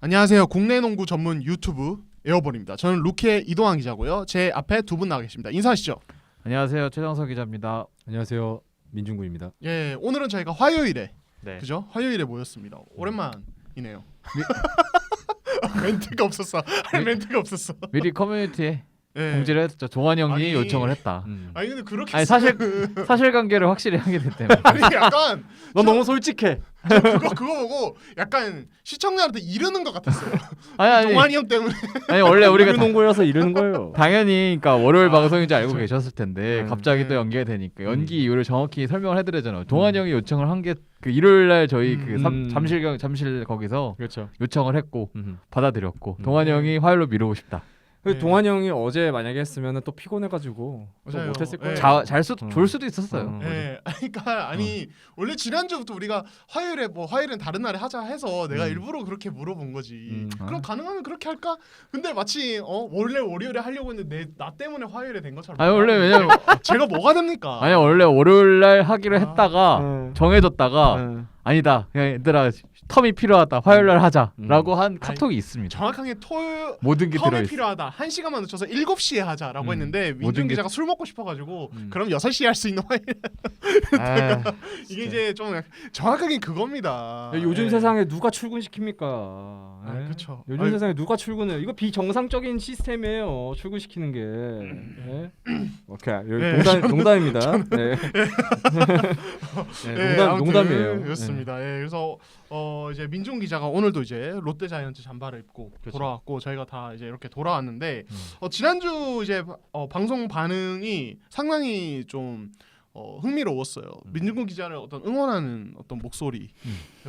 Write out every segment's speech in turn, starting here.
안녕하세요. 국내 농구 전문 유튜브 에어볼입니다. 저는 루키의 이동환 기자고요. 제 앞에 두 분 나와 계십니다. 인사하시죠. 안녕하세요. 최정석 기자입니다. 안녕하세요. 민중구입니다. 예, 오늘은 저희가 화요일에 네. 그죠? 화요일에 모였습니다. 오랜만이네요. 멘트가 없었어. 할 멘트가 없었어. 미리 커뮤니티에 예. 공지를 했죠. 동환 형이 아니, 요청을 했다. 아니 근데 그렇게 아니 사실관계를 확실히 하게 됐다며. 아니 약간 넌 너무 솔직해. 저 그거 보고 약간 시청자한테 이르는 것 같았어요. 아니 동환이 형 때문에. 아니 원래 우리가 농구여서 이러는 거예요. 당연히 그러니까 월요일 방송인지 알고 계셨을 텐데 네. 갑자기 또 네. 연기가 되니까 연기 이유를 정확히 설명을 해드렸잖아요. 동환 형이 요청을 한 게 그 일요일 날 저희 그 잠실 거기서 그렇죠. 요청을 했고 받아들였고 동환 형이 화요일로 미루고 싶다. 네. 동환이 형이 어제 만약에 했으면 또 피곤해가지고 또 맞아요. 못했을 네. 거예요. 졸 수도 있었어요. 예, 그러니까 아니 원래 지난주부터 우리가 화요일에 뭐 화요일은 다른 날에 하자 해서 내가 일부러 그렇게 물어본 거지. 그럼 가능하면 그렇게 할까? 근데 마치 원래 월요일에 하려고 했는데 나 때문에 화요일에 된 것처럼. 아니 원래 왜냐면 제가 뭐가 됩니까? 아니 원래 월요일 날 하기로 했다가 정해졌다가 아니다. 그냥 얘들아 텀이 필요하다. 화요일 날 하자라고 한 카톡이 있습니다. 정확하게 모든 게 텀이 들어있어. 필요하다. 1시간만 늦춰서 7시에 하자라고 했는데 민준 모든 게- 기자가 술 먹고 싶어가지고 그럼 6시에 할 수 있는 화요일. 아, 이게 이제 좀 정확하게 그gov니다. 요즘 예. 세상에 누가 출근시킵니까? 아, 그렇죠. 요즘 세상에 누가 출근해요? 이거 비정상적인 시스템이에요. 출근시키는 게. 예? 오케이. 네. 농담입니다. 네. 예, 아무튼 농담이에요. 그렇습니다. 예, 그래서 이제 민중 기자가 오늘도 이제 롯데 자이언츠 잠바를 입고 그렇죠. 돌아왔고 저희가 다 이제 이렇게 돌아왔는데 지난주 이제 방송 반응이 상당히 좀 흥미로웠어요. 민중군 기자를 어떤 응원하는 어떤 목소리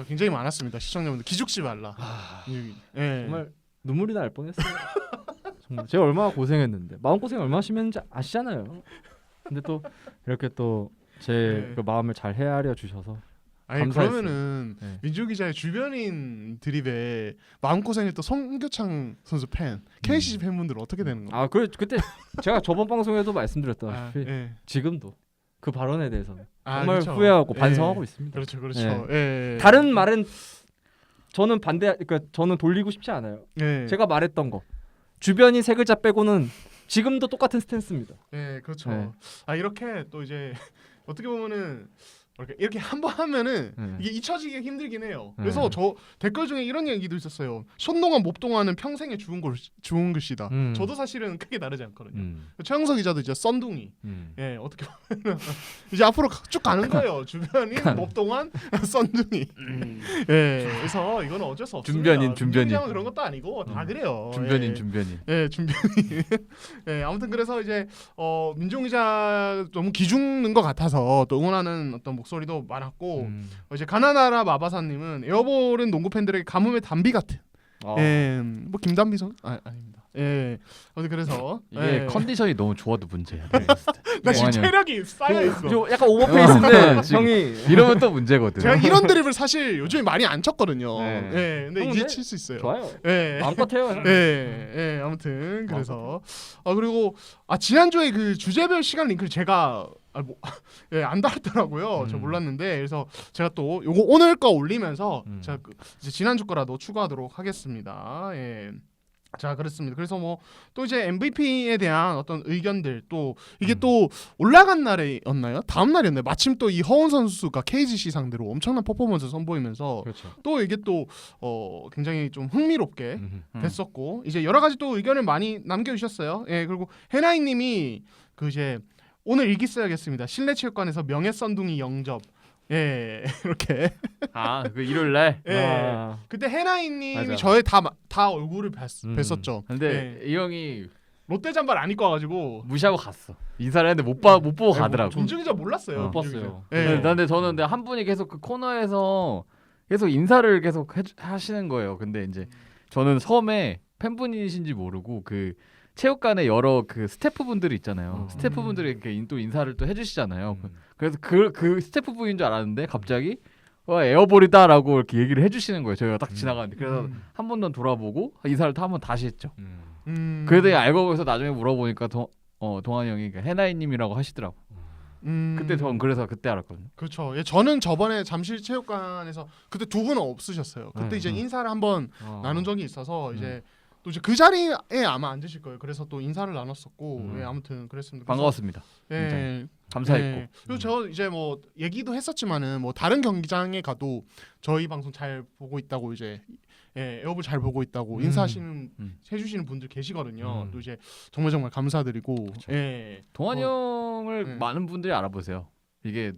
굉장히 많았습니다. 시청자분들 기죽지 말라. 예. 정말 눈물이 날 뻔했어요. 정말 제가 얼마나 고생했는데 마음 고생 얼마나 심했는지 아시잖아요. 근데 또 이렇게 또 제 네. 그 마음을 잘 헤아려 주셔서 아니 감사했어요. 그러면은 네. 민중 기자의 주변인 드립에 마음고생했던 성교창 선수 팬, KCC 팬분들은 어떻게 되는 건가요? 아 그때 제가 저번 방송에도 말씀드렸다시피 예. 지금도 그 발언에 대해서는 아, 정말 그렇죠. 후회하고 예. 반성하고 있습니다. 그렇죠, 그렇죠. 예. 다른 말은 저는 그러니까 저는 돌리고 싶지 않아요. 예. 제가 말했던 거 주변이 세 글자 빼고는 지금도 똑같은 스탠스입니다. 예, 그렇죠. 네. 아 이렇게 또 이제 어떻게 보면은 이렇게 한 번 하면은 이게 잊혀지기 힘들긴 해요. 그래서 저 댓글 중에 이런 얘기도 있었어요. 손동안 몹동안은 평생에 주운 글씨다. 저도 사실은 크게 다르지 않거든요. 최영석 기자도 이제 썬둥이. 예, 어떻게 보면 이제 앞으로 쭉 가는 거예요. 주변인 몹동안 썬둥이. 예, 그래서 이거는 어쩔 수 없습니다. 준변인. 민중은 그런 것도 아니고 다 그래요. 준변인 예. 준변인. 예, 준변이. 예, 아무튼 그래서 이제 민종 기자 너무 기죽는 것 같아서 또 응원하는 어떤 목소리도 많았고 이제 가나나라 마바사님은 에어볼은 농구 팬들에게 가뭄의 단비 같은. 예, 뭐 김단비 선 아닙니다. 예, 아무튼 그래서 이게 예. 컨디션이 너무 좋아도 문제야. 나 지금 동환이 형. 체력이 쌓여 있어. 좀 약간 오버페이스인데 지금 형이 이러면 또 문제거든. 제가 이런 드립을 사실 요즘에 많이 안 쳤거든요. 네. 예, 근데 형, 이제 근데 칠 수 있어요. 좋아요. 예. 마음껏 해요. 형. 예, 아무튼 그래서 그리고 지난주에 그 주제별 시간 링크를 제가 안 달았더라고요. 저 몰랐는데 그래서 제가 또 요거 오늘 거 올리면서 제가 이제 지난주 거라도 추가하도록 하겠습니다. 예. 자, 그렇습니다. 그래서 뭐 또 이제 MVP에 대한 어떤 의견들 또 이게 또 올라간 날이었나요? 다음 날이었나요? 마침 또 이 허운 선수가 KGC 상대로 엄청난 퍼포먼스 선보이면서 그렇죠. 또 이게 또 굉장히 좀 흥미롭게 됐었고 이제 여러 가지 또 의견을 많이 남겨주셨어요. 예, 그리고 해나이님이 그 이제 오늘 일기 써야겠습니다. 실내체육관에서 명예 썬둥이 영접. 예, 이렇게. 그 일요일 날. 예. 그때 해나이님이 맞아. 저의 다 얼굴을 뵀었죠. 근데 예. 이 형이 롯데 잠바를 안 입고 와가지고 무시하고 갔어. 인사를 했는데 못 보고 가더라고. 민중이자 몰랐어요. 못 봤어요. 예. 근데 저는 한 분이 계속 그 코너에서 계속 인사를 계속 하시는 거예요. 근데 이제 저는 처음에 팬분이신지 모르고 그 체육관에 여러 그 스태프분들이 있잖아요. 스태프분들이 이렇게 또 인사를 또 해주시잖아요. 그래서 그 스태프분인 줄 알았는데 갑자기 에어볼이다라고 이렇게 얘기를 해주시는 거예요. 저희가 딱 지나가는데 그래서 한 번 더 돌아보고 인사를 또 한 번 다시 했죠. 그래도 알고 보서 나중에 물어보니까 동환이 형이 해나이님이라고 하시더라고. 그때 전 그래서 그때 알았거든요. 그렇죠. 예, 저는 저번에 잠실체육관에서 그때 두 분은 없으셨어요. 그때 이제 인사를 한번 나눈 적이 있어서 이제 또 이제 그 자리에 아마 앉으실 거예요. 그래서 또 인사를 나눴었고 예, 아무튼 그랬습니다. 그래서, 반가웠습니다. 예, 감사했고. 예. 그리고 저 이제 뭐 얘기도 했었지만은 뭐 다른 경기장에 가도 저희 방송 잘 보고 있다고 이제 에어블 잘 보고 있다고 인사하시는 해주시는 분들 계시거든요. 또 이제 정말 감사드리고 예. 동환이 형을 네. 많은 분들이 알아보세요. 이게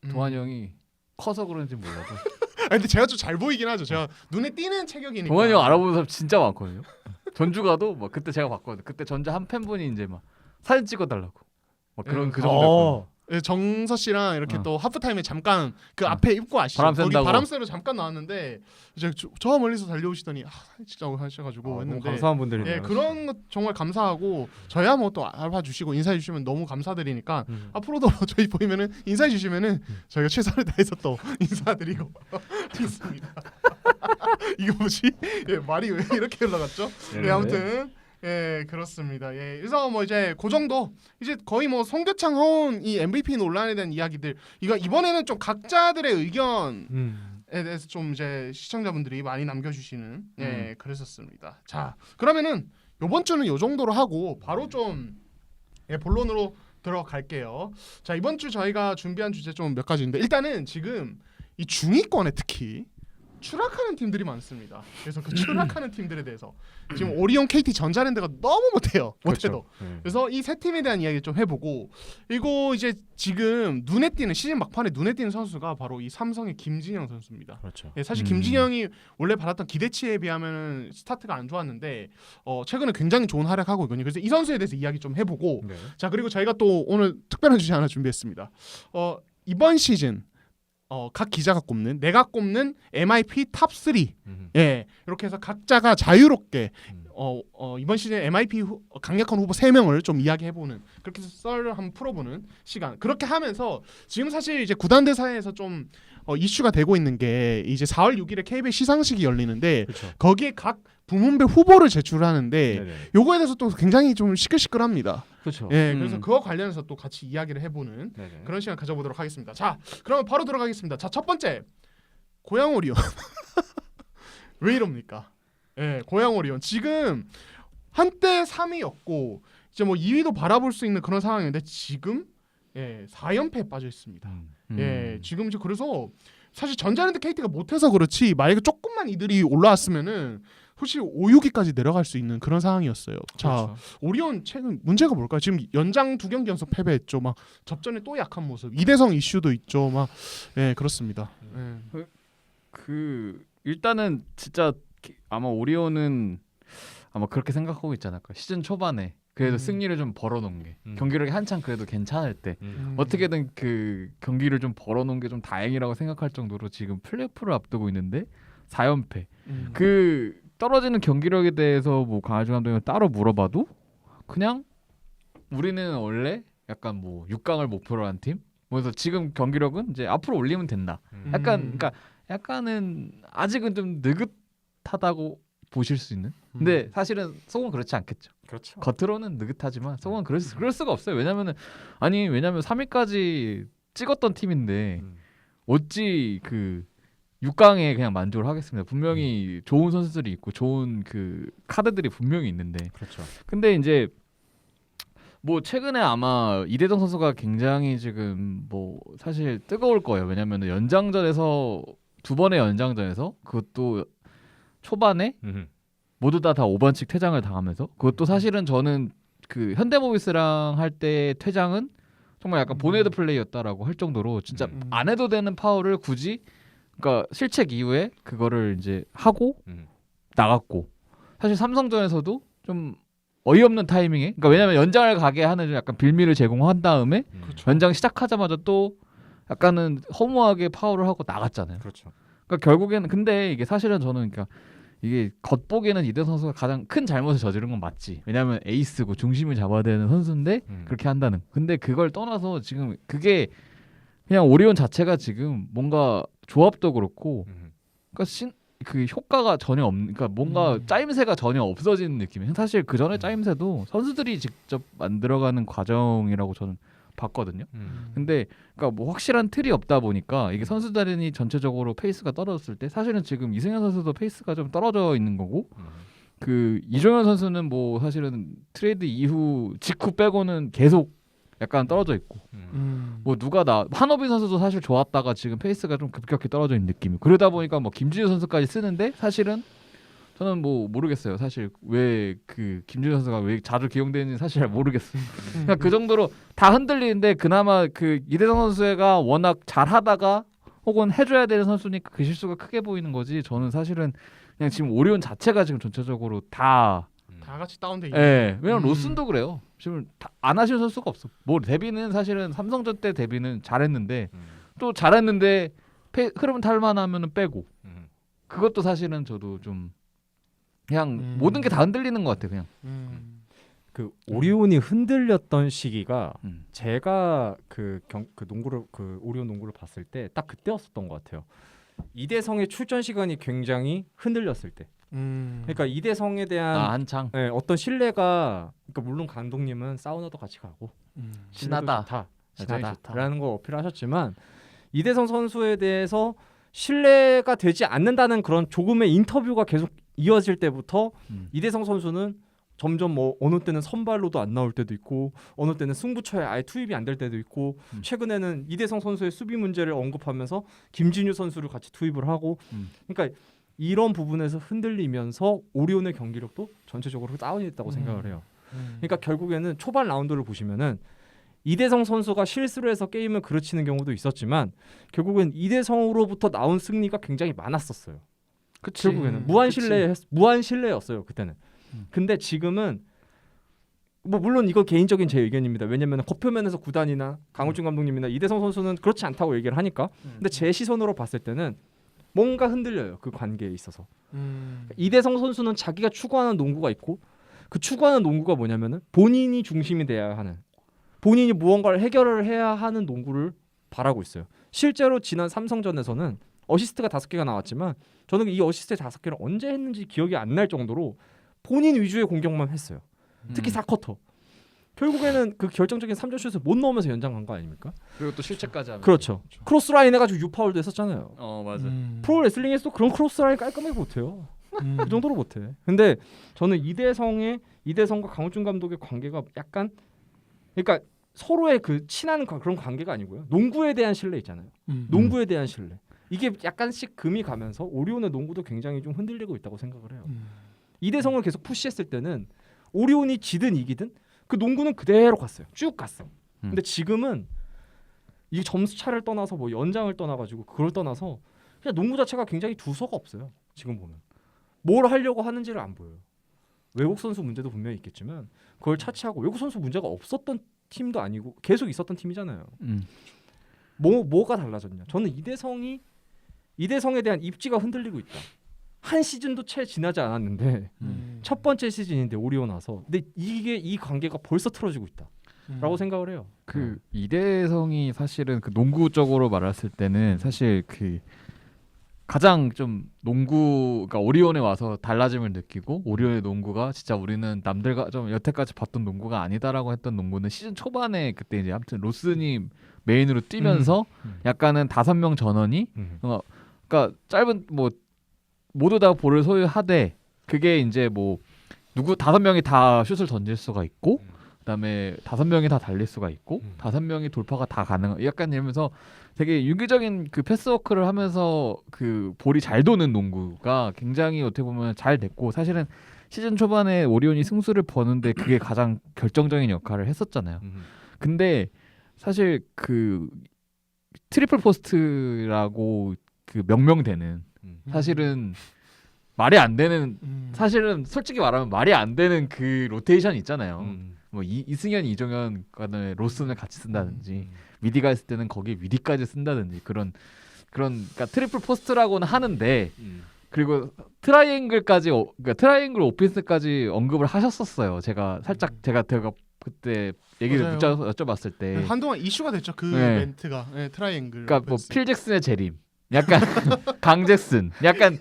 동환이 형이 커서 그런지 몰라도 아 근데 제가 좀 잘 보이긴 하죠. 제가 눈에 띄는 체격이니까. 동환이 형 알아보는 사람 진짜 많거든요. 전주 가도 뭐 그때 제가 봤거든요. 그때 전주 한 팬분이 이제 막 사진 찍어달라고 막 그런 그 정도였거든요. 예, 정서 씨랑 이렇게 또 하프타임에 잠깐 그 앞에 입고 아시죠? 바람 거기 쐰다고. 바람 쐬러 잠깐 나왔는데 이제 저 멀리서 달려오시더니 진짜 하셔가지고 너무 했는데 감사한 분들이네요. 예, 그런 것 정말 감사하고 저야 뭐 또 알아봐 주시고 인사해 주시면 너무 감사드리니까 앞으로도 저희 보이면은 인사해 주시면은 저희가 최선을 다해서 또 인사드리고 있습니다. 이거 뭐지? 예, 말이 왜 이렇게 올라갔죠? 네, 아무튼 예, 그렇습니다. 예, 그래서 뭐 이제 그 정도 이제 거의 뭐 송교창 허운 이 MVP 논란에 대한 이야기들 이거 이번에는 좀 각자들의 의견 에 대해서 좀 이제 시청자분들이 많이 남겨주시는 그랬었습니다. 자 그러면은 이번 주는 요 정도로 하고 바로 좀 본론으로 들어갈게요. 자 이번 주 저희가 준비한 주제 좀 몇 가지인데 일단은 지금 이 중위권에 특히 추락하는 팀들이 많습니다. 그래서 그 추락하는 팀들에 대해서 지금 오리온, KT, 전자랜드가 너무 못해요. 못해도. 그래서 이 세 팀에 대한 이야기 좀 해보고 그리고 이제 지금 눈에 띄는 시즌 막판에 눈에 띄는 선수가 바로 이 삼성의 김진영 선수입니다. 그렇죠. 예, 사실 김진영이 원래 받았던 기대치에 비하면 스타트가 안 좋았는데 최근에 굉장히 좋은 활약하고 있거든요. 그래서 이 선수에 대해서 이야기 좀 해보고 네. 자 그리고 저희가 또 오늘 특별한 주제 하나 준비했습니다. 이번 시즌 각 기자가 꼽는 내가 꼽는 MIP 탑 3. 예. 이렇게 해서 각자가 자유롭게 이번 시즌 MIP 강력한 후보 3명을 좀 이야기해 보는 그렇게 해서 썰을 한번 풀어 보는 시간. 그렇게 하면서 지금 사실 이제 구단들 사이에서 좀 이슈가 되고 있는 게 이제 4월 6일에 KBL 시상식이 열리는데 그렇죠. 거기에 각 부문별 후보를 제출하는데 네네. 요거에 대해서 또 굉장히 좀 시끌시끌합니다. 그렇죠. 예. 그래서 그거 관련해서 또 같이 이야기를 해 보는 네네. 그런 시간 가져보도록 하겠습니다. 자, 그러면 바로 들어가겠습니다. 자, 첫 번째 고양 오리온 왜 이럽니까? 예, 고양 오리온 지금 한때 3위였고 이제 뭐 2위도 바라볼 수 있는 그런 상황인데 지금 4연패에 빠져 있습니다. 예, 지금 이제 그래서 사실 전자랜드 KT가 못해서 그렇지 만약에 조금만 이들이 올라왔으면은 혹시 5, 6위까지 내려갈 수 있는 그런 상황이었어요. 자, 그렇죠. 오리온 최근 문제가 뭘까요? 지금 연장 2경기 연속 패배했죠. 막 접전에 또 약한 모습. 이대성 이슈도 있죠. 막 그렇습니다. 그 일단은 진짜 아마 오리온은 아마 그렇게 생각하고 있지 않을까. 시즌 초반에 그래도 승리를 좀 벌어놓은 게 경기력이 한창 그래도 괜찮을 때 어떻게든 그 경기를 좀 벌어놓은 게 좀 다행이라고 생각할 정도로 지금 플레이오프를 앞두고 있는데 4연패. 그 떨어지는 경기력에 대해서 뭐 강하주 감독이 따로 물어봐도 그냥 우리는 원래 약간 뭐 6강을 목표로 한 팀. 그래서 지금 경기력은 이제 앞으로 올리면 된다. 약간 그러니까 약간은 아직은 좀 느긋하다고 보실 수 있는. 근데 사실은 속은 그렇지 않겠죠. 그렇죠. 겉으로는 느긋하지만 속은 그럴 수가 없어요. 왜냐면 3위까지 찍었던 팀인데 어찌 그 6강에 그냥 만족을 하겠습니다. 분명히 좋은 선수들이 있고 좋은 그 카드들이 분명히 있는데. 그렇죠. 근데 이제 뭐 최근에 아마 이대성 선수가 굉장히 지금 뭐 사실 뜨거울 거예요. 왜냐면 연장전에서 두 번의 연장전에서 그것도 초반에 모두 다 5번씩 퇴장을 당하면서 그것도 사실은 저는 그 현대모비스랑 할 때 퇴장은 정말 약간 보네드 플레이였다라고 할 정도로 진짜 안 해도 되는 파울을 굳이 그러니까 실책 이후에 그거를 이제 하고 나갔고 사실 삼성전에서도 좀 어이없는 타이밍에 그러니까 왜냐면 연장을 가게 하는 약간 빌미를 제공한 다음에 연장 시작하자마자 또 약간은 허무하게 파울을 하고 나갔잖아요. 그렇죠. 그러니까 결국에는 근데 이게 사실은 저는 그러니까 이게 겉보기에는 이대 선수가 가장 큰 잘못을 저지른 건 맞지. 왜냐하면 에이스고 중심을 잡아야 되는 선수인데 그렇게 한다는. 근데 그걸 떠나서 지금 그게 그냥 오리온 자체가 지금 뭔가 조합도 그렇고 그러니까 그 효과가 전혀 그러니까 뭔가 짜임새가 전혀 없어지는 느낌이에요. 사실 그 전에 짜임새도 선수들이 직접 만들어가는 과정이라고 저는 봤거든요. 근데 그러니까 뭐 확실한 틀이 없다 보니까 이게 선수단이 전체적으로 페이스가 떨어졌을 때 사실은 지금 이승현 선수도 페이스가 좀 떨어져 있는 거고 그 이종현 선수는 뭐 사실은 트레이드 이후 직후 빼고는 계속 약간 떨어져 있고 뭐 누가 한호빈 선수도 사실 좋았다가 지금 페이스가 좀 급격히 떨어져 있는 느낌이 그러다 보니까 뭐 김진우 선수까지 쓰는데 사실은 저는 뭐 모르겠어요. 사실 왜 그 김진우 선수가 왜 자주 기용되는지 사실 잘 모르겠어요. 그러니까 그 정도로 다 흔들리는데 그나마 그 이대성 선수가 워낙 잘하다가 혹은 해줘야 되는 선수니까 그 실수가 크게 보이는 거지. 저는 사실은 그냥 지금 오리온 자체가 지금 전체적으로 다 같이 다운돼 있는. 예, 왜냐면 로슨도 그래요. 지금 안 하시는 선수가 없어. 뭐 데뷔는 사실은 삼성전 때 데뷔는 잘했는데 또 잘했는데 흐름 탈만하면은 빼고 그것도 사실은 저도 좀 그냥 모든 게 다 흔들리는 것 같아 그냥. 그 오리온이 흔들렸던 시기가 음. 제가 그 농구를 그 오리온 농구를 봤을 때 딱 그때였었던 것 같아요. 이대성의 출전 시간이 굉장히 흔들렸을 때. 그러니까 이대성에 대한 한창 어떤 신뢰가 그러니까 물론 감독님은 사우나도 같이 가고 친하다. 신하다. 좋다라는 걸 어필하셨지만 이대성 선수에 대해서 신뢰가 되지 않는다는 그런 조금의 인터뷰가 계속 이어질 때부터 이대성 선수는 점점 뭐 어느 때는 선발로도 안 나올 때도 있고 어느 때는 승부처에 아예 투입이 안 될 때도 있고 최근에는 이대성 선수의 수비 문제를 언급하면서 김진유 선수를 같이 투입을 하고 그러니까 이런 부분에서 흔들리면서 오리온의 경기력도 전체적으로 다운이 됐다고 생각을 해요. 그러니까 결국에는 초반 라운드를 보시면은 이대성 선수가 실수를 해서 게임을 그르치는 경우도 있었지만 결국엔 이대성으로부터 나온 승리가 굉장히 많았었어요. 그치. 결국에는 무한 신뢰였어요 그때는. 근데 지금은 뭐 물론 이거 개인적인 제 의견입니다. 왜냐면 겉표면에서 구단이나 강호준 감독님이나 이대성 선수는 그렇지 않다고 얘기를 하니까. 근데 제 시선으로 봤을 때는 뭔가 흔들려요 그 관계에 있어서. 이대성 선수는 자기가 추구하는 농구가 있고 그 추구하는 농구가 뭐냐면은 본인이 중심이 돼야 하는 본인이 무언가를 해결을 해야 하는 농구를 바라고 있어요. 실제로 지난 삼성전에서는 어시스트가 5개가 나왔지만 저는 이 어시스트 5개를 언제 했는지 기억이 안 날 정도로 본인 위주의 공격만 했어요. 특히 4쿼터. 결국에는 그 결정적인 3점 슛을 못 넣으면서 연장 간 거 아닙니까? 그리고 또 실책까지 하면. 그렇죠. 크로스 라인 해가지고 유파울도 했었잖아요. 맞아. 프로 레슬링에서도 그런 크로스 라인 깔끔하게 못해요. 그 정도로 못해. 근데 저는 이대성과 강호준 감독의 관계가 약간 그러니까 서로의 그 친한 그런 관계가 아니고요. 농구에 대한 신뢰 있잖아요. 농구에 대한 신뢰. 이게 약간씩 금이 가면서 오리온의 농구도 굉장히 좀 흔들리고 있다고 생각을 해요. 이대성을 계속 푸시했을 때는 오리온이 지든 이기든 그 농구는 그대로 갔어요. 쭉 갔어. 근데 지금은 이 점수 차를 떠나서 뭐 연장을 떠나가지고 그걸 떠나서 그냥 농구 자체가 굉장히 두서가 없어요. 지금 보면 뭘 하려고 하는지를 안 보여요. 외국 선수 문제도 분명히 있겠지만 그걸 차치하고 외국 선수 문제가 없었던 팀도 아니고 계속 있었던 팀이잖아요. 뭐가 달라졌냐? 저는 이대성에 대한 입지가 흔들리고 있다. 한 시즌도 채 지나지 않았는데 첫 번째 시즌인데 오리온 와서 근데 이 관계가 벌써 틀어지고 있다라고 생각을 해요. 그 이대성이 사실은 그 농구적으로 말했을 때는 사실 그 가장 좀 농구가 오리온에 와서 달라짐을 느끼고 오리온의 농구가 진짜 우리는 남들과 좀 여태까지 봤던 농구가 아니다라고 했던 농구는 시즌 초반에 그때 이제 아무튼 로슨이 메인으로 뛰면서 약간은 5명 전원이 그러니까 짧은 뭐 모두 다 볼을 소유하되 그게 이제 뭐 누구 5명이 다 슛을 던질 수가 있고 그다음에 5명이 다 달릴 수가 있고 5명이 돌파가 다 가능. 약간 이러면서 되게 유기적인 그 패스워크를 하면서 그 볼이 잘 도는 농구가 굉장히 어떻게 보면 잘 됐고 사실은 시즌 초반에 오리온이 승수를 버는데 그게 가장 결정적인 역할을 했었잖아요. 근데 사실 그 트리플 포스트라고 그 명명되는 사실은 말이 안 되는 사실은 솔직히 말하면 말이 안 되는 그 로테이션 있잖아요. 뭐 이승현, 이종현 간에 로슨을 같이 쓴다든지 위디가 있을 때는 거기에 위디까지 쓴다든지 그런 그러니까 트리플 포스트라고는 하는데 그리고 트라이앵글까지 그러니까 트라이앵글 오피스까지 언급을 하셨었어요. 제가 그때 얘기를 여쭤봤을 때 한동안 이슈가 됐죠. 그 네. 멘트가 트라이앵글. 그러니까 뭐 필 잭슨의 재림 약간 강 잭슨 약간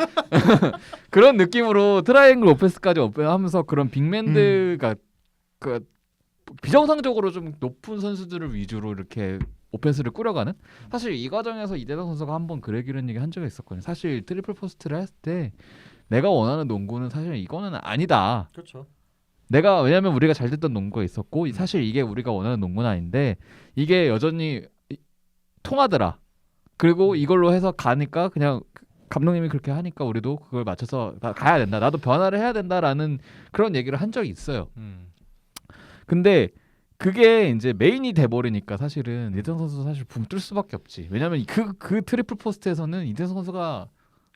그런 느낌으로 트라이앵글 오페스까지 하면서 그런 빅맨들가 그 비정상적으로 좀 높은 선수들을 위주로 이렇게 오펜스를 꾸려가는. 사실 이 과정에서 이대성 선수가 한번 그래 기른 얘기 한 적이 있었거든요. 사실 트리플 포스트를 했을 때 내가 원하는 농구는 사실 이거는 아니다. 그렇죠. 내가 왜냐면 우리가 잘 됐던 농구가 있었고 사실 이게 우리가 원하는 농구는 아닌데 이게 여전히 통하더라. 그리고 이걸로 해서 가니까 그냥 감독님이 그렇게 하니까 우리도 그걸 맞춰서 가야 된다. 나도 변화를 해야 된다라는 그런 얘기를 한 적이 있어요. 근데 그게 이제 메인이 돼버리니까 사실은 이대성 선수 사실 붕 뜰 수밖에 없지. 왜냐면 그 트리플 포스트에서는 이대성 선수가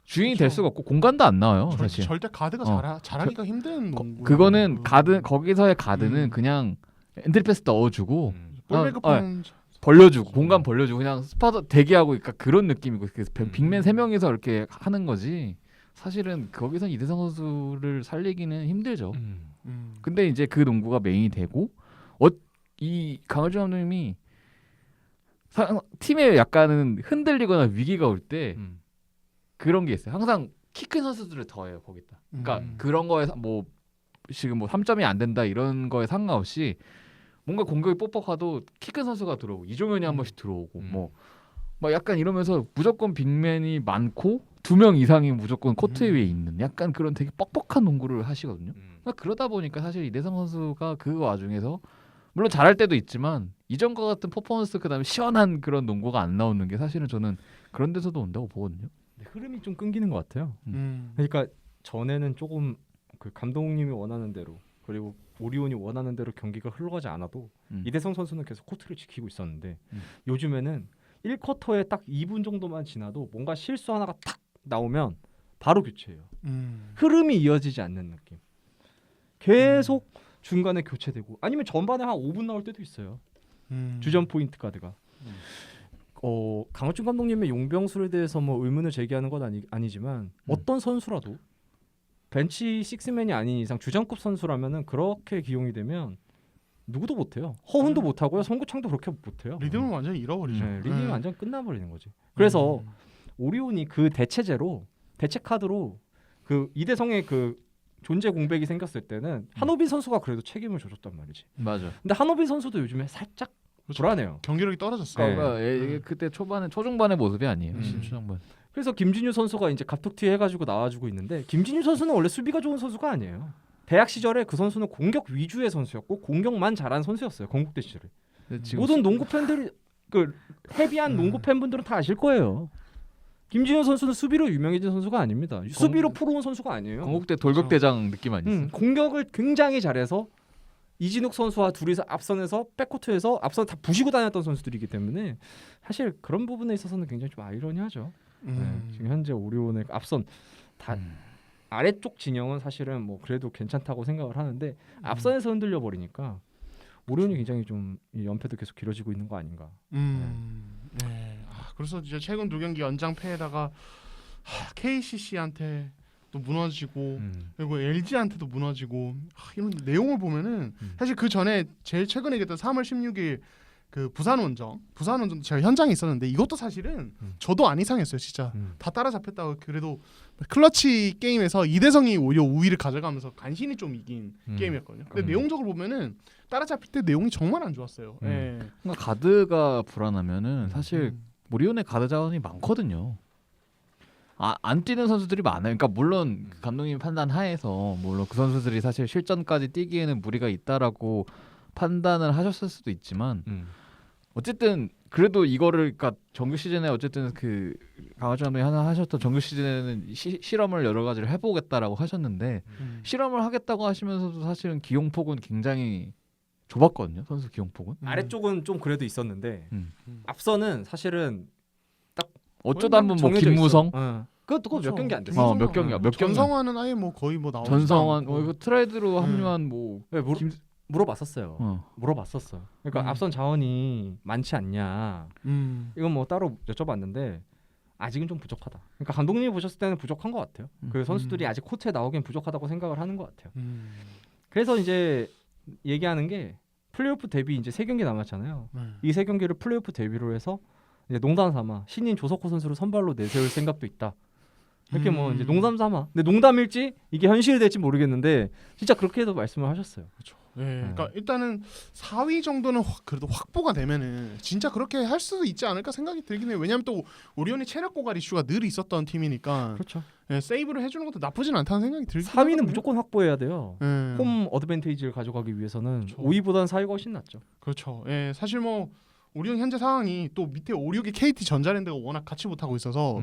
주인이 될 그렇죠. 수가 없고 공간도 안 나와요. 사실. 절대 가드가 잘하기가 힘든 농구. 그거는 가드 거기서의 가드는 그냥 엔트리 패스 넣어주고 볼백업하는 벌려주고 공간 벌려주고 그냥 스파더 대기하고 그러니까 그런 느낌이고 빅맨 3명이서 이렇게 하는 거지. 사실은 거기서 이대성 선수를 살리기는 힘들죠. 근데 이제 그 농구가 메인이 되고 이 강을준 감독님이 팀에 약간은 흔들리거나 위기가 올 때 그런 게 있어요. 항상 키 큰 선수들을 더해요 거기다. 그러니까 그런 거에 뭐 지금 뭐 3점이 안 된다 이런 거에 상관없이 뭔가 공격이 뻑뻑하도 키 큰 선수가 들어오고 이종현이 한 번씩 들어오고 뭐 약간 이러면서 무조건 빅맨이 많고 2명 이상이 무조건 코트 위에 있는 약간 그런 되게 뻑뻑한 농구를 하시거든요. 그러니까 그러다 보니까 사실 이대성 선수가 그 와중에서 물론 잘할 때도 있지만 이전과 같은 퍼포먼스 그다음에 시원한 그런 농구가 안 나오는 게 사실은 저는 그런 데서도 온다고 보거든요. 흐름이 좀 끊기는 것 같아요. 그러니까 전에는 조금 그 감독님이 원하는 대로 그리고 오리온이 원하는 대로 경기가 흘러가지 않아도 이대성 선수는 계속 코트를 지키고 있었는데 요즘에는 1쿼터에 딱 2분 정도만 지나도 뭔가 실수 하나가 탁 나오면 바로 교체해요. 흐름이 이어지지 않는 느낌. 계속 중간에 교체되고 아니면 전반에 한 5분 나올 때도 있어요. 주전 포인트 가드가. 강호준 감독님의 용병술에 대해서 뭐 의문을 제기하는 건 아니지만 어떤 선수라도 벤치 식스맨이 아닌 이상 주전급 선수라면은 그렇게 기용이 되면 누구도 못해요. 허훈도 못하고요. 송구창도 그렇게 못해요. 리듬을 완전히 잃어버리죠. 네, 리듬이 완전 끝나버리는 거지. 그래서 오리온이 그 대체 카드로 그 이대성의 그 존재 공백이 생겼을 때는 한호빈 선수가 그래도 책임을 져줬단 말이지. 맞아. 근데 한호빈 선수도 요즘에 살짝 불안해요. 경기력이 떨어졌어요. 네. 그러니까 이게 그때 초중반의 모습이 아니에요. 초중반. 그래서 김진유 선수가 이제 갑툭튀 해가지고 나와주고 있는데 김진유 선수는 원래 수비가 좋은 선수가 아니에요. 대학 시절에 그 선수는 공격 위주의 선수였고 공격만 잘한 선수였어요. 건국대 시절에. 모든 농구 팬들이 그 헤비한 농구 팬분들은 다 아실 거예요. 김진유 선수는 수비로 유명해진 선수가 아닙니다. 수비로 프로 온 선수가 아니에요. 건국대 돌격대장 느낌 아니었어요? 공격을 굉장히 잘해서 이진욱 선수와 둘이서 앞선에서 백코트에서 앞선 다 부시고 다녔던 선수들이기 때문에 사실 그런 부분에 있어서는 굉장히 좀 아이러니하죠. 지금 현재 오리온의 앞선 다 아래쪽 진영은 사실은 뭐 그래도 괜찮다고 생각을 하는데 앞선에서 흔들려 버리니까 오리온이 굉장히 좀 연패도 계속 길어지고 있는 거 아닌가. 네. 그래서 이제 최근 2경기 연장패에다가 KCC한테 또 무너지고 그리고 LG한테도 무너지고 이런 내용을 보면은 사실 그 전에 제일 최근에 얘기했던 3월 16일 그 부산원정 제가 현장에 있었는데 이것도 사실은 저도 안 이상했어요. 진짜 다 따라잡혔다고. 그래도 클러치 게임에서 이대성이 오히려 우위를 가져가면서 간신히 좀 이긴 게임이었거든요. 근데 내용적으로 보면은 따라잡힐 때 내용이 정말 안 좋았어요. 네. 그러니까 가드가 불안하면은 사실 오리온의 가드 자원이 많거든요. 안 뛰는 선수들이 많아요. 그러니까 물론 감독님 판단 하에서 물론 그 선수들이 사실 실전까지 뛰기에는 무리가 있다라고 판단을 하셨을 수도 있지만 어쨌든 그래도 이거를 그러니까 정규 시즌에 어쨌든 그 강화준 감독이 하나 하셨던 정규 시즌에는 실험을 여러 가지를 해보겠다라고 하셨는데 실험을 하겠다고 하시면서도 사실은 기용폭은 굉장히 좁았거든요. 선수 기용폭은 아래쪽은 좀 그래도 있었는데 앞선은 사실은 어쩌다 한번 뭐 김무성 그것도 몇 경기 안 됐어. 몇 경기 전성환은 아예 뭐 거의 뭐 나오지 전성환 않고. 이거 트레이드로 합류한 뭐 물어봤었어요. 물어봤었어. 그러니까 앞선 자원이 많지 않냐. 이건 뭐 따로 여쭤봤는데 아직은 좀 부족하다. 그러니까 감독님이 보셨을 때는 부족한 것 같아요. 그 선수들이 아직 코트에 나오긴 부족하다고 생각을 하는 것 같아요. 그래서 이제 얘기하는 게 플레이오프 데뷔 이제 3경기 남았잖아요. 이 3경기를 플레이오프 데뷔로 해서 이제 농담 삼아 신인 조석호 선수를 선발로 내세울 생각도 있다. 이렇게 뭐 이제 농담 삼아. 근데 농담일지 이게 현실이 될지 모르겠는데 진짜 그렇게도 말씀을 하셨어요. 그렇죠. 그러니까 일단은 4위 정도는 그래도 확보가 되면은 진짜 그렇게 할 수도 있지 않을까 생각이 들긴 해요. 왜냐하면 또 오리온이 체력 고갈 이슈가 늘 있었던 팀이니까 그렇죠. 세이브를 해주는 것도 나쁘진 않다는 생각이 들긴 4위는 하거든요. 무조건 확보해야 돼요. 예. 홈 어드밴테이지를 가져가기 위해서는 그렇죠. 5위보다는 4위가 훨씬 낫죠. 그렇죠. 예, 사실 뭐 오리온 현재 상황이 또 밑에 5, 6위 KT 전자랜드가 워낙 같이 못하고 있어서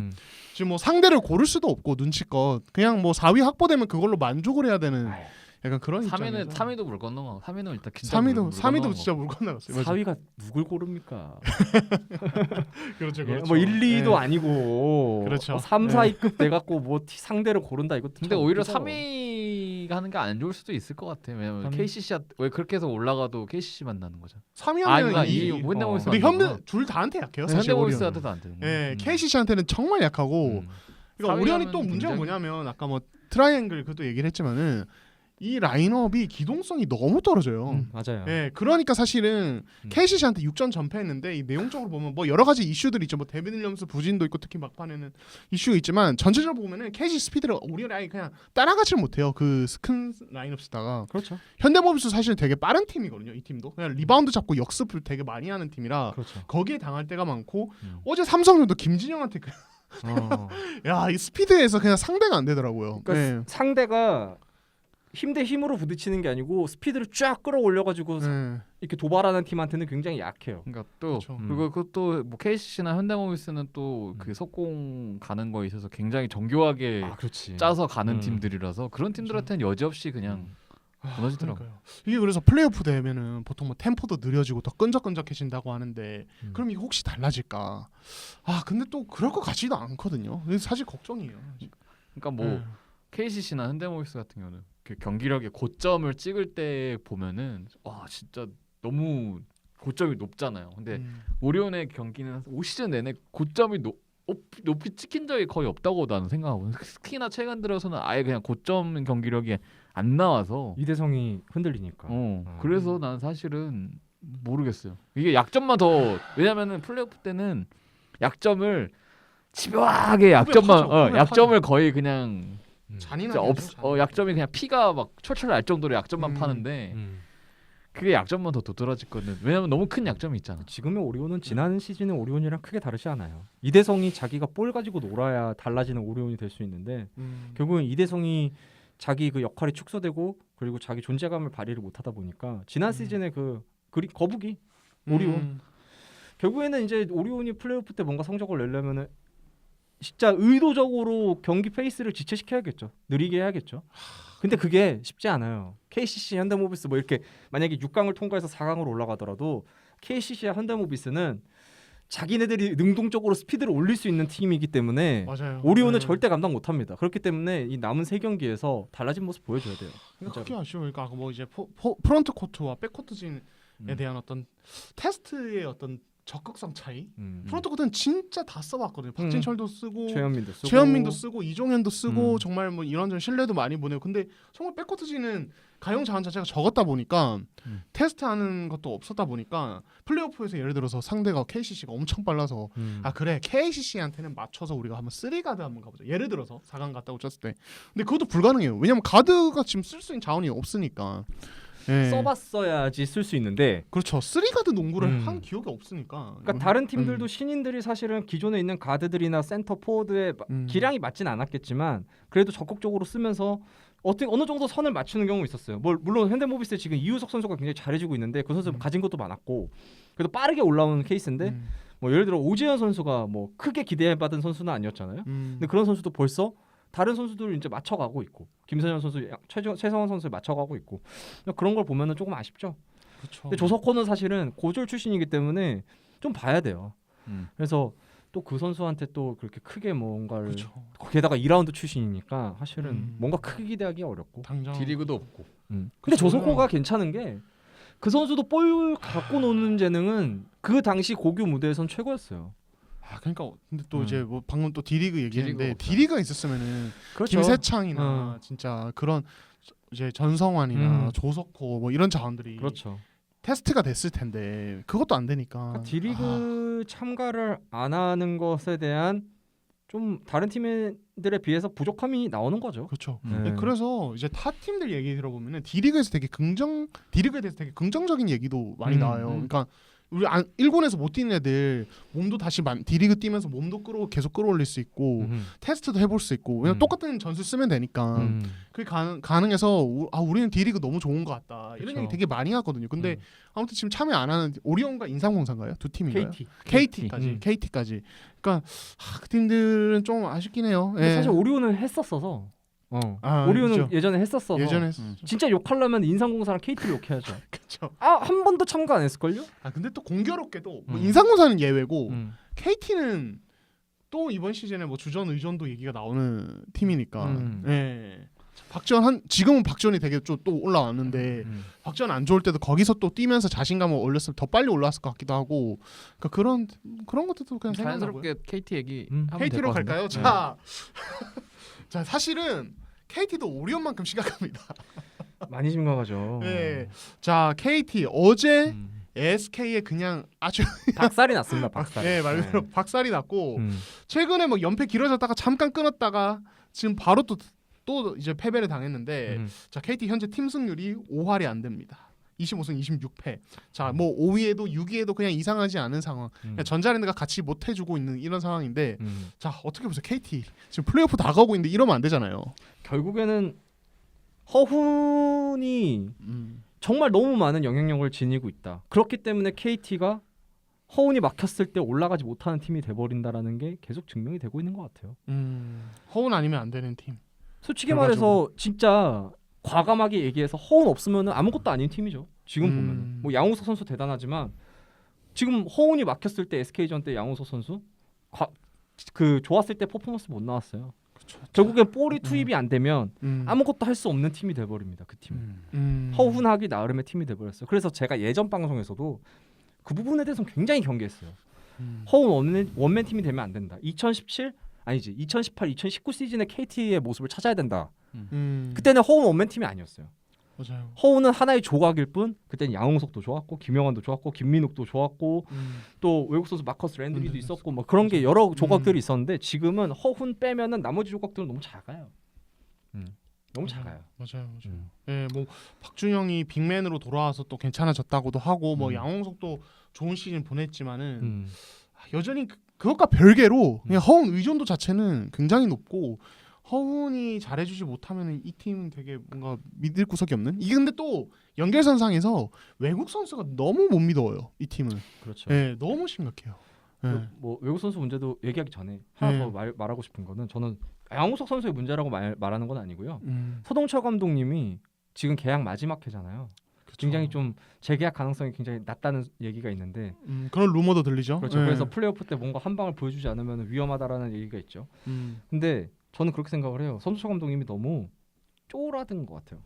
지금 뭐 상대를 고를 수도 없고 눈치껏 그냥 뭐 4위 확보되면 그걸로 만족을 해야 되는 아유. 약간 그런 3위는 입장에서 3위도 물 건너가. 3위는 일단 진짜 3위도 진짜 물 건너갔어요. 맞아요. 4위가 누굴 고릅니까? 그렇죠, 예, 그렇죠. 뭐 1, 2도 예. 아니고 그렇죠. 3, 4위급 돼 갖고 뭐 상대를 고른다 이것도 근데 참 오히려 웃기죠. 3위가 하는 게 안 좋을 수도 있을 것 같아. 왜냐면 3위? KCC가 왜 그렇게 해서 올라가도 KCC 만나는 거죠. 3위 아, 하면 그러니까 이 이 현대모비스 근데 만나는 현대 둘 다한테 약해요. 거. 사실 오리온. 현대모비스한테도 안 되는 거야. 예, KCC한테는 정말 약하고 그러니까 4위 오리온이 또 하면 문제가 굉장히- 뭐냐면 아까 뭐 트라이앵글 그것도 얘기를 했지만은 이 라인업이 기동성이 너무 떨어져요. 맞아요. 예, 그러니까 사실은 음. KCC한테 6전 전패했는데 이 내용적으로 보면 뭐 여러 가지 이슈들이 있죠. 뭐 데빈 윌리엄스 부진도 있고 특히 막판에는 이슈가 있지만 전체적으로 보면은 KC 스피드를 오리온이 아예 그냥 따라가지 못해요. 그 큰 라인업 쓰다가 그렇죠. 현대모비스 사실 되게 빠른 팀이거든요. 이 팀도 그냥 리바운드 잡고 역습을 되게 많이 하는 팀이라 그렇죠. 거기에 당할 때가 많고 음. 어제 삼성전도 김진영한테 어. 야이 스피드에서 그냥 상대가 안 되더라고요. 그러니까 네. 상대가 힘 대 힘으로 부딪히는 게 아니고 스피드를 쫙 끌어올려 가지고 네. 이렇게 도발하는 팀한테는 굉장히 약해요. 그러니까 또 그렇죠. 그리고 그것도 뭐 KCC나 현대모비스는 또 그 속공 가는 거에 있어서 굉장히 정교하게 그렇지. 짜서 가는 음. 팀들이라서 그런 팀들한테는 여지없이 그냥 무너지더라고. 그러니까요. 이게 그래서 플레이오프 되면은 보통 뭐 템포도 느려지고 더 끈적끈적해진다고 하는데 그럼 이게 혹시 달라질까? 아 근데 또 그럴 것 같지도 않거든요. 이게 사실 걱정이에요. 그러니까 뭐 네. KCC나 현대모비스 같은 경우는 그 경기력의 고점을 찍을 때 보면은 와 진짜 너무 고점이 높잖아요. 근데 오리온의 경기는 올 시즌 내내 고점이 높이 찍힌 적이 거의 없다고 나는 생각하고 특히나 최근 들어서는 아예 그냥 고점 경기력이 안 나와서 이대성이 흔들리니까. 그래서 난 사실은 모르겠어요. 이게 약점만 더 왜냐면은 플레이오프 때는 약점을 집요하게 약점만 커져. 약점을 거의 그냥 잔인하게 약점이 그냥 피가 막 철철 날 정도로 약점만 음. 파는데 그게 약점만 더 도드라질 거는 왜냐면 너무 큰 약점이 있잖아. 지금의 오리온은 지난 시즌의 오리온이랑 크게 다르지 않아요. 이대성이 자기가 볼 가지고 놀아야 달라지는 오리온이 될 수 있는데 결국은 이대성이 자기 그 역할이 축소되고 그리고 자기 존재감을 발휘를 못하다 보니까 지난 시즌의 그 거북이 오리온 결국에는 이제 오리온이 플레이오프 때 뭔가 성적을 내려면은 진짜 의도적으로 경기 페이스를 지체시켜야겠죠. 느리게 해야겠죠. 근데 그게 쉽지 않아요. KCC, 현대모비스 뭐 이렇게 만약에 6강을 통과해서 4강으로 올라가더라도 KCC와 현대모비스는 자기네들이 능동적으로 스피드를 올릴 수 있는 팀이기 때문에 맞아요. 오리온은 네. 절대 감당 못합니다. 그렇기 때문에 이 남은 3경기에서 달라진 모습 보여줘야 돼요. 그러니까 그게 아쉬워요. 그러니까 뭐 이제 프론트 코트와 백 코트진에 대한 어떤 테스트의 어떤 적극성 차이. 프론트 코트는 진짜 다 써봤거든요. 박진철도 쓰고 최현민도 쓰고 쓰고 이종현도 쓰고 정말 뭐 이런저런 신뢰도 많이 보내고 근데 정말 백코트진은 가용 자원 자체가 적었다 보니까 테스트하는 것도 없었다 보니까 플레이오프에서 예를 들어서 상대가 KCC가 엄청 빨라서 아 그래 KCC한테는 맞춰서 우리가 한번 3가드 한번 가보자 예를 들어서 4강 갔다고 쳤을 때 근데 그것도 불가능해요. 왜냐면 가드가 지금 쓸 수 있는 자원이 없으니까 예. 써봤어야지 쓸 수 있는데 그렇죠. 3가드 농구를 한 기억이 없으니까 그러니까 다른 팀들도 신인들이 사실은 기존에 있는 가드들이나 센터 포워드의 기량이 맞진 않았겠지만 그래도 적극적으로 쓰면서 어느 정도 선을 맞추는 경우 있었어요. 물론 현대모비스에 지금 이우석 선수가 굉장히 잘해주고 있는데 그 선수 가진 것도 많았고 그래도 빠르게 올라오는 케이스인데 뭐 예를 들어 오재현 선수가 뭐 크게 기대받은 선수는 아니었잖아요. 근데 그런 선수도 벌써 다른 선수들 이제 맞춰가고 있고 김선현 선수, 최성원 선수 맞춰가고 있고 그런 걸 보면은 조금 아쉽죠. 그렇죠. 근데 조석호는 사실은 고졸 출신이기 때문에 좀 봐야 돼요. 그래서 또 그 선수한테 또 그렇게 크게 뭔가를 그렇죠. 게다가 2라운드 출신이니까 사실은 뭔가 크게 기대하기 어렵고. 당장 디리그도 없고. 근데 조석호가 괜찮은 게 그 선수도 볼 갖고 노는 재능은 그 당시 고교 무대에선 최고였어요. 아 그러니까 근데 또 이제 뭐 방금 또 D리그 얘기했는데 디리그가 D리그가 있었으면은 그렇죠. 김세창이나 진짜 그런 이제 전성환이나 조석호 뭐 이런 자원들이 그렇죠. 테스트가 됐을 텐데 그것도 안 되니까 그러니까 D리그 참가를 안 하는 것에 대한 좀 다른 팀들에 비해서 부족함이 나오는 거죠. 그렇죠. 네. 그래서 이제 타 팀들 얘기 들어보면은 D리그에 대해서 되게 긍정적인 얘기도 많이 나와요. 그러니까 우리 1군에서 못 뛰는 애들 몸도 다시 D리그 뛰면서 몸도 계속 끌어올릴 수 있고 테스트도 해볼 수 있고 왜냐면 똑같은 전술 쓰면 되니까 그게 가능해서 우리는 D리그 너무 좋은 것 같다 이런 그쵸. 얘기 되게 많이 하거든요. 근데 아무튼 지금 참여 안 하는 오리온과 인삼공사인가요? 두 팀인가요? KT까지. 그러니까 그 팀들은 좀 아쉽긴 해요. 근데 예. 사실 오리온은 했었어서 오리온은 그렇죠. 예전에 했었어서 예전에 진짜 욕하려면 인삼공사랑 KT를 욕해야죠. 그렇죠. 한 번도 참가 안 했을걸요? 근데 또 공교롭게도 뭐 인삼공사는 예외고 음. KT는 또 이번 시즌에 뭐 주전 의전도 얘기가 나오는 팀이니까. 예. 지금은 박지원이 되게 또 올라왔는데 박지원 안 좋을 때도 거기서 또 뛰면서 자신감을 올렸으면 더 빨리 올라왔을 것 같기도 하고 그러니까 그런 것들도 그냥 생각나고요. 자연스럽게 KT 얘기 KT로 갈까요? 네. 자 사실은 KT도 오리온만큼 심각합니다. 많이 심각하죠. 네. 자 KT 어제 SK에 그냥 아주 박살이 났습니다. 박살. 네, 말 그대로 박살이 났고 음. 최근에 뭐 연패 길어졌다가 잠깐 끊었다가 지금 바로 또 이제 패배를 당했는데 자 KT 현재 팀 승률이 5할이 안 됩니다. 25승 26패. 자, 뭐 5위에도 6위에도 그냥 이상하지 않은 상황. 그냥 전자랜드가 같이 못 해주고 있는 이런 상황인데, 자 어떻게 보세요? KT 지금 플레이오프 나가고 있는데 이러면 안 되잖아요. 결국에는 허훈이 정말 너무 많은 영향력을 지니고 있다. 그렇기 때문에 KT가 허훈이 막혔을 때 올라가지 못하는 팀이 돼버린다라는 게 계속 증명이 되고 있는 것 같아요. 허운 아니면 안 되는 팀. 솔직히 말해서 진짜 과감하게 얘기해서 허훈 없으면 아무것도 아닌 팀이죠. 지금 보면 뭐 양우석 선수 대단하지만 지금 허훈이 막혔을 때 SK전 때 양우석 선수 좋았을 때 퍼포먼스 못 나왔어요. 그쵸. 결국엔 볼이 투입이 안 되면 아무것도 아무것도 할 수 없는 팀이 돼버립니다. 그 팀은 허훈하기 나름의 팀이 돼버렸어요. 그래서 제가 예전 방송에서도 그 부분에 대해서 굉장히 경계했어요. 허훈 원맨 팀이 되면 안 된다. 2018, 2019 시즌의 KT의 모습을 찾아야 된다. 그때는 허훈 원맨 팀이 아니었어요. 맞아요. 허훈은 하나의 조각일 뿐 그때는 양홍석도 좋았고 김영환도 좋았고 김민욱도 좋았고 또 외국 선수 마커스 랜드리도 있었고 뭐 그런 게 여러 조각들이 있었는데 지금은 허훈 빼면은 나머지 조각들은 너무 작아요. 너무 작아요. 맞아요. 예, 뭐 박준영이 빅맨으로 돌아와서 또 괜찮아졌다고도 하고 뭐 양홍석도 좋은 시즌 보냈지만은 여전히 그것과 별개로 그냥 허훈 의존도 자체는 굉장히 높고 허훈이 잘해주지 못하면 이 팀은 되게 뭔가 믿을 구석이 없는. 이게 근데 또 연결선상에서 외국 선수가 너무 못 믿어요. 이 팀은. 그렇죠. 예, 너무 심각해요. 예. 뭐 외국 선수 문제도 얘기하기 전에 하나 더 말하고 싶은 거는 저는 양홍석 선수의 문제라고 말하는 건 아니고요. 서동철 감독님이 지금 계약 마지막 해잖아요. 굉장히 좀 재계약 가능성이 굉장히 낮다는 얘기가 있는데 그런 루머도 들리죠. 그렇죠. 예. 그래서 플레이오프 때 뭔가 한 방을 보여주지 않으면 위험하다라는 얘기가 있죠. 근데 저는 그렇게 생각을 해요. 서동철 감독님이 너무 쪼라든 것 같아요.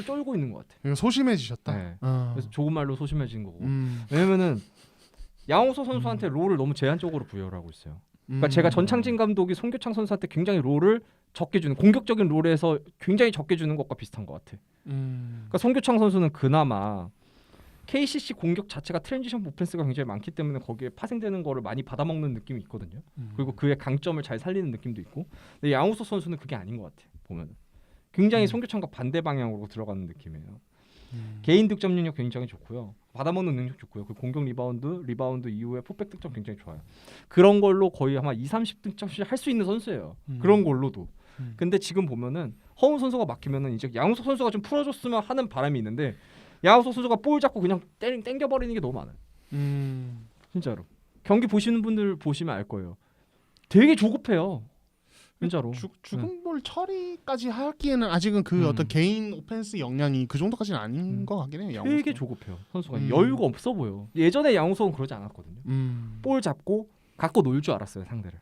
쫄고 있는 것 같아요. 소심해지셨다. 네. 그래서 좋은 말로 소심해진 거고. 왜냐면은 양홍석 선수한테 롤을 너무 제한적으로 부여를 하고 있어요. 그러니까 제가 전창진 감독이 송교창 선수한테 굉장히 롤을 적게 주는 공격적인 롤에서 굉장히 적게 주는 것과 비슷한 것 같아. 그러니까 송교창 선수는 그나마 KCC 공격 자체가 트랜지션 오펜스가 굉장히 많기 때문에 거기에 파생되는 거를 많이 받아먹는 느낌이 있거든요. 그리고 그의 강점을 잘 살리는 느낌도 있고. 근데 양우석 선수는 그게 아닌 것 같아. 보면 굉장히 송교창과 반대 방향으로 들어가는 느낌이에요. 개인 득점 능력 굉장히 좋고요. 받아먹는 능력 좋고요. 그 공격 리바운드 이후에 풋백 득점 굉장히 좋아요. 그런 걸로 거의 아마 2-30득점씩 할 수 있는 선수예요. 그런 걸로도. 근데 지금 보면은 허훈 선수가 막히면은 이제 양우석 선수가 좀 풀어줬으면 하는 바람이 있는데 양우석 선수가 볼 잡고 그냥 땡겨버리는 게 너무 많아요. 진짜로. 경기 보시는 분들 보시면 알 거예요. 되게 조급해요. 진짜로. 죽은 볼 처리까지 하기에는 아직은 그 어떤 개인 오펜스 역량이 그 정도까지는 아닌 것 같긴 해요. 양우석은. 되게 조급해요. 선수가 여유가 없어 보여. 예전에 양우석은 그러지 않았거든요. 볼 잡고 갖고 놀 줄 알았어요 상대를.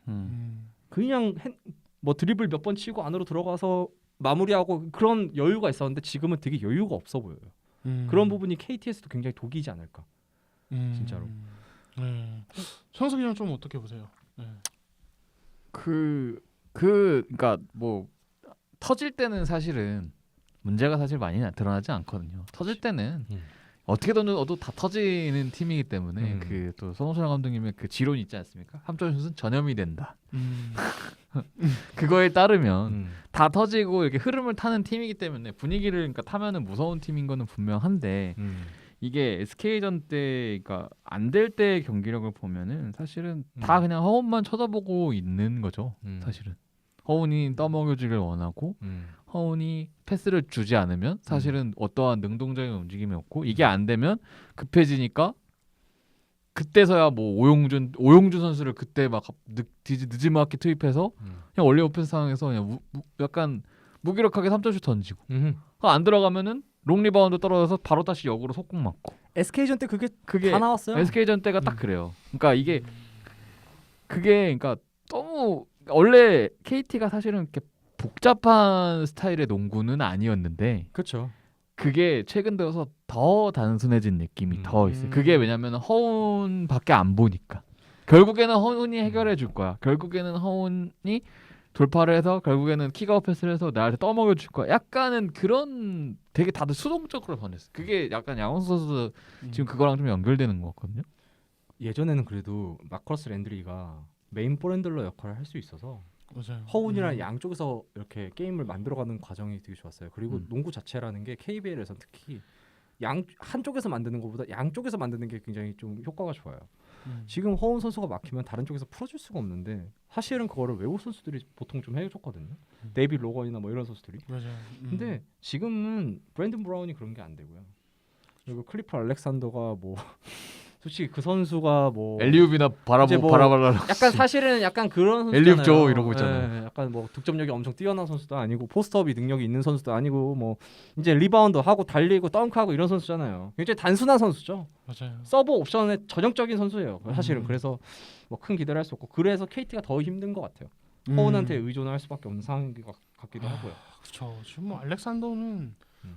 그냥 뭐 드리블 몇 번 치고 안으로 들어가서 마무리하고 그런 여유가 있었는데 지금은 되게 여유가 없어 보여요. 그런 부분이 KT에서도 굉장히 독이지 않을까. 진짜로. 천석이 형 좀 어떻게 보세요? 네. 그러니까 뭐 터질 때는 사실은 문제가 사실 많이 드러나지 않거든요. 터질 때는 어떻게든 얻어도 다 터지는 팀이기 때문에 음. 그 또 손흥민 감독님의 그 지론이 있지 않습니까? 함정 슛은 전염이 된다. 그거에 따르면 다 터지고 이렇게 흐름을 타는 팀이기 때문에 분위기를 그러니까 타면은 무서운 팀인 거는 분명한데 이게 SK전 때 그러니까 안 될 때 경기력을 보면은 사실은 다 그냥 허운만 쳐다보고 있는 거죠. 사실은 허운이 떠먹여주길 원하고 허운이 패스를 주지 않으면 사실은 어떠한 능동적인 움직임이 없고 이게 안 되면 급해지니까 그때서야 뭐 오용준 선수를 그때 막 늦지막히 투입해서 그냥 원래 오펜스 상황에서 그냥 약간 무기력하게 3점슛 던지고 안 들어가면은 롱 리바운드 떨어져서 바로 다시 역으로 속공 맞고 SK전 때 그게 그게 다 나왔어요. SK전 때가 딱 그래요. 그러니까 이게 그게 그러니까 너무 원래 KT가 사실은 이렇게 복잡한 스타일의 농구는 아니었는데 그렇죠. 그게 최근 들어서 더 단순해진 느낌이 더 있어요. 그게 왜냐면 허운밖에 안 보니까 결국에는 허운이 해결해 줄 거야. 결국에는 허운이 돌파를 해서 결국에는 킥아웃 패스를 해서 나한테 떠먹여 줄 거야. 약간은 그런 되게 다들 수동적으로 변했어. 그게 약간 양원수 선수 지금 그거랑 좀 연결되는 것 같거든요. 예전에는 그래도 마커스 랜드리가 메인 볼핸들러 역할을 할 수 있어서 맞아요. 허운이랑 양쪽에서 이렇게 게임을 만들어가는 과정이 되게 좋았어요. 그리고 음. 농구 자체라는 게 KBL에선 특히 한쪽에서 만드는 것보다 양쪽에서 만드는 게 굉장히 좀 효과가 좋아요. 지금 허운 선수가 막히면 다른 쪽에서 풀어줄 수가 없는데 사실은 그거를 외국 선수들이 보통 좀 해줬거든요. 데이비 로건이나 뭐 이런 선수들이. 맞아요. 근데 지금은 브랜든 브라운이 그런 게 안 되고요. 그리고 클리프 알렉산더가 뭐 솔직히 그 선수가 뭐 엘리웁이나 이제 뭐 바라바라 약간 사실은 약간 그런 선수잖아요. 엘리웁 줘 이러고 있잖아요. 예, 약간 뭐 득점력이 엄청 뛰어난 선수도 아니고 포스트업이 능력이 있는 선수도 아니고 뭐 이제 리바운드 하고 달리고 덩크하고 이런 선수잖아요. 굉장히 단순한 선수죠. 맞아요. 서브 옵션의 전형적인 선수예요. 사실은 그래서 뭐 큰 기대를 할 수 없고 그래서 KT가 더 힘든 것 같아요. 허운한테 의존할 수밖에 없는 상황인 것 같기도 하고요. 그렇죠. 지금 뭐 알렉산더는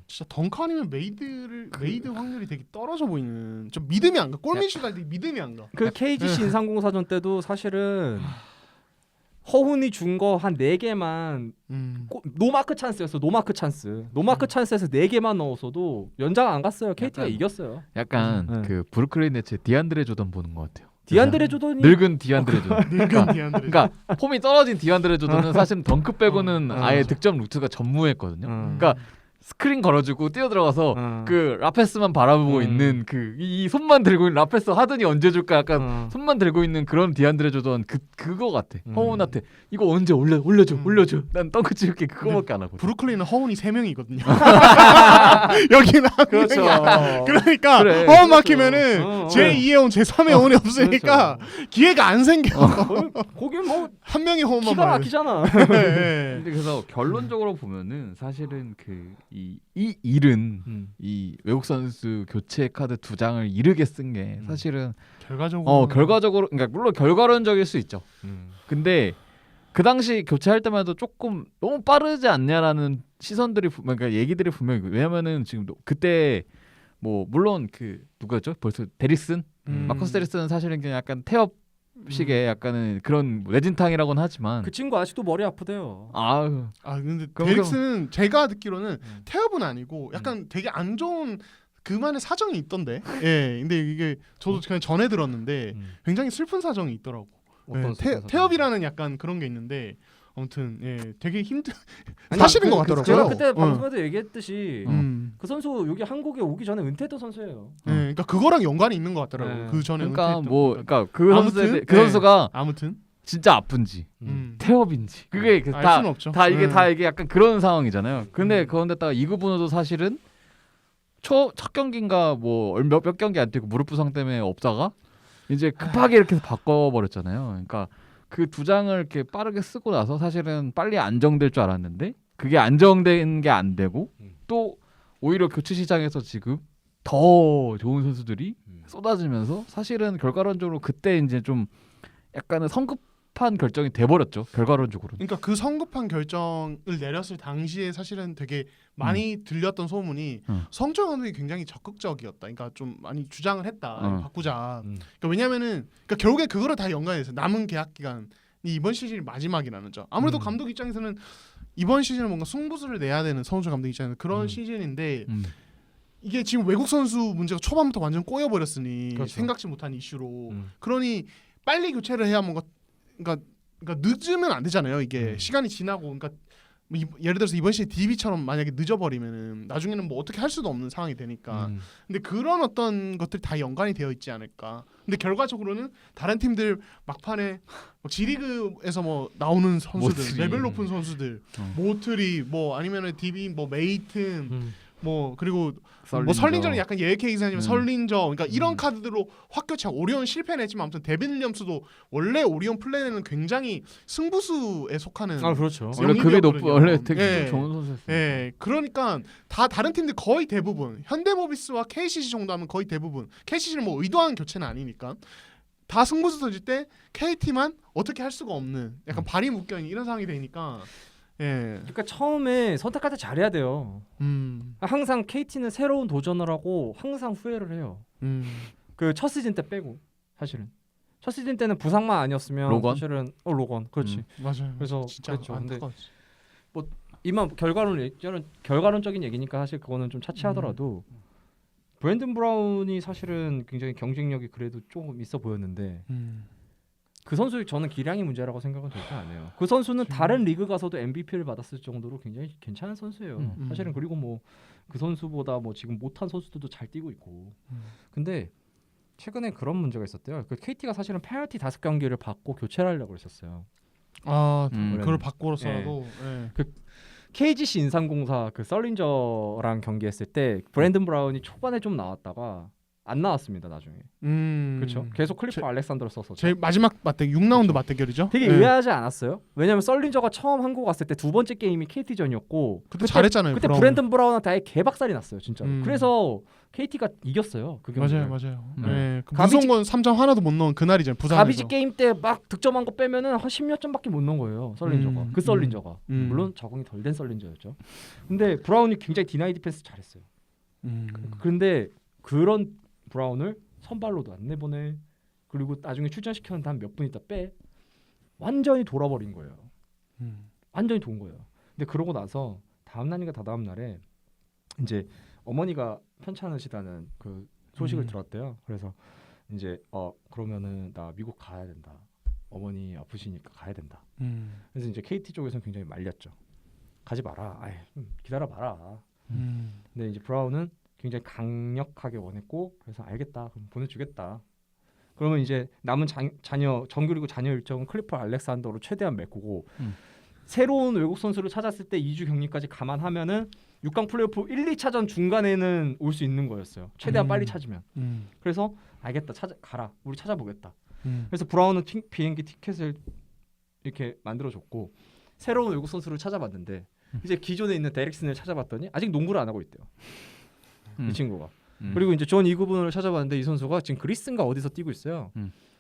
진짜 덩크 아니면 메이드 확률이 되게 떨어져 보이는. 좀 믿음이 안 가. 골밑슛 할 때 믿음이 안 가. 그 KGC 인상공사전 때도 사실은 허훈이 준 거 한 4개만 노마크 찬스였어. 노마크 찬스에서 4개만 넣었어도 연장 안 갔어요. KT가 약간 이겼어요. 약간 그 브루클린 네츠 디안드레 조던 보는 것 같아요. 디안드레 조던이 늙은 디안드레 조던. 늙은 디안드레. 그러니까 폼이 떨어진 디안드레 조던은 사실 덩크 빼고는 아예 득점 루트가 전무했거든요. 그러니까 스크린 걸어주고 뛰어 들어가서 그 라페스만 바라보고 있는 그 이 손만 들고 있는 라페스 하든이 언제 줄까 약간 손만 들고 있는 그런 디안드레 조던 그거 같아. 허운한테 이거 언제 올려줘. 난 덩크 찍을게 그거밖에 안 하고. 브루클린은 허운이 3명이거든요. 여기는 한 그렇죠. 명이야. 그러니까 그래. 허운 막히면은 제2의 온 제3의 온이 없으니까 기회가 안 생겨. 거기 뭐 한 명이 허운만 기가 봐요. 막히잖아. 근데 그래서 결론적으로 보면은 사실은 이 일은 이 외국 선수 교체 카드 2장을 이르게 쓴 게 사실은 결과적으로 그러니까 물론 결과론적일 수 있죠. 근데 그 당시 교체할 때만 해도 조금 너무 빠르지 않냐라는 시선들이 그러니까 얘기들이 분명히 왜냐면은 지금 그때 뭐 물론 그 누가죠? 벌써 데릭슨 마커스 데릭슨은 사실은 그냥 약간 태업 식의 약간은 그런 레진탕이라고는 하지만 그 친구 아직도 머리 아프대요. 근데 데릭스는 제가 듣기로는 태업은 아니고 약간 되게 안 좋은 그만의 사정이 있던데. 예. 근데 이게 저도 그냥 전해 들었는데 굉장히 슬픈 사정이 있더라고. 태업이라는 약간 그런 게 있는데 아무튼 되게 사실인 것 같더라고요. 제가 그때 방송에도 얘기했듯이 그 선수 여기 한국에 오기 전에 은퇴했던 선수예요. 그러니까 그거랑 연관이 있는 것 같더라고요. 그 전에 그러니까 은퇴했던. 그 선수가 아무튼 진짜 아픈지 태업인지 그게 다 이게 약간 그런 상황이잖아요. 근데 그런데다가 이구분호도 사실은 첫 경기인가 뭐 몇 경기 안 뛰고 무릎 부상 때문에 없다가 이제 급하게 이렇게 바꿔버렸잖아요. 그러니까 그 2장을 이렇게 빠르게 쓰고 나서 사실은 빨리 안정될 줄 알았는데 그게 안정된 게 안 되고 또 오히려 교체 시장에서 지금 더 좋은 선수들이 쏟아지면서 사실은 결과론적으로 그때 이제 좀 약간은 성급한 결정이 돼버렸죠. 결과론적으로. 그러니까 그 성급한 결정을 내렸을 당시에 사실은 되게 많이 들렸던 소문이 성철 감독이 굉장히 적극적이었다. 그러니까 좀 많이 주장을 했다. 바꾸자. 그러니까 왜냐면은 그러니까 결국에 그거를 다 연관해서 남은 계약 기간이 이번 시즌이 마지막이라는 점. 아무래도 감독 입장에서는 이번 시즌은 뭔가 승부수를 내야 되는 성철 감독 입장에서 그런 시즌인데 이게 지금 외국 선수 문제가 초반부터 완전 꼬여버렸으니 그렇죠. 생각지 못한 이슈로 그러니 빨리 교체를 해야 뭔가 그러니까 늦으면 안 되잖아요. 이게 시간이 지나고 그러니까 뭐 예를 들어서 이번 시즌 DB처럼 만약에 늦어버리면은 나중에는 뭐 어떻게 할 수도 없는 상황이 되니까. 근데 그런 어떤 것들이 다 연관이 되어 있지 않을까. 근데 결과적으로는 다른 팀들 막판에 뭐 G리그에서 뭐 나오는 선수들, 모트리. 레벨 높은 선수들, 모트리 뭐 아니면은 DB 뭐 메이튼 뭐 그리고 뭐 설린저는 약간 예외 케이스지만 설린저 그러니까 이런 카드들로 확 교체. 오리온 실패는 했지만 아무튼 데빈 윌리엄스도 원래 오리온 플랜에는 굉장히 승부수에 속하는 그렇죠. 원래 급이 높 영입이었거든요. 원래 되게 예. 좋은 선수였어요. 예, 그러니까 다 다른 팀들 거의 대부분 현대모비스와 KCC 정도 하면 거의 대부분 KCC는 뭐 의도한 교체는 아니니까 다 승부수 던질 때 KT만 어떻게 할 수가 없는 약간 발이 묶여 있는 이런 상황이 되니까 예, 그러니까 처음에 선택할 때 잘해야 돼요. 항상 KT는 새로운 도전을 하고 항상 후회를 해요. 그 첫 시즌 때 빼고 사실은 첫 시즌 때는 부상만 아니었으면 로건? 사실은 로건 그렇지. 맞아요. 그래서 진짜 그랬죠. 근데 안타까웠지. 이만 결과론적인 얘기니까 사실 그거는 좀 차치하더라도 브랜든 브라운이 사실은 굉장히 경쟁력이 그래도 조금 있어 보였는데 그 선수의 저는 기량이 문제라고 생각은 절대 안 해요. 그 선수는 다른 리그 가서도 MVP를 받았을 정도로 굉장히 괜찮은 선수예요. 사실은 그리고 뭐 그 선수보다 뭐 지금 못한 선수들도 잘 뛰고 있고. 근데 최근에 그런 문제가 있었대요. 그 KT가 사실은 페널티 5경기를 받고 교체를 하려고 했었어요. 아, 음. 그걸 바꾸어서라도 예. KGC 인삼공사 그 썰린저랑 경기했을 때 브랜든 브라운이 초반에 좀 나왔다가 안 나왔습니다 나중에. 그렇죠. 계속 클리프 알렉산더를 썼었죠. 제일 마지막 맞대결 6라운드 맞대결이죠. 되게 예. 의아하지 않았어요? 왜냐면 썰린저가 처음 한국 왔을 때 두 번째 게임이 KT전이었고 그때 잘했잖아요. 그때 브라운. 브랜든 브라운한테 아예 개박살이 났어요 진짜로. 음. 그래서 KT가 이겼어요 그 경기를. 맞아요. 음. 예. 그 가비지- 무서운 건 3점 하나도 못 넣은 그날이잖아요. 부산에서. 가비지 게임 때 막 득점한 거 빼면은 한 10몇 점밖에 못 넣은 거예요 썰린저가. 그 썰린저가 물론 적응이 덜 된 썰린저였죠. 근데 브라운이 굉장히 디나이 디펜스 잘했어요. 근데 그런 브라운을 선발로도 안 내보내. 그리고 나중에 출전시켰는데 한 몇 분 있다 빼. 완전히 돌아버린 거예요. 완전히 돈 거예요. 근데 그러고 나서 다음 날인가 다다음 날에 이제 어머니가 편찮으시다는 그 소식을 들었대요. 그래서 이제 그러면은 나 미국 가야 된다. 어머니 아프시니까 가야 된다. 그래서 이제 KT 쪽에서는 굉장히 말렸죠. 가지 마라. 아이, 기다려 봐라. 근데 이제 브라운은 굉장히 강력하게 원했고 그래서 알겠다. 그럼 보내주겠다. 그러면 이제 남은 자녀 정규리그 자녀 일정은 클리퍼 알렉산더로 최대한 메꾸고 새로운 외국 선수를 찾았을 때 2주 격리까지 감안하면은 6강 플레이오프 1, 2차전 중간에는 올 수 있는 거였어요. 최대한 빨리 찾으면. 그래서 알겠다. 가라. 우리 찾아보겠다. 그래서 브라운은 비행기 티켓을 이렇게 만들어줬고 새로운 외국 선수를 찾아봤는데 이제 기존에 있는 데릭슨을 찾아봤더니 아직 농구를 안 하고 있대요. 이 친구가. 그리고 이제 존 이구분을 찾아봤는데 이 선수가 지금 그리스인가 어디서 뛰고 있어요.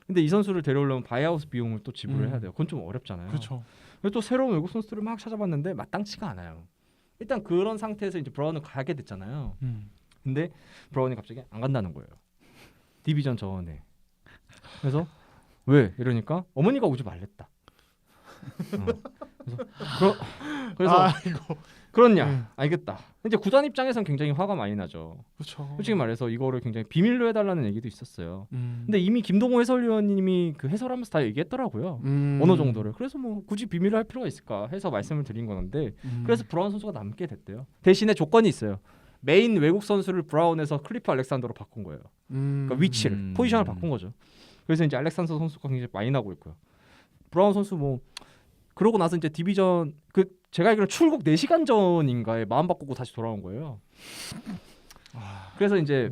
근데 이 선수를 데려오려면 바이아웃 비용을 또 지불을 해야 돼요. 그건 좀 어렵잖아요. 그렇죠. 그래서 또 새로운 외국 선수들을 막 찾아봤는데 마땅치가 않아요. 일단 그런 상태에서 이제 브라운을 가게 됐잖아요. 근데 브라운이 갑자기 안 간다는 거예요. 디비전 저원에. 그래서 왜 이러니까 어머니가 오지 말랬다. 그래서 아이고. 그렇냐? 알겠다. 이제 구단 입장에선 굉장히 화가 많이 나죠. 그렇죠. 솔직히 말해서 이거를 굉장히 비밀로 해달라는 얘기도 있었어요. 근데 근데 이미 김동호 해설위원님이 그 해설하면서 다 얘기했더라고요. 어느 정도를. 그래서 뭐 굳이 비밀로 할 필요가 있을까 해서 말씀을 드린 건데 그래서 브라운 선수가 남게 됐대요. 대신에 조건이 있어요. 메인 외국 선수를 브라운에서 클리프 알렉산더로 바꾼 거예요. 그러니까 위치를 포지션을 바꾼 거죠. 그래서 이제 알렉산더 선수가 굉장히 많이 나고 있고요. 브라운 선수 뭐 그러고 나서 이제 디비전 제가 알기로는 출국 4시간 전인가에 마음 바꾸고 다시 돌아온 거예요. 그래서 이제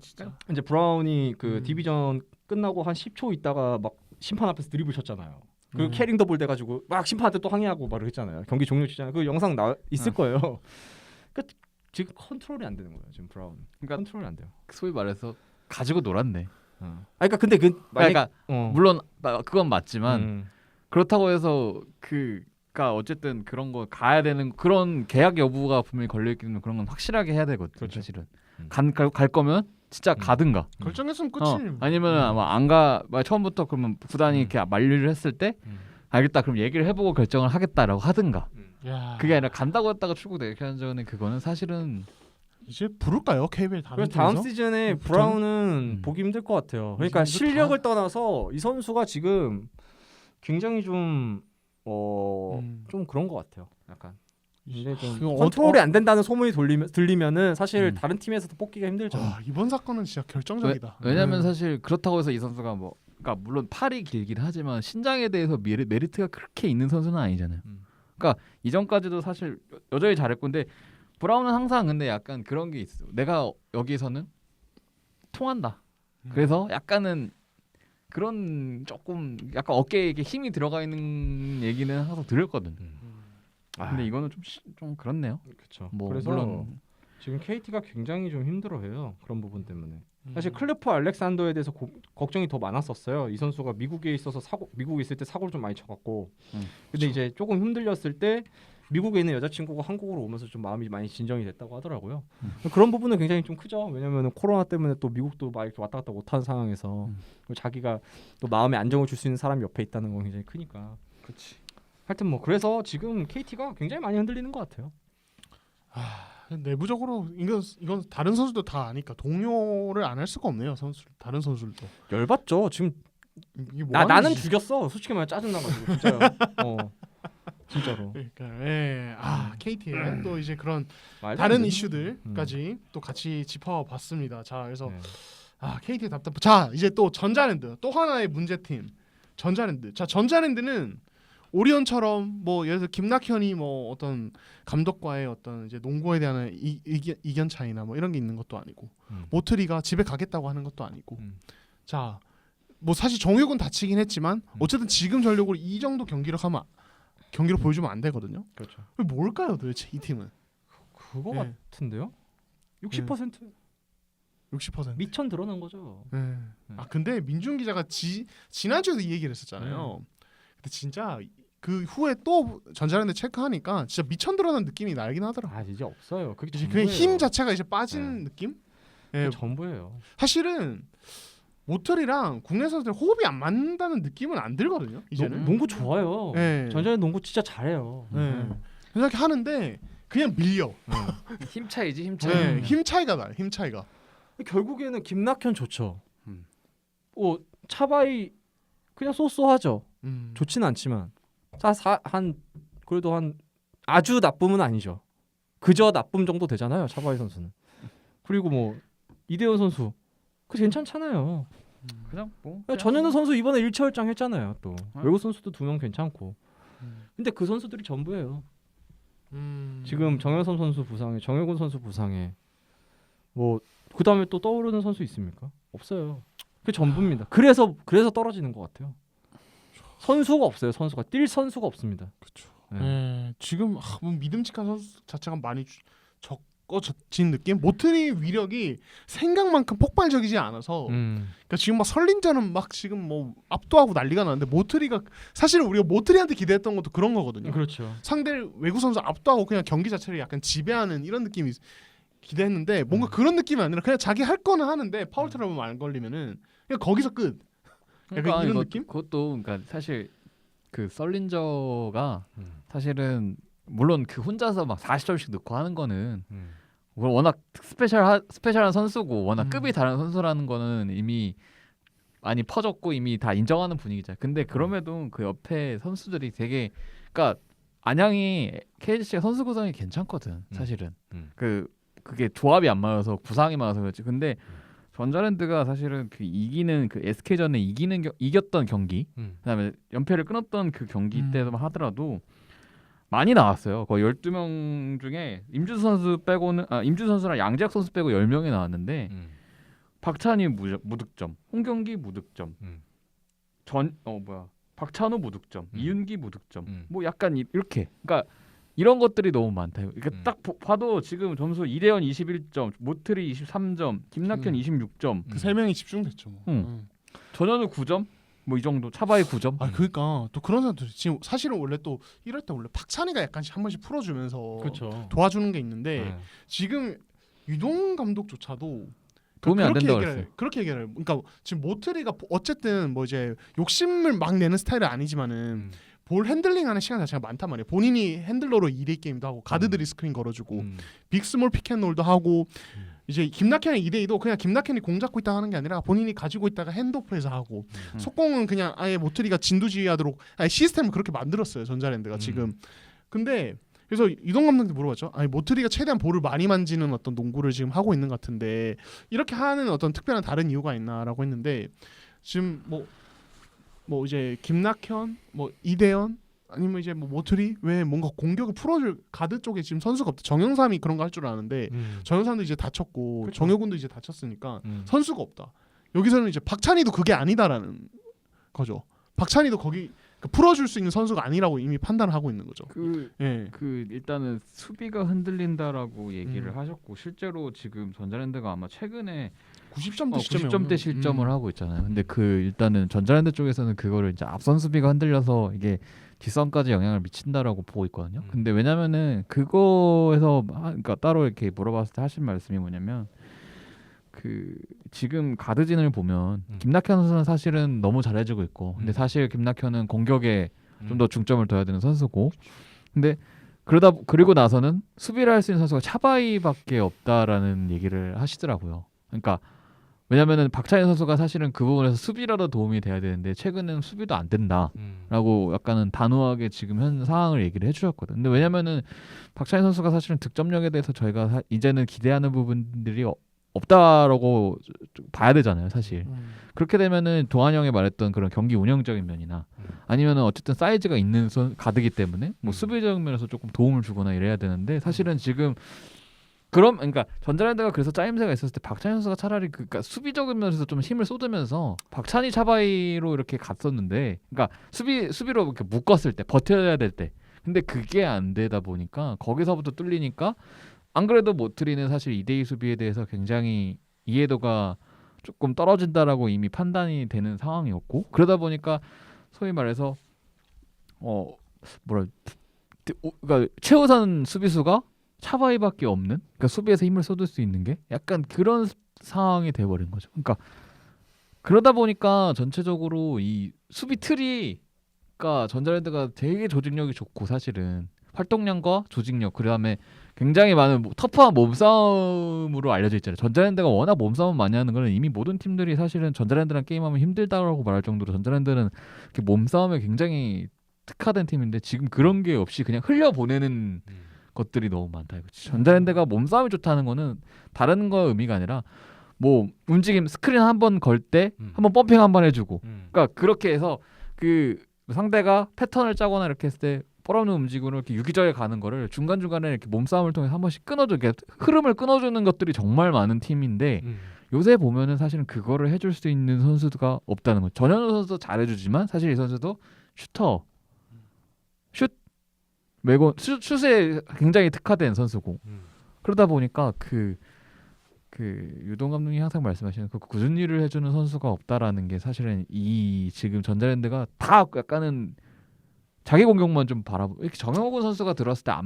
진짜. 이제 브라운이 그 디비전 끝나고 한 10초 있다가 막 심판 앞에서 드리블 쳤잖아요. 그 캐링 더블 돼가지고 막 심판한테 또 항의하고 말을 했잖아요. 경기 종료 직전에 그 영상 있을 거예요. 지금 컨트롤이 안 되는 거예요. 지금 브라운. 그러니까 컨트롤이 안 돼요. 소위 말해서 가지고 놀았네. 그러니까 근데 그러니까 물론 그건 맞지만 그렇다고 해서 그러니까 어쨌든 그런 거 가야 되는 그런 계약 여부가 분명히 걸려 있기는 그런 건 확실하게 해야 되거든. 그렇죠. 사실은 갈 거면 진짜 가든가. 결정했으면 끝이지. 아니면은 아마 안 가 처음부터 그러면 구단이 이렇게 만류를 했을 때 알겠다 그럼 얘기를 해보고 결정을 하겠다라고 하든가. 야. 그게 아니라 간다고 했다가 출국 내견전에 그거는 사실은 이제 부를까요? KBL 다른 그래서 다음 팀에서? 시즌에 저는- 브라운은 보기 힘들 것 같아요. 그러니까 이제 실력을 떠나서 이 선수가 지금 굉장히 좀 좀 그런 것 같아요. 약간 이제 좀 이거 컨트롤이 안 된다는 소문이 들리면은 사실 음. 다른 팀에서도 뽑기가 힘들죠. 이번 사건은 진짜 결정적이다. 왜냐면 네. 사실 그렇다고 해서 이 선수가 뭐 그러니까 물론 팔이 길긴 하지만 신장에 대해서 메리트가 그렇게 있는 선수는 아니잖아요. 그러니까 이전까지도 사실 여전히 잘했고 근데 브라운은 항상 근데 약간 그런 게 있어. 내가 여기서는 통한다. 그래서 약간은 그런 조금 약간 어깨에 이렇게 힘이 들어가 있는 얘기는 항상 들었거든. 근데 이거는 좀 그렇네요. 그렇죠. 뭐 그래서 물론 지금 KT가 굉장히 좀 힘들어해요. 그런 부분 때문에. 사실 클리프 알렉산더에 대해서 걱정이 더 많았었어요. 이 선수가 미국에 있어서 미국에 있을 때 사고를 좀 많이 쳐갖고. 근데 이제 조금 흔들렸을 때 미국에 있는 여자친구가 한국으로 오면서 좀 마음이 많이 진정이 됐다고 하더라고요. 그런 부분은 굉장히 좀 크죠. 왜냐면은 코로나 때문에 또 미국도 막 이렇게 왔다 갔다 못하는 상황에서 그리고 자기가 또 마음에 안정을 줄 수 있는 사람이 옆에 있다는 건 굉장히 크니까. 그렇지. 하여튼 뭐 그래서 지금 KT가 굉장히 많이 흔들리는 것 같아요. 내부적으로 이건 다른 선수도 다 아니까 동요를 안 할 수가 없네요. 다른 선수들도. 열받죠. 지금 이게 뭐 나는 하는지. 죽였어. 솔직히 말해 짜증나가지고 진짜요. 진짜로. 그러니까 KT의 또 이제 그런 말도 다른 안 되는- 이슈들까지 또 같이 짚어봤습니다. 자, 그래서 네. KT의 답답. 자, 이제 또 전자랜드 또 하나의 문제팀 전자랜드. 자, 전자랜드는 오리온처럼 뭐 예를 들어 김낙현이 뭐 어떤 감독과의 어떤 이제 농구에 대한 이견 차이나 뭐 이런 게 있는 것도 아니고 모트리가 집에 가겠다고 하는 것도 아니고 자, 뭐 사실 정혁은 다치긴 했지만 어쨌든 지금 전력으로 이 정도 경기를 보여주면 안 되거든요. 그렇죠. 뭘까요, 도대체 이 팀은? 그거 네. 같은데요? 60% 60%. 미천 드러난 거죠. 네. 근데 민준 기자가 지난주에도 이 얘기를 했었잖아요. 근데 진짜 그 후에 또 전자랜드 체크하니까 진짜 미천 드러난 느낌이 나긴 하더라. 이제 없어요. 그게 이제 그냥 전부예요. 힘 자체가 이제 빠진 느낌? 예. 그게 전부예요. 사실은 모틀이랑 국내 선수들 호흡이 안 맞는다는 느낌은 안 들거든요. 이제는. 농구 좋아요. 네. 전자랜드 농구 진짜 잘해요. 그렇게 하는데 그냥 밀려. 힘 차이지 힘 차이. 네. 힘 차이가 나요. 힘 차이가. 결국에는 김낙현 좋죠. 음. 차바이 그냥 쏘쏘하죠. 음. 좋지는 않지만 그래도 한 아주 나쁨은 아니죠. 그저 나쁨 정도 되잖아요. 차바이 선수는. 그리고 뭐 이대현 선수 그 괜찮잖아요. 그냥 뭐 전현우 선수 이번에 일차월장 했잖아요. 또 어? 외국 선수도 2명 괜찮고. 음. 근데 그 선수들이 전부예요. 지금 정현선 선수 부상에, 정혁훈 선수 부상에 뭐 그 다음에 또 떠오르는 선수 있습니까? 없어요. 그게 전부입니다. 그래서 떨어지는 것 같아요. 선수가 없어요. 선수가 뛸 선수가 없습니다. 그렇죠. 네. 네. 지금 뭐 믿음직한 선수 자체가 많이 적어진 느낌. 모트리 위력이 생각만큼 폭발적이지 않아서 그러니까 지금 막 설린자는 막 지금 뭐 압도하고 난리가 나는데 모트리가 사실은 우리가 모트리한테 기대했던 것도 그런 거거든요. 그렇죠. 상대 외국 선수 압도하고 그냥 경기 자체를 약간 지배하는 이런 느낌이 기대했는데 뭔가 그런 느낌이 아니라 그냥 자기 할 거는 하는데 파울 트러블 안 걸리면은 그냥 거기서 끝. 약간 이런 느낌? 그것도 그러니까 사실 그 썰린저가 사실은 물론 그 혼자서 막 40점씩 넣고 하는 거는 워낙 스페셜한 선수고 워낙 급이 다른 선수라는 거는 이미 많이 퍼졌고 이미 다 인정하는 분위기잖아요. 근데 그럼에도 그 옆에 선수들이 되게 그러니까 안양이 KGC가 선수 구성이 괜찮거든 사실은. 그게 조합이 안 맞아서 구상이 맞아서 그렇지. 근데 전자랜드가 사실은 그 이기는 그 SK전에 이겼던 경기, 그다음에 연패를 끊었던 그 경기 때만 하더라도 많이 나왔어요. 거의 12명 중에 임준수 선수 빼고는 임준수 선수랑 양재혁 선수 빼고 10명이 나왔는데 박찬희 무득점, 홍경기 무득점, 박찬호 무득점, 이윤기 무득점, 뭐 약간 이렇게. 그러니까 이런 것들이 너무 많다. 그러니까 딱 봐도 지금 점수 이대현 21점, 모트리 23점, 김낙현 26점. 그 세 명이 집중됐죠. 뭐. 전현우 9점, 뭐 이 정도. 차바이 9점. 그러니까 또 그런 사람들 지금 사실은 원래 또 이럴 때 원래 박찬희가 약간씩 한 번씩 풀어주면서 그렇죠. 도와주는 게 있는데 지금 유동 감독조차도 도움이 안 된다고 그렇게 얘기를. 그러니까 지금 모트리가 어쨌든 뭐 이제 욕심을 막 내는 스타일은 아니지만은 볼 핸들링하는 시간 자체가 많단 말이에요. 본인이 핸들러로 2대2 게임도 하고 가드들이 스크린 걸어주고 빅스몰 피켓롤도 하고 이제 김낙현의 2대2도 그냥 김낙현이 공 잡고 있다 하는 게 아니라 본인이 가지고 있다가 핸드오프에서 하고 속공은 그냥 아예 모트리가 진두지휘하도록 아예 시스템을 그렇게 만들었어요. 전자랜드가 지금. 근데 그래서 이동 감독한테 물어봤죠. 아니 모트리가 최대한 볼을 많이 만지는 어떤 농구를 지금 하고 있는 것 같은데 이렇게 하는 어떤 특별한 다른 이유가 있나라고 했는데 지금 뭐 이제 김낙현, 뭐 이대현 아니면 이제 뭐 모트리 왜 뭔가 공격을 풀어줄 가드 쪽에 지금 선수가 없다. 정영삼이 그런 거 할 줄 아는데 정영삼도 이제 다쳤고 그쵸. 정효군도 이제 다쳤으니까 선수가 없다. 여기서는 이제 박찬희도 그게 아니다라는 거죠. 박찬희도 거기 풀어줄 수 있는 선수가 아니라고 이미 판단을 하고 있는 거죠. 예. 그 일단은 수비가 흔들린다라고 얘기를 하셨고 실제로 지금 전자랜드가 아마 최근에 90점대 90점대 실점을 하고 있잖아요. 근데 그 일단은 전자랜드 쪽에서는 그거를 이제 앞선 수비가 흔들려서 이게 뒷선까지 영향을 미친다라고 보고 있거든요. 근데 왜냐면은 그거에서 그러니까 따로 이렇게 물어봤을 때 하신 말씀이 뭐냐면 그 지금 가드진을 보면 김낙현 선수는 사실은 너무 잘해주고 있고 근데 사실 김낙현은 공격에 좀 더 중점을 둬야 되는 선수고 근데 그리고 나서는 수비를 할 수 있는 선수가 차바이밖에 없다라는 얘기를 하시더라고요. 그러니까 왜냐면은 박찬희 선수가 사실은 그 부분에서 수비라도 도움이 돼야 되는데 최근에는 수비도 안 된다라고 약간은 단호하게 지금 현 상황을 얘기를 해주셨거든. 근데 왜냐면은 박찬희 선수가 사실은 득점력에 대해서 저희가 이제는 기대하는 부분들이 없다라고 봐야 되잖아요, 사실. 그렇게 되면은 동환 형이 말했던 그런 경기 운영적인 면이나 아니면은 어쨌든 사이즈가 있는 가드기 때문에 뭐 수비적인 면에서 조금 도움을 주거나 이래야 되는데 사실은 지금 그러니까 전자랜드가 그래서 짜임새가 있었을 때 박찬희 선수가 차라리 그러니까 수비적인 면에서 좀 힘을 쏟으면서 박찬희 차바이로 이렇게 갔었는데 그러니까 수비로 이렇게 묶었을 때 버텨야 될 때 근데 그게 안 되다 보니까 거기서부터 뚫리니까 안 그래도 모트리는 사실 2대2 수비에 대해서 굉장히 이해도가 조금 떨어진다라고 이미 판단이 되는 상황이었고 그러다 보니까 소위 말해서 그러니까 최우선 수비수가 차바이밖에 없는 그러니까 수비에서 힘을 쏟을 수 있는 게 약간 그런 상황이 돼버린 거죠. 그러니까 그러다 보니까 전체적으로 이 수비 틀이 그러니까 전자랜드가 되게 조직력이 좋고 사실은 활동량과 조직력 그다음에 굉장히 많은 터프한 몸싸움으로 알려져 있잖아요. 전자랜드가 워낙 몸싸움 많이 하는 거는 이미 모든 팀들이 사실은 전자랜드랑 게임하면 힘들다고 말할 정도로 전자랜드는 이렇게 몸싸움에 굉장히 특화된 팀인데 지금 그런 게 없이 그냥 흘려보내는 것들이 너무 많다 이거지. 전자랜드가 몸싸움이 좋다는 거는 다른 거 의미가 아니라 뭐 움직임 스크린 한번 걸 때 한번 펌핑 한번 해주고 그러니까 그렇게 해서 그 상대가 패턴을 짜거나 이렇게 했을 때 뻘없는 움직임으로 이렇게 유기적에 가는 거를 중간중간에 이렇게 몸싸움을 통해서 한 번씩 끊어주게 흐름을 끊어주는 것들이 정말 많은 팀인데 요새 보면은 사실은 그거를 해줄 수 있는 선수가 없다는 거죠. 전현우 선수도 잘해주지만 사실 이 선수도 슈터 슛에 굉장히 특화된 선수고 그러다 보니까 그 유동 감독이 항상 말씀하시는 그 굳은 일을 해주는 선수가 없다라는 게 사실은 이 지금 전자랜드가 다 약간은 자기 공격만 좀 바라보고 이렇게 정효근 선수가 들어왔을 때 안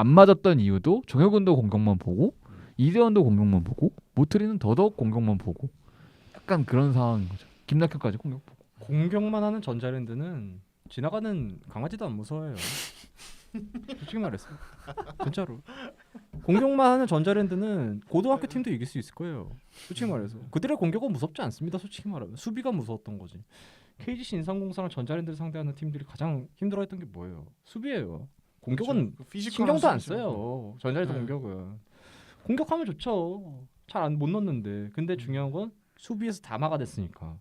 맞았던 이유도 정효근도 공격만 보고 이대현도 공격만 보고 모트리는 더더욱 공격만 보고 약간 그런 상황인 거죠. 김낙현까지 공격 보고 공격만 하는 전자랜드는 지나가는 강아지도 안 무서워해요. 솔직히 말했어. 진짜로. 공격만 하는 전자랜드는 고등학교 팀도 이길 수 있을 거예요. 솔직히 말해서. 그들의 공격은 무섭지 않습니다. 솔직히 말하면. 수비가 무서웠던 거지. KGC 인삼공사랑 전자랜드를 상대하는 팀들이 가장 힘들어했던 게 뭐예요? 수비예요. 공격은 그렇죠. 신경도 안 써요. 전자랜드 공격은. 공격하면 좋죠. 잘 못 넣는데. 근데 중요한 건 수비에서 다 막아냈으니까.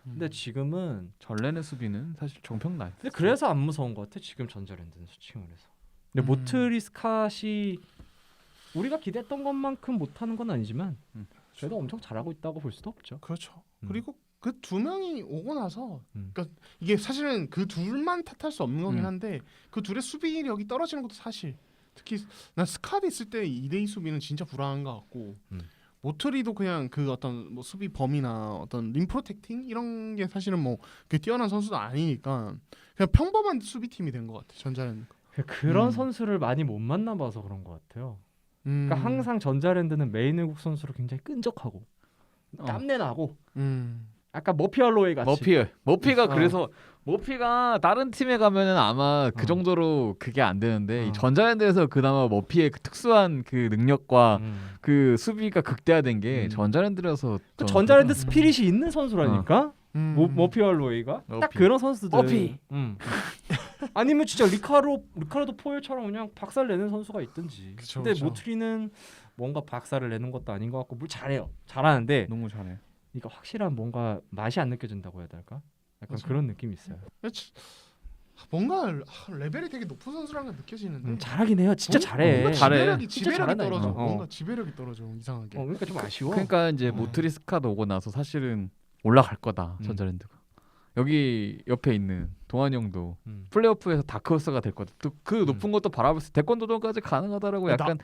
근데 지금은 전례의 수비는 사실 정평나요. 근데 그래서 안 무서운 것 같아 지금 전자랜드는 솔직히 말해서. 근데 모트리 스캇이 우리가 기대했던 것만큼 못하는 건 아니지만 그래도 엄청 잘하고 있다고 볼 수도 없죠. 그렇죠. 그리고 그 두 명이 오고 나서 그러니까 이게 사실은 그 둘만 탓할 수 없는 거긴 한데 그 둘의 수비력이 떨어지는 것도 사실 특히 난 스카드 있을 때 2대2 수비는 진짜 불안한 것 같고 모트리도 그냥 그 어떤 뭐 수비 범위나 어떤 림 프로텍팅 이런 게 사실은 뭐 그 뛰어난 선수도 아니니까 그냥 평범한 수비팀이 된 것 같아 전자랜드. 그런 선수를 많이 못 만나봐서 그런 것 같아요. 그러니까 항상 전자랜드는 메인 외국 선수로 굉장히 끈적하고 땀내 나고 약간 머피 할로웨이 같이. 머피가 어. 그래서 머피가 다른 팀에 가면은 아마 그 정도로 그게 안 되는데 이 전자랜드에서 그나마 머피의 그 특수한 그 능력과 그 수비가 극대화된 게 전자랜드라서 그 전자랜드 스피릿이 있는 선수라니까. 머피 할로웨이가 딱 머피. 그런 선수들. 머피. 아니면 진짜 리카르도 포엘처럼 그냥 박살 내는 선수가 있든지. 그쵸, 근데 그쵸. 모트리는 뭔가 박살을 내는 것도 아닌 것 같고 물 잘해요. 잘하는데 너무 잘해. 이거 확실한 뭔가 맛이 안 느껴진다고 해야 될까? 약간 맞아. 그런 느낌이 있어요. 뭔가 레벨이 되게 높은 선수라는 게 느껴지는데 잘하긴 해요. 진짜 잘해. 뭔가 잘해. 지배력이 진짜 지배력이 잘한다니까. 떨어져. 어. 뭔가 지배력이 떨어져 이상하게. 그러니까 좀 아쉬워. 그러니까 이제 모트리스카도 오고 나서 사실은 올라갈 거다 전자랜드가. 여기 옆에 있는 동환 형도 플레이오프에서 다크호스가 될 거다. 또 그 높은 것도 바라볼 수 태권도전까지 가능하다라고 약간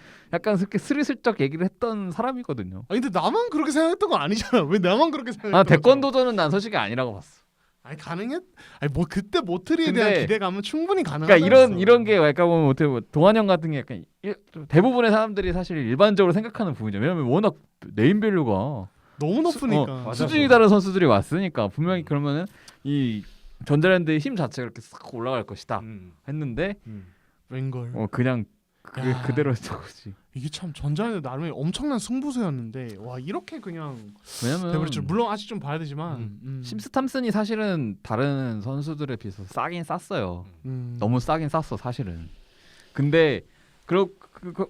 스리슬쩍 얘기를 했던 사람이거든요. 아니 근데 나만 그렇게 생각했던 거 아니잖아. 왜 나만 그렇게 생각했던 아 거잖아. 태권도전은 난 솔직히 아니라고 봤어. 아니 가능했? 아니 뭐 그때 모트리에 근데- 대한 기대감은 충분히 가능하다. 그러니까 이런 게 약간 보면 어떻게 보면 동환 형 같은 게 약간 좀 대부분의 사람들이 사실 일반적으로 생각하는 부분이죠. 왜냐면 워낙 네임밸류가 너무 높으니까. 맞아. 수준이 다른 선수들이 왔으니까 분명히 그러면은 이 전자랜드의 힘 자체가 이렇게 싹 올라갈 것이다 했는데 웬걸. 그냥 그게 야. 그대로였던 거지. 이게 참 전자랜드 나름의 엄청난 승부수였는데 와 이렇게 그냥 왜냐면 돼버렸죠. 물론 아직 좀 봐야 되지만. 심스 탐슨이 사실은 다른 선수들에 비해서 싸긴 쌌어요. 너무 싸긴 쌌어 사실은. 근데 그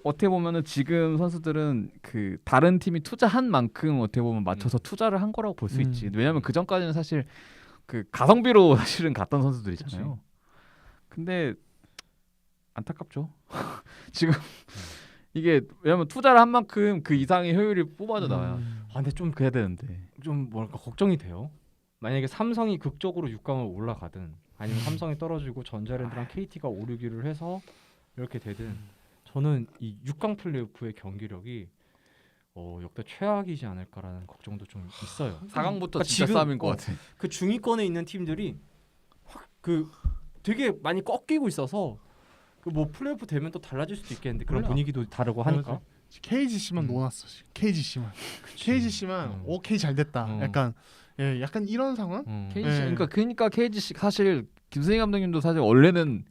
어떻게 보면은 지금 선수들은 그 다른 팀이 투자한 만큼 어떻게 보면 맞춰서 투자를 한 거라고 볼 수 있지. 왜냐면 그 전까지는 사실 그 가성비로 사실은 갔던 선수들이잖아요. 근데 안타깝죠. 지금 이게 왜냐면 투자를 한 만큼 그 이상의 효율이 뽑아져 나와요. 근데 좀 그래야 되는데. 뭐랄까 걱정이 돼요. 만약에 삼성이 극적으로 6강을 올라가든 아니면 삼성이 떨어지고 전자랜드랑 KT가 5, 6위를 해서 이렇게 되든 저는 이 6강 플레이오프의 경기력이 역대 최악이지 않을까라는 걱정도 좀 있어요. 4강부터 그러니까 진짜 지금, 싸움인 것 같아. 그 중위권에 있는 팀들이 확 그 되게 많이 꺾이고 있어서 그 뭐 플레이오프 되면 또 달라질 수도 있겠는데 그런 몰라. 분위기도 다르고 하니까. KGC만 놓았어. KGC만. KGC만 오케이 잘 됐다. 약간 이런 상황? KGC, 그러니까 KGC 사실 김승희 감독님도 사실 원래는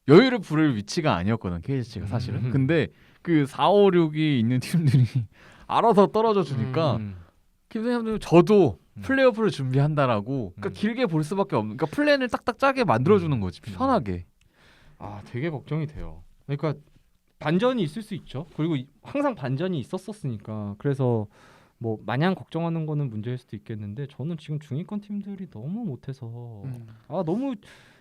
여유를 부릴 위치가 아니었거든 KGC가 사실은. 근데 그 4, 5, 6이 있는 팀들이 알아서 떨어져 주니까 김승희 감독님 저도 플레이오프를 준비한다라고 그러니까 길게 볼 수밖에 없는. 그러니까 플랜을 딱딱 짜게 만들어 주는 거지 편하게. 되게 걱정이 돼요. 그러니까 반전이 있을 수 있죠. 그리고 항상 반전이 있었으니까 그래서 뭐 마냥 걱정하는 거는 문제일 수도 있겠는데 저는 지금 중위권 팀들이 너무 못해서 너무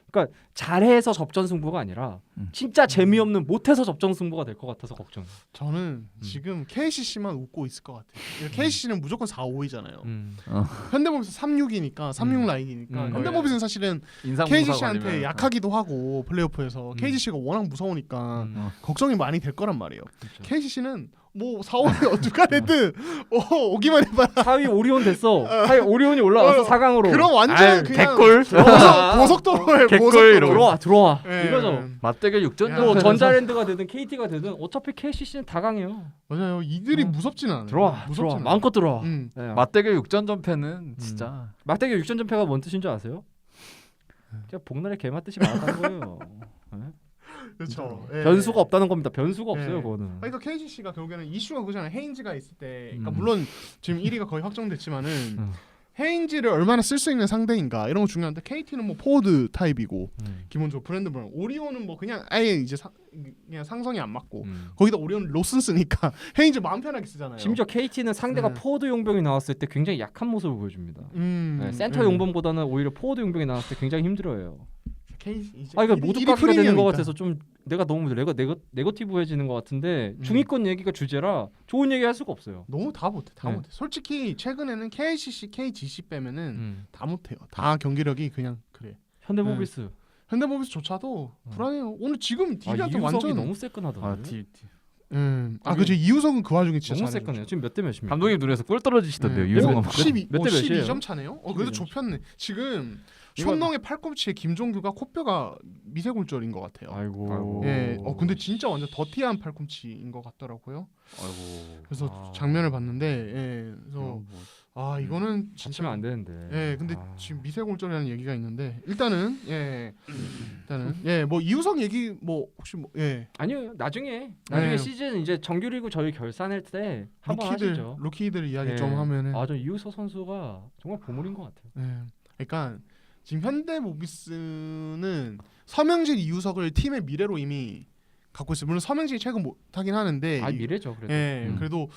그러니까 잘해서 접전승부가 아니라 진짜 재미없는 못해서 접전승부가 될 것 같아서 걱정. 저는 지금 KCC만 웃고 있을 것 같아요. KCC는 무조건 4, 5위잖아요. 현대모비스 3, 6이니까 3, 6 라인이니까 현대모비스는 사실은 KGC한테 약하기도 하고 플레이오프에서 KGC가 워낙 무서우니까 걱정이 많이 될 거란 말이에요. 그렇죠. KGC는 뭐 4, 5위 누가 됐든 오기만 해봐라. 4위 오리온 됐어. 4위 오리온이 올라와서 4강으로. 그럼 완전 그냥 개꿀. 고속도로에 개꿀 들어와. 예. 이거죠. 맞대결 6전 뭐 전자랜드가 되든 KT가 되든 어차피 KCC는 다 강해요. 맞아요. 이들이 무섭진 않아요. 들어와. 마음껏 들어와. 네. 맞대결 6전 전패는 진짜 막대기 6전 전패가 뭔 뜻인 줄 아세요? 제가 복날에 개맛 뜻이 많았다는 거예요. 그렇죠. 변수가 없다는 겁니다. 변수가 예. 없어요, 그거는. 그러니까 KGC가 결국에는 이슈가 그잖아요. 헤인즈가 있을 때, 그러니까 물론 지금 1위가 거의 확정됐지만은 헤인즈를 얼마나 쓸 수 있는 상대인가 이런 거 중요한데 KT는 뭐 포워드 타입이고 기본적으로 브랜드 브라운, 오리온은 뭐 그냥 아예 이제 그냥 상성이 안 맞고 거기다 오리온 로슨 쓰니까 헤인즈 마음 편하게 쓰잖아요. 심지어 KT는 상대가 포워드 용병이 나왔을 때 굉장히 약한 모습을 보여줍니다. 센터 네. 용병보다는 오히려 포워드 용병이 나왔을 때 굉장히 힘들어해요. 이제 이거 일이 모두가기가 되는 것 프리미엄이니까. 같아서 좀 내가 너무 네거티브해지는 것 같은데 중위권 얘기가 주제라 좋은 얘기 할 수가 없어요. 너무 다 못해. 네. 못해. 솔직히 최근에는 KCC, KGC 빼면은 다 못해요. 다 경기력이 그냥 그래. 현대모비스. 현대모비스조차도 불안해요. 오늘 지금 딜한테 이우석이 완전 너무 세끈하던데. 그죠. 이우석은 그 와중에 진짜 너무 잘해줬죠. 세끈해요. 지금 몇 대 몇입니까? 감독님 눈에서 꿀 떨어지시던데요. 유성함. 12, 몇대 몇이에요? 12점 차네요. 그래도 12점. 좁혔네. 지금 이거- 촌농의 팔꿈치에 김종규가 코뼈가 미세골절인 것 같아요. 아이고. 예. 근데 진짜 완전 더티한 팔꿈치인 것 같더라고요. 그래서 장면을 봤는데, 예. 그래서 아 이거는 진짜 다치면 안 되는데. 예, 근데 지금 미세골절이라는 얘기가 있는데 일단은 뭐 이우석 얘기 뭐 혹시 뭐 아니요 나중에 네. 시즌 이제 정규리그 저희 결산할 때 한번 하시죠. 루키들 이야기 네. 좀 하면은 저 이우석 선수가 정말 보물인 것 같아요. 그러니까 지금 현대모비스는 서명진 이우석을 팀의 미래로 이미 갖고 있어요. 물론 서명진이 최근 못하긴 하는데 미래죠 그래도. 그래도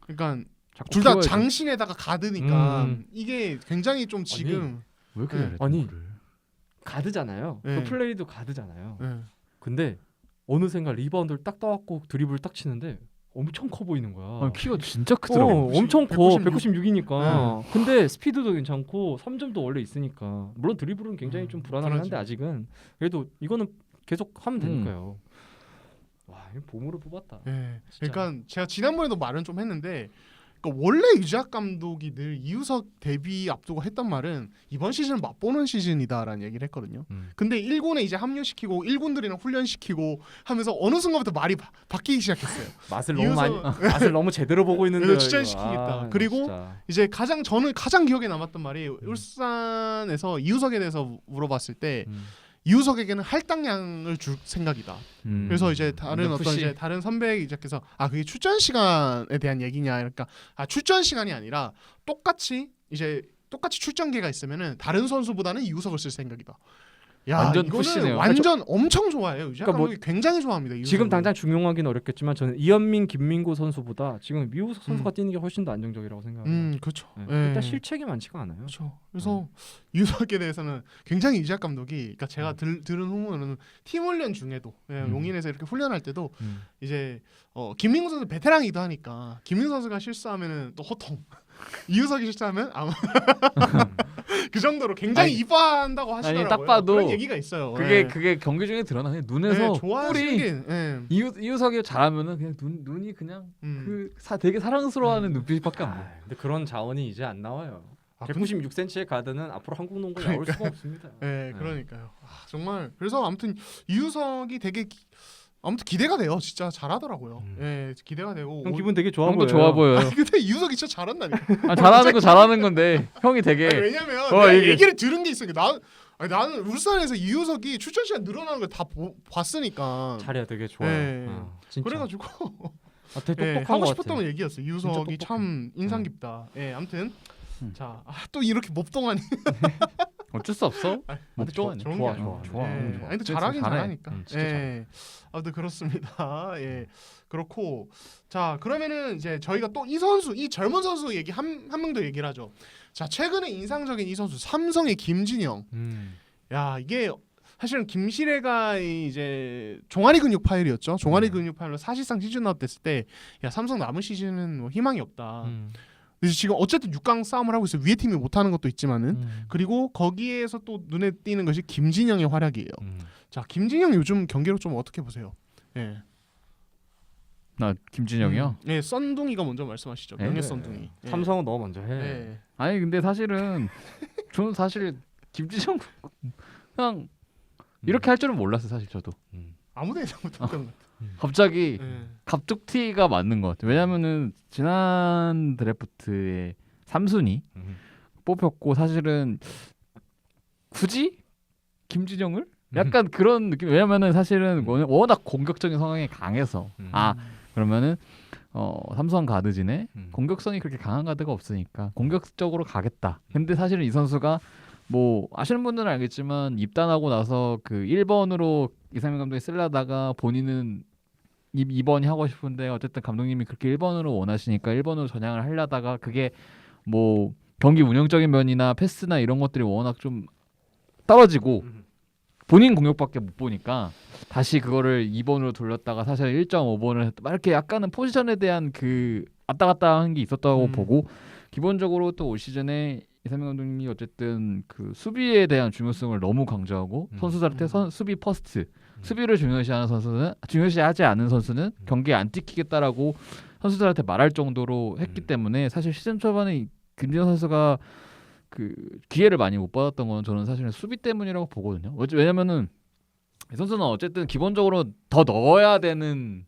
그러니까 자꾸 둘 다 키워야죠. 장신에다가 가드니까 음. 이게 굉장히 좀 지금 왜 이렇게 네. 잘해? 아니, 가드잖아요. 네. 그 플레이도 가드잖아요. 예. 근데 어느샌가 리바운드를 딱 따갖고 드리블 딱 치는데 엄청 커 보이는 거야. 아니, 키가 진짜 크더라고. 엄청 커. 196이니까. 네. 근데 스피드도 괜찮고 3점도 원래 있으니까. 물론 드리블은 굉장히 좀 불안하긴 불안하지. 한데 아직은 그래도 이거는 계속 하면 되니까요. 와, 이거 보물을 뽑았다. 예. 진짜. 그러니까 제가 지난번에도 말은 좀 했는데 그러니까 원래 유재학 감독이 늘 이우석 데뷔 앞두고 했던 말은 이번 시즌은 맛보는 시즌이다라는 얘기를 했거든요. 근데 1군에 이제 합류시키고 1군들이랑 훈련시키고 하면서 어느 순간부터 말이 바뀌기 시작했어요. 맛을 이우석- 너무 제대로 보고 있는데 이거 추천시키겠다. 그리고 이제 저는 가장 기억에 남았던 말이 울산에서 이우석에 대해서 물어봤을 때 이우석에게는 할당량을 줄 생각이다. 그래서 이제 다른 어떤 푸시. 이제 다른 선배께서 그게 출전 시간에 대한 얘기냐, 그러니까 출전 시간이 아니라 똑같이 출전계가 있으면은 다른 선수보다는 이우석을 쓸 생각이다. 야, 완전 이거는 푸시네요. 완전 엄청 좋아해요. 유재학 그러니까 뭐 감독이 굉장히 좋아합니다. 이우석을. 지금 당장 중용하기는 어렵겠지만 저는 이현민, 김민구 선수보다 지금 이우석 선수가 뛰는 게 훨씬 더 안정적이라고 생각해요. 그렇죠. 네. 예. 일단 실책이 많지가 않아요. 그렇죠. 그래서 이우석에 대해서는 굉장히 유재학 감독이, 그러니까 제가 들은 후문은 팀 훈련 중에도 용인에서 이렇게 훈련할 때도 이제 김민구 선수 베테랑이기도 하니까 김민구 선수가 실수하면은 또 호통, 이우석이 실수하면 아마 그 정도로 굉장히 아니, 이뻐한다고 하시더라고요. 딱 봐도 그런 얘기가 있어요. 그게 경기 중에 드러나요. 눈에서 뿔이 좋아하시긴. 이우석이 잘하면은 그냥 눈이 그냥 되게 사랑스러워하는 눈빛밖에 안 보여. 근데 그런 자원이 이제 안 나와요. 근데- 196cm의 가드는 앞으로 한국 농구에 나올 수가 없습니다. 네, 그러니까요. 정말 그래서 아무튼 이우석이 되게 아무튼 기대가 돼요. 진짜 잘하더라고요. 예, 기대가 되고. 형 기분 되게 좋아 형도 보여요. 좋아 보여요. 아니, 근데 이우석이 진짜 잘한다니까. 잘하는 거 잘하는 건데 형이 되게 아니, 왜냐면 내가 이게- 얘기를 들은 게 있어요. 나는 울산에서 이우석이 출전 시간 늘어나는 걸 다 봤으니까. 잘해요, 되게 좋아요. 네. 진짜. 그래가지고 되게 예, 똑똑한 하고 것 싶었던 같아. 얘기였어요. 진짜 이우석이 똑똑해. 참 인상 깊다. 예, 아무튼 음. 자, 또 이렇게 몹동하니. 어쩔 수 없어. 근데 목동은 좋은 좋아, 게 좋아, 아니고. 좋아. 예. 좋아. 아니, 근데 진짜 잘하긴 잘해. 잘하니까. 진짜 예. 아무튼 그렇습니다. 예. 그렇고 자, 그러면은 이제 저희가 또 이 선수, 이 젊은 선수 얘기 한 명 더 얘기를 하죠. 자, 최근에 인상적인 이 선수 삼성의 김진영. 야, 이게 사실은 김시래가 이제 종아리 근육 파열이었죠. 종아리 근육 파열로 사실상 시즌 아웃 됐을 때 야, 삼성 남은 시즌은 뭐 희망이 없다. 근데 지금 어쨌든 6강 싸움을 하고 있어요. 위에 팀이 못하는 것도 있지만은 그리고 거기에서 또 눈에 띄는 것이 김진영의 활약이에요. 자, 김진영 요즘 경기력 좀 어떻게 보세요? 예. 나 김진영이요. 예, 썬둥이가 먼저 말씀하시죠. 네. 명예 썬둥이. 예. 삼성은 너가 먼저 해. 예. 아니 근데 사실은 저는 사실 김진영 그냥 이렇게 할 줄은 몰랐어요. 사실 저도 아무도 예상 못했던 것 같아요. 갑자기 예. 갑툭튀가 맞는 것 같아요. 왜냐면은 지난 드래프트에 3순위 뽑혔고 사실은 굳이 김진영을 약간 그런 느낌. 왜냐면은 사실은 워낙 공격적인 성향이 강해서 그러면은 삼성 가드진에 공격성이 그렇게 강한 가드가 없으니까 공격적으로 가겠다. 근데 사실은 이 선수가 뭐 아시는 분들은 알겠지만 입단하고 나서 그 1번으로 이상민 감독이 쓰려다가 본인은 2번이 하고 싶은데 어쨌든 감독님이 그렇게 1번으로 원하시니까 1번으로 전향을 하려다가 그게 뭐 경기 운영적인 면이나 패스나 이런 것들이 워낙 좀 떨어지고 본인 공격밖에 못 보니까 다시 그거를 2번으로 돌렸다가 사실 1.5번을 이렇게 약간은 포지션에 대한 그 왔다 갔다 하는 게 있었다고 보고 기본적으로 또 올 시즌에 이상민 감독님이 어쨌든 그 수비에 대한 중요성을 너무 강조하고 선수들한테 수비 퍼스트 수비를 중요시하지 않은 선수는 경기에 안 뛰키겠다라고 선수들한테 말할 정도로 했기 때문에 사실 시즌 초반에 김진영 선수가 그 기회를 많이 못 받았던 건 저는 사실은 수비 때문이라고 보거든요. 왜냐면은 이 선수는 어쨌든 기본적으로 더 넣어야 되는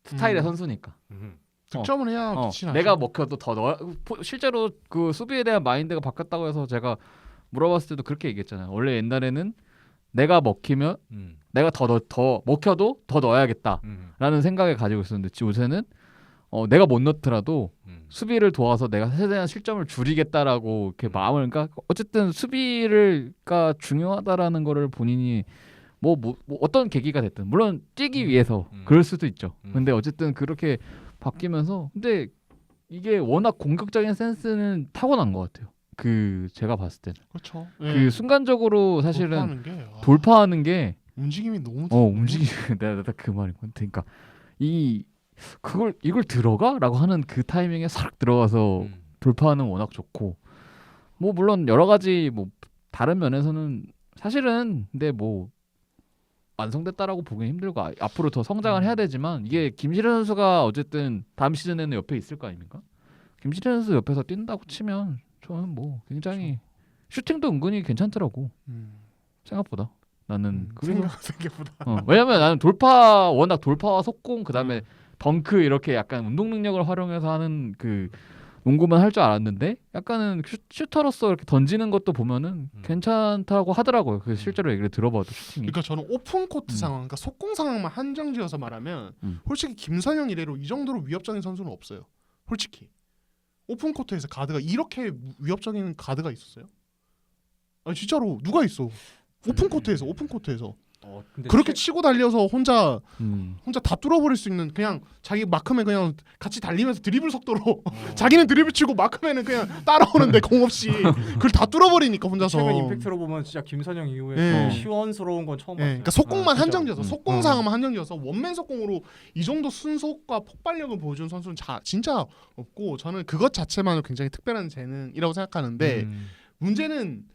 스타일의 선수니까. 득점을 해야 빛이 나죠. 내가 먹혀도 더 넣어. 실제로 그 수비에 대한 마인드가 바뀌었다고 해서 제가 물어봤을 때도 그렇게 얘기했잖아요. 원래 옛날에는 내가 먹히면 내가 더 먹혀도 더 넣어야겠다라는 생각을 가지고 있었는데 요새는 내가 못 넣더라도 수비를 도와서 내가 최대한 실점을 줄이겠다라고 이렇게 마음을 그러니까 어쨌든 수비가 중요하다라는 거를 본인이 뭐 어떤 계기가 됐든 물론 뛰기 위해서 그럴 수도 있죠. 근데 어쨌든 그렇게 바뀌면서 근데 이게 워낙 공격적인 센스는 타고난 것 같아요. 그 제가 봤을 때는 그렇죠. 그 순간적으로 사실은 돌파하는 게, 돌파하는 게 움직임이 너무 움직이 내가 그 말인 것 같아. 그러니까 이걸 들어가라고 하는 그 타이밍에 싹 들어가서 돌파하는 워낙 좋고 뭐 물론 여러 가지 뭐 다른 면에서는 사실은 근데 뭐 완성됐다라고 보기 힘들고 앞으로 더 성장을 해야 되지만 이게 김시래 선수가 어쨌든 다음 시즌에는 옆에 있을 거 아닙니까? 김시래 선수 옆에서 뛴다고 치면 저는 뭐 굉장히 슈팅도 은근히 괜찮더라고 생각보다 나는 그래서 생각보다 왜냐면 나는 워낙 돌파와 속공 그다음에 덩크 이렇게 약간 운동 능력을 활용해서 하는 그 농구만 할 줄 알았는데 약간은 슈터로서 이렇게 던지는 것도 보면은 괜찮다고 하더라고요. 그 실제로 얘기를 들어봐도 슈팅이. 그러니까 저는 오픈 코트 상황, 그러니까 속공 상황만 한정지어서 말하면 솔직히 김선영 이래로 이 정도로 위협적인 선수는 없어요. 솔직히 오픈 코트에서 가드가 이렇게 위협적인 가드가 있었어요? 아니 진짜로 누가 있어? 오픈 코트에서 근데 그렇게 치고 달려서 혼자 음. 다 뚫어버릴 수 있는 그냥 자기 마크맨 그냥 같이 달리면서 드리블 속도로 자기는 드리블 치고 마크맨은 그냥 따라오는데 공 없이 그걸 다 뚫어버리니까 혼자서. 최근 임팩트로 보면 진짜 김선영 이후에 예. 시원스러운 건 처음 예, 봤어요. 그러니까 속공만 진짜. 한정지어서 속공 상황만 한정지어서 원맨 속공으로 이 정도 순속과 폭발력을 보여준 선수는 진짜 없고 저는 그것 자체만으로 굉장히 특별한 재능이라고 생각하는데 문제는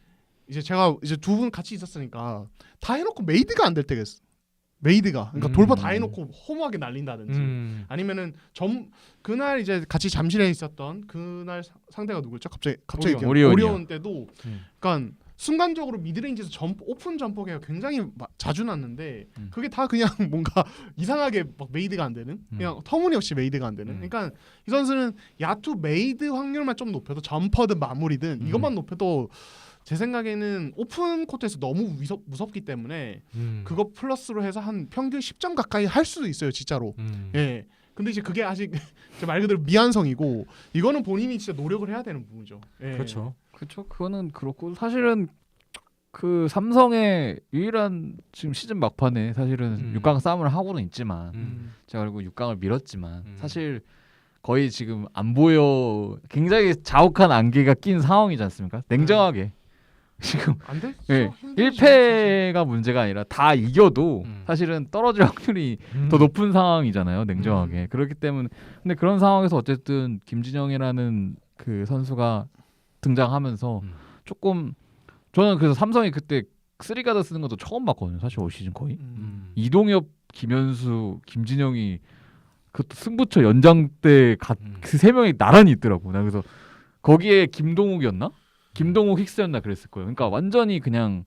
이제 제가 이제 두 분 같이 있었으니까 다 해놓고 메이드가 안 될 때가 있어. 메이드가 그러니까 돌파 다 해놓고 허무하게 날린다든지 아니면은 그날 이제 같이 잠실에 있었던 그날 상대가 누구였죠? 갑자기 오리온 때도 그러니까 순간적으로 미드레인지에서 오픈 점퍼가 굉장히 자주 났는데 그게 다 그냥 뭔가 이상하게 막 메이드가 안 되는 그냥 터무니없이 메이드가 안 되는 그러니까 이 선수는 야투 메이드 확률만 좀 높여도 점퍼든 마무리든 이것만 높여도 제 생각에는 오픈 코트에서 너무 무섭기 때문에 그거 플러스로 해서 한 평균 10점 가까이 할 수도 있어요 진짜로. 예. 근데 이제 그게 아직 말 그대로 미완성이고 이거는 본인이 진짜 노력을 해야 되는 부분이죠. 예. 그렇죠. 그거는 그렇고 사실은 그 삼성의 유일한 지금 시즌 막판에 사실은 6강 싸움을 하고는 있지만 제가 그리고 6강을 밀었지만 사실 거의 지금 안 보여 굉장히 자욱한 안개가 낀 상황이지 않습니까? 냉정하게 지금 안 돼? 네, 1패가 문제가 아니라 다 이겨도 사실은 떨어질 확률이 더 높은 상황이잖아요. 냉정하게. 그렇기 때문에 근데 그런 상황에서 어쨌든 김진영이라는 그 선수가 등장하면서 조금 저는 그래서 삼성이 그때 3가드 쓰는 것도 처음 봤거든요. 사실 올 시즌 거의. 이동엽, 김현수, 김진영이 그것도 승부처 연장 때 그 세 명이 나란히 있더라고. 나 그래서 거기에 김동욱이었나? 김동욱 힉스였나 그랬을 거예요. 그러니까 완전히 그냥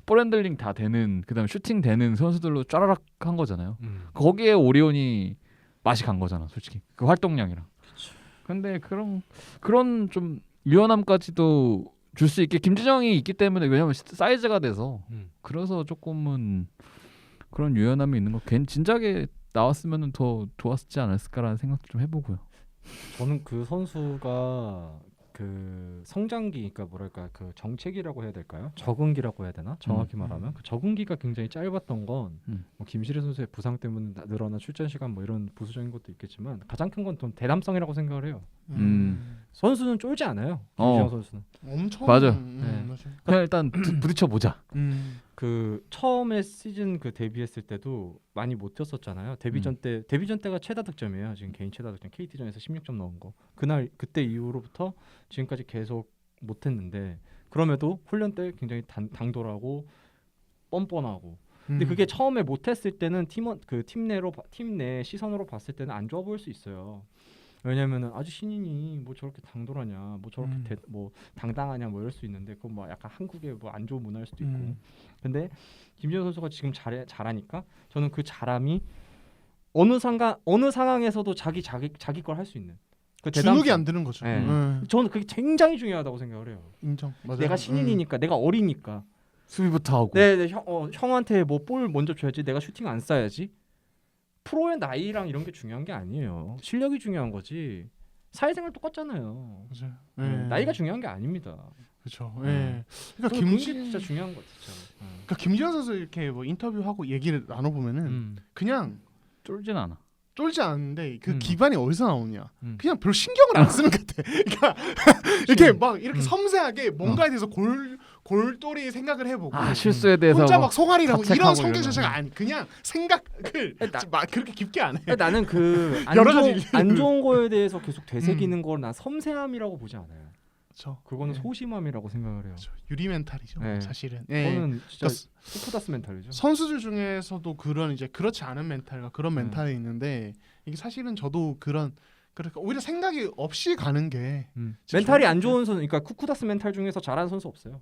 볼핸들링 다 되는 그다음 슈팅 되는 선수들로 쫘라락 한 거잖아요. 거기에 오리온이 맛이 간 거잖아, 솔직히. 그 활동량이랑. 근데 그런 좀 유연함까지도 줄 수 있게 김진영이 있기 때문에 왜냐면 사이즈가 돼서 그래서 조금은 그런 유연함이 있는 거 진작에 나왔으면 더 좋았지 않았을까라는 생각도 좀 해보고요. 저는 그 선수가 그 성장기, 그러니까 뭐랄까 그 정체기라고 해야 될까요? 적응기라고 해야 되나? 정확히 말하면 그 적응기가 굉장히 짧았던 건 뭐 김시래 선수의 부상 때문에 늘어난 출전 시간 뭐 이런 부수적인 것도 있겠지만 가장 큰 건 좀 대담성이라고 생각을 해요. 선수는 쫄지 않아요. 김시영 선수는 엄청 맞아. 맞아. 그냥 일단 부딪혀 보자. 그 처음에 시즌 그 데뷔했을 때도 많이 못 뛰었었잖아요. 데뷔전 때가 최다 득점이에요. 지금 개인 최다 득점 KT전에서 16점 넣은 거. 그때 이후로부터 지금까지 계속 못 했는데 그럼에도 훈련 때 굉장히 당돌하고 뻔뻔하고. 근데 그게 처음에 못 했을 때는 팀 내 시선으로 봤을 때는 안 좋아 보일 수 있어요. 왜냐면은 아주 신인이 뭐 저렇게 당돌하냐, 뭐 저렇게 뭐 당당하냐, 뭐 이럴 수 있는데 그건 뭐 약간 한국의 뭐 안 좋은 문화일 수도 있고. 근데 김진영 선수가 지금 잘하니까 저는 그 잘함이 어느 상황에서도 자기 걸 할 수 있는 그 주눅이 대담성. 안 드는 거죠. 네. 네. 저는 그게 굉장히 중요하다고 생각을 해요. 인정. 맞아요. 내가 신인이니까 내가 어리니까 수비부터 하고. 네, 형한테 뭐 볼 먼저 줘야지. 내가 슈팅 안 쏴야지. 프로의 나이랑 이런 게 중요한 게 아니에요. 실력이 중요한 거지. 사회생활 똑같잖아요. 맞아요. 네, 나이가 중요한 게 아닙니다. 그렇죠. 네. 예. 그러니까 그게 김지 진짜 중요한 거 진짜. 그러니까 김지현 선수 이렇게 뭐 인터뷰하고 얘기를 나눠 보면은 그냥 쫄진 않아. 쫄지 않는데 그 음. 기반이 어디서 나오냐? 음. 그냥 별로 신경을 안 쓰는 것 같아. 그러니까 이렇게 막 이렇게 음. 섬세하게 뭔가에 대해서 골똘히 생각을 해보고 아 실수에 대해서 혼자 뭐 막 송아리라고 이런 자책하고 성격 이러면. 자체가 아니 그냥 생각을 막 그렇게 깊게 안 해. 나는 그 여러 가지 안 좋은 거에 대해서 계속 되새기는 걸 난 섬세함이라고 보지 않아요. 그렇죠. 그거는 네. 소심함이라고 생각을 해요. 그렇죠. 유리 멘탈이죠. 네. 사실은. 그거는 진짜 그러니까 후프다스 멘탈이죠. 선수들 중에서도 그런 이제 그렇지 않은 멘탈과 그런 네. 멘탈이 있는데 이게 사실은 저도 그러니까 오히려 생각이 없이 가는 게 진짜 멘탈이 좋은 안 것 좋은 선수, 그러니까 쿠쿠다스 멘탈 중에서 잘하는 선수 없어요.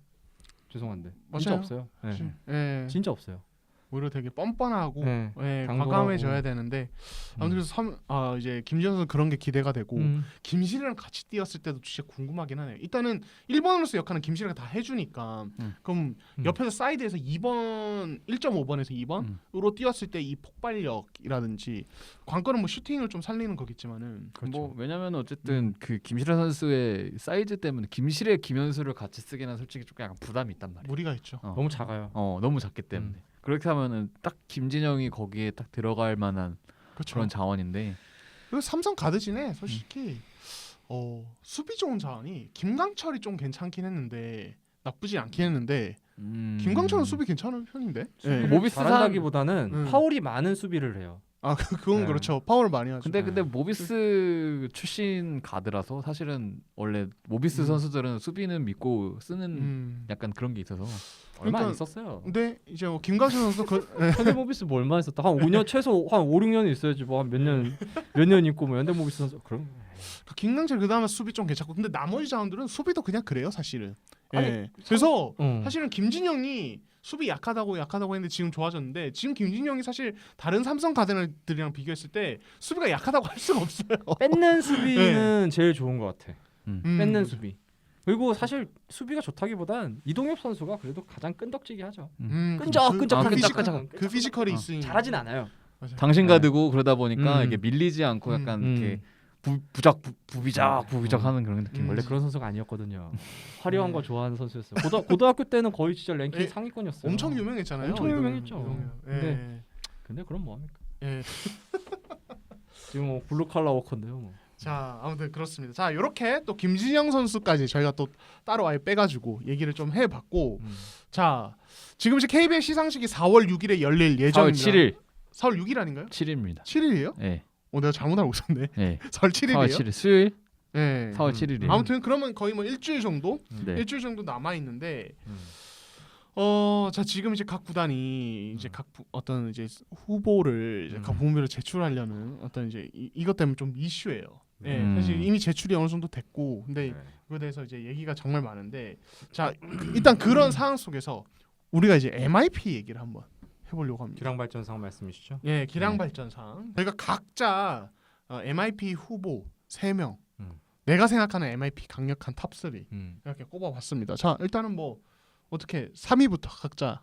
죄송한데 진짜 맞아요. 없어요. 같아요. 네. 예. 진짜 없어요. 오히려 되게 뻔뻔하고 네. 예, 당돌하고. 과감해져야 되는데 아무튼 그래서 이제 김지현 선수 그런 게 기대가 되고 김실이랑 같이 뛰었을 때도 진짜 궁금하긴 하네요. 일단은 1번으로서 역할은 김실이가 다 해주니까 그럼 옆에서 사이드에서 2번 1.5번에서 2번으로 뛰었을 때 이 폭발력이라든지 관건은 뭐 슈팅을 좀 살리는 거겠지만은 뭐 왜냐면 어쨌든 그 김실현 선수의 사이즈 때문에 김실의 김현수를 같이 쓰기는 솔직히 조금 약간 부담이 있단 말이야. 무리가 있죠. 너무 작아요. 너무 작기 때문에. 그렇게 하면은 딱 김진영이 거기에 딱 들어갈 만한 그렇죠. 그런 자원인데. 그리고 삼성 가드진에 솔직히 수비 좋은 자원이 김강철이 좀 괜찮긴 했는데 나쁘지 않긴 했는데 김강철은 수비 괜찮은 편인데. 예. 모비스 잘한다기보다는 파울이 많은 수비를 해요. 그건 네. 그렇죠. 파울을 많이 하죠. 근데 모비스 출신 가드라서 사실은 원래 모비스 선수들은 수비는 믿고 쓰는 약간 그런 게 있어서 얼마 안 그러니까- 있었어요. 근데 이제 뭐 김강철 선수 현대 모비스 뭐 얼마 있었다? 한 5년 최소 한 5, 6년 있어야지. 뭐 한 몇 년 있고 뭐 현대 모비스 선수 그럼 김강철 그다음에 수비 좀 괜찮고 근데 나머지 자원들은 수비도 그냥 그래요 사실은. 아니, 예. 그래서 어. 사실은 김진영이 수비 약하다고 했는데 지금 좋아졌는데 지금 김진영이 사실 다른 삼성 가드들이랑 비교했을 때 수비가 약하다고 할 수가 없어요. 뺏는 수비는 제일 좋은 것 같아. 뺏는 그렇죠. 수비. 그리고 사실 수비가 좋다기보단 이동엽 선수가 그래도 가장 끈덕지게하죠. 끈적끈적한 그 피지컬이 있으니 잘하진 않아요. 당신 네. 가드고 그러다 보니까 음. 이게 밀리지 않고 약간 음. 이렇게 부비적 하는 그런 느낌. 원래 그런 선수가 아니었거든요. 화려한 거 좋아하는 선수였어요. 고등학교 때는 거의 진짜 랭킹 예, 상위권이었어요. 엄청 유명했잖아요. 엄청 유명했죠. 예. 근데 그럼 뭐 합니까? 예. 지금 뭐 블루 칼라 워커인데요. 뭐. 자 아무튼 그렇습니다. 자 이렇게 또 김진영 선수까지 저희가 또 따로 아예 빼가지고 얘기를 좀 해봤고 자 지금 이제 KBL 시상식이 4월 6일에 열릴 4월 예정입니다. 7일. 4월 6일 아닌가요? 7일입니다. 7일이에요? 네. 내가 잘못 알고 있었네. 네. 4월 4월 7일이에요? 7일 수요일 네. 4월 7일이에요. 아무튼 그러면 거의 뭐 일주일 정도 네. 일주일 정도 남아 있는데 자 지금 이제 각 구단이 이제 어떤 이제 후보를 이제 각 부문별로 제출하려는 어떤 이제 이것 때문에 좀 이슈예요. 네, 사실 이미 제출이 어느 정도 됐고 근데 그거에 대해서 이제 얘기가 정말 많은데 자 일단 그런 상황 속에서 우리가 이제 MIP 얘기를 한번 해보려고 합니다. 기량발전상 말씀이시죠? 예, 기량발전상 저희가 각자 MIP 후보 3명 내가 생각하는 MIP 강력한 탑3 이렇게 꼽아봤습니다. 자 일단은 뭐 어떻게 3위부터 각자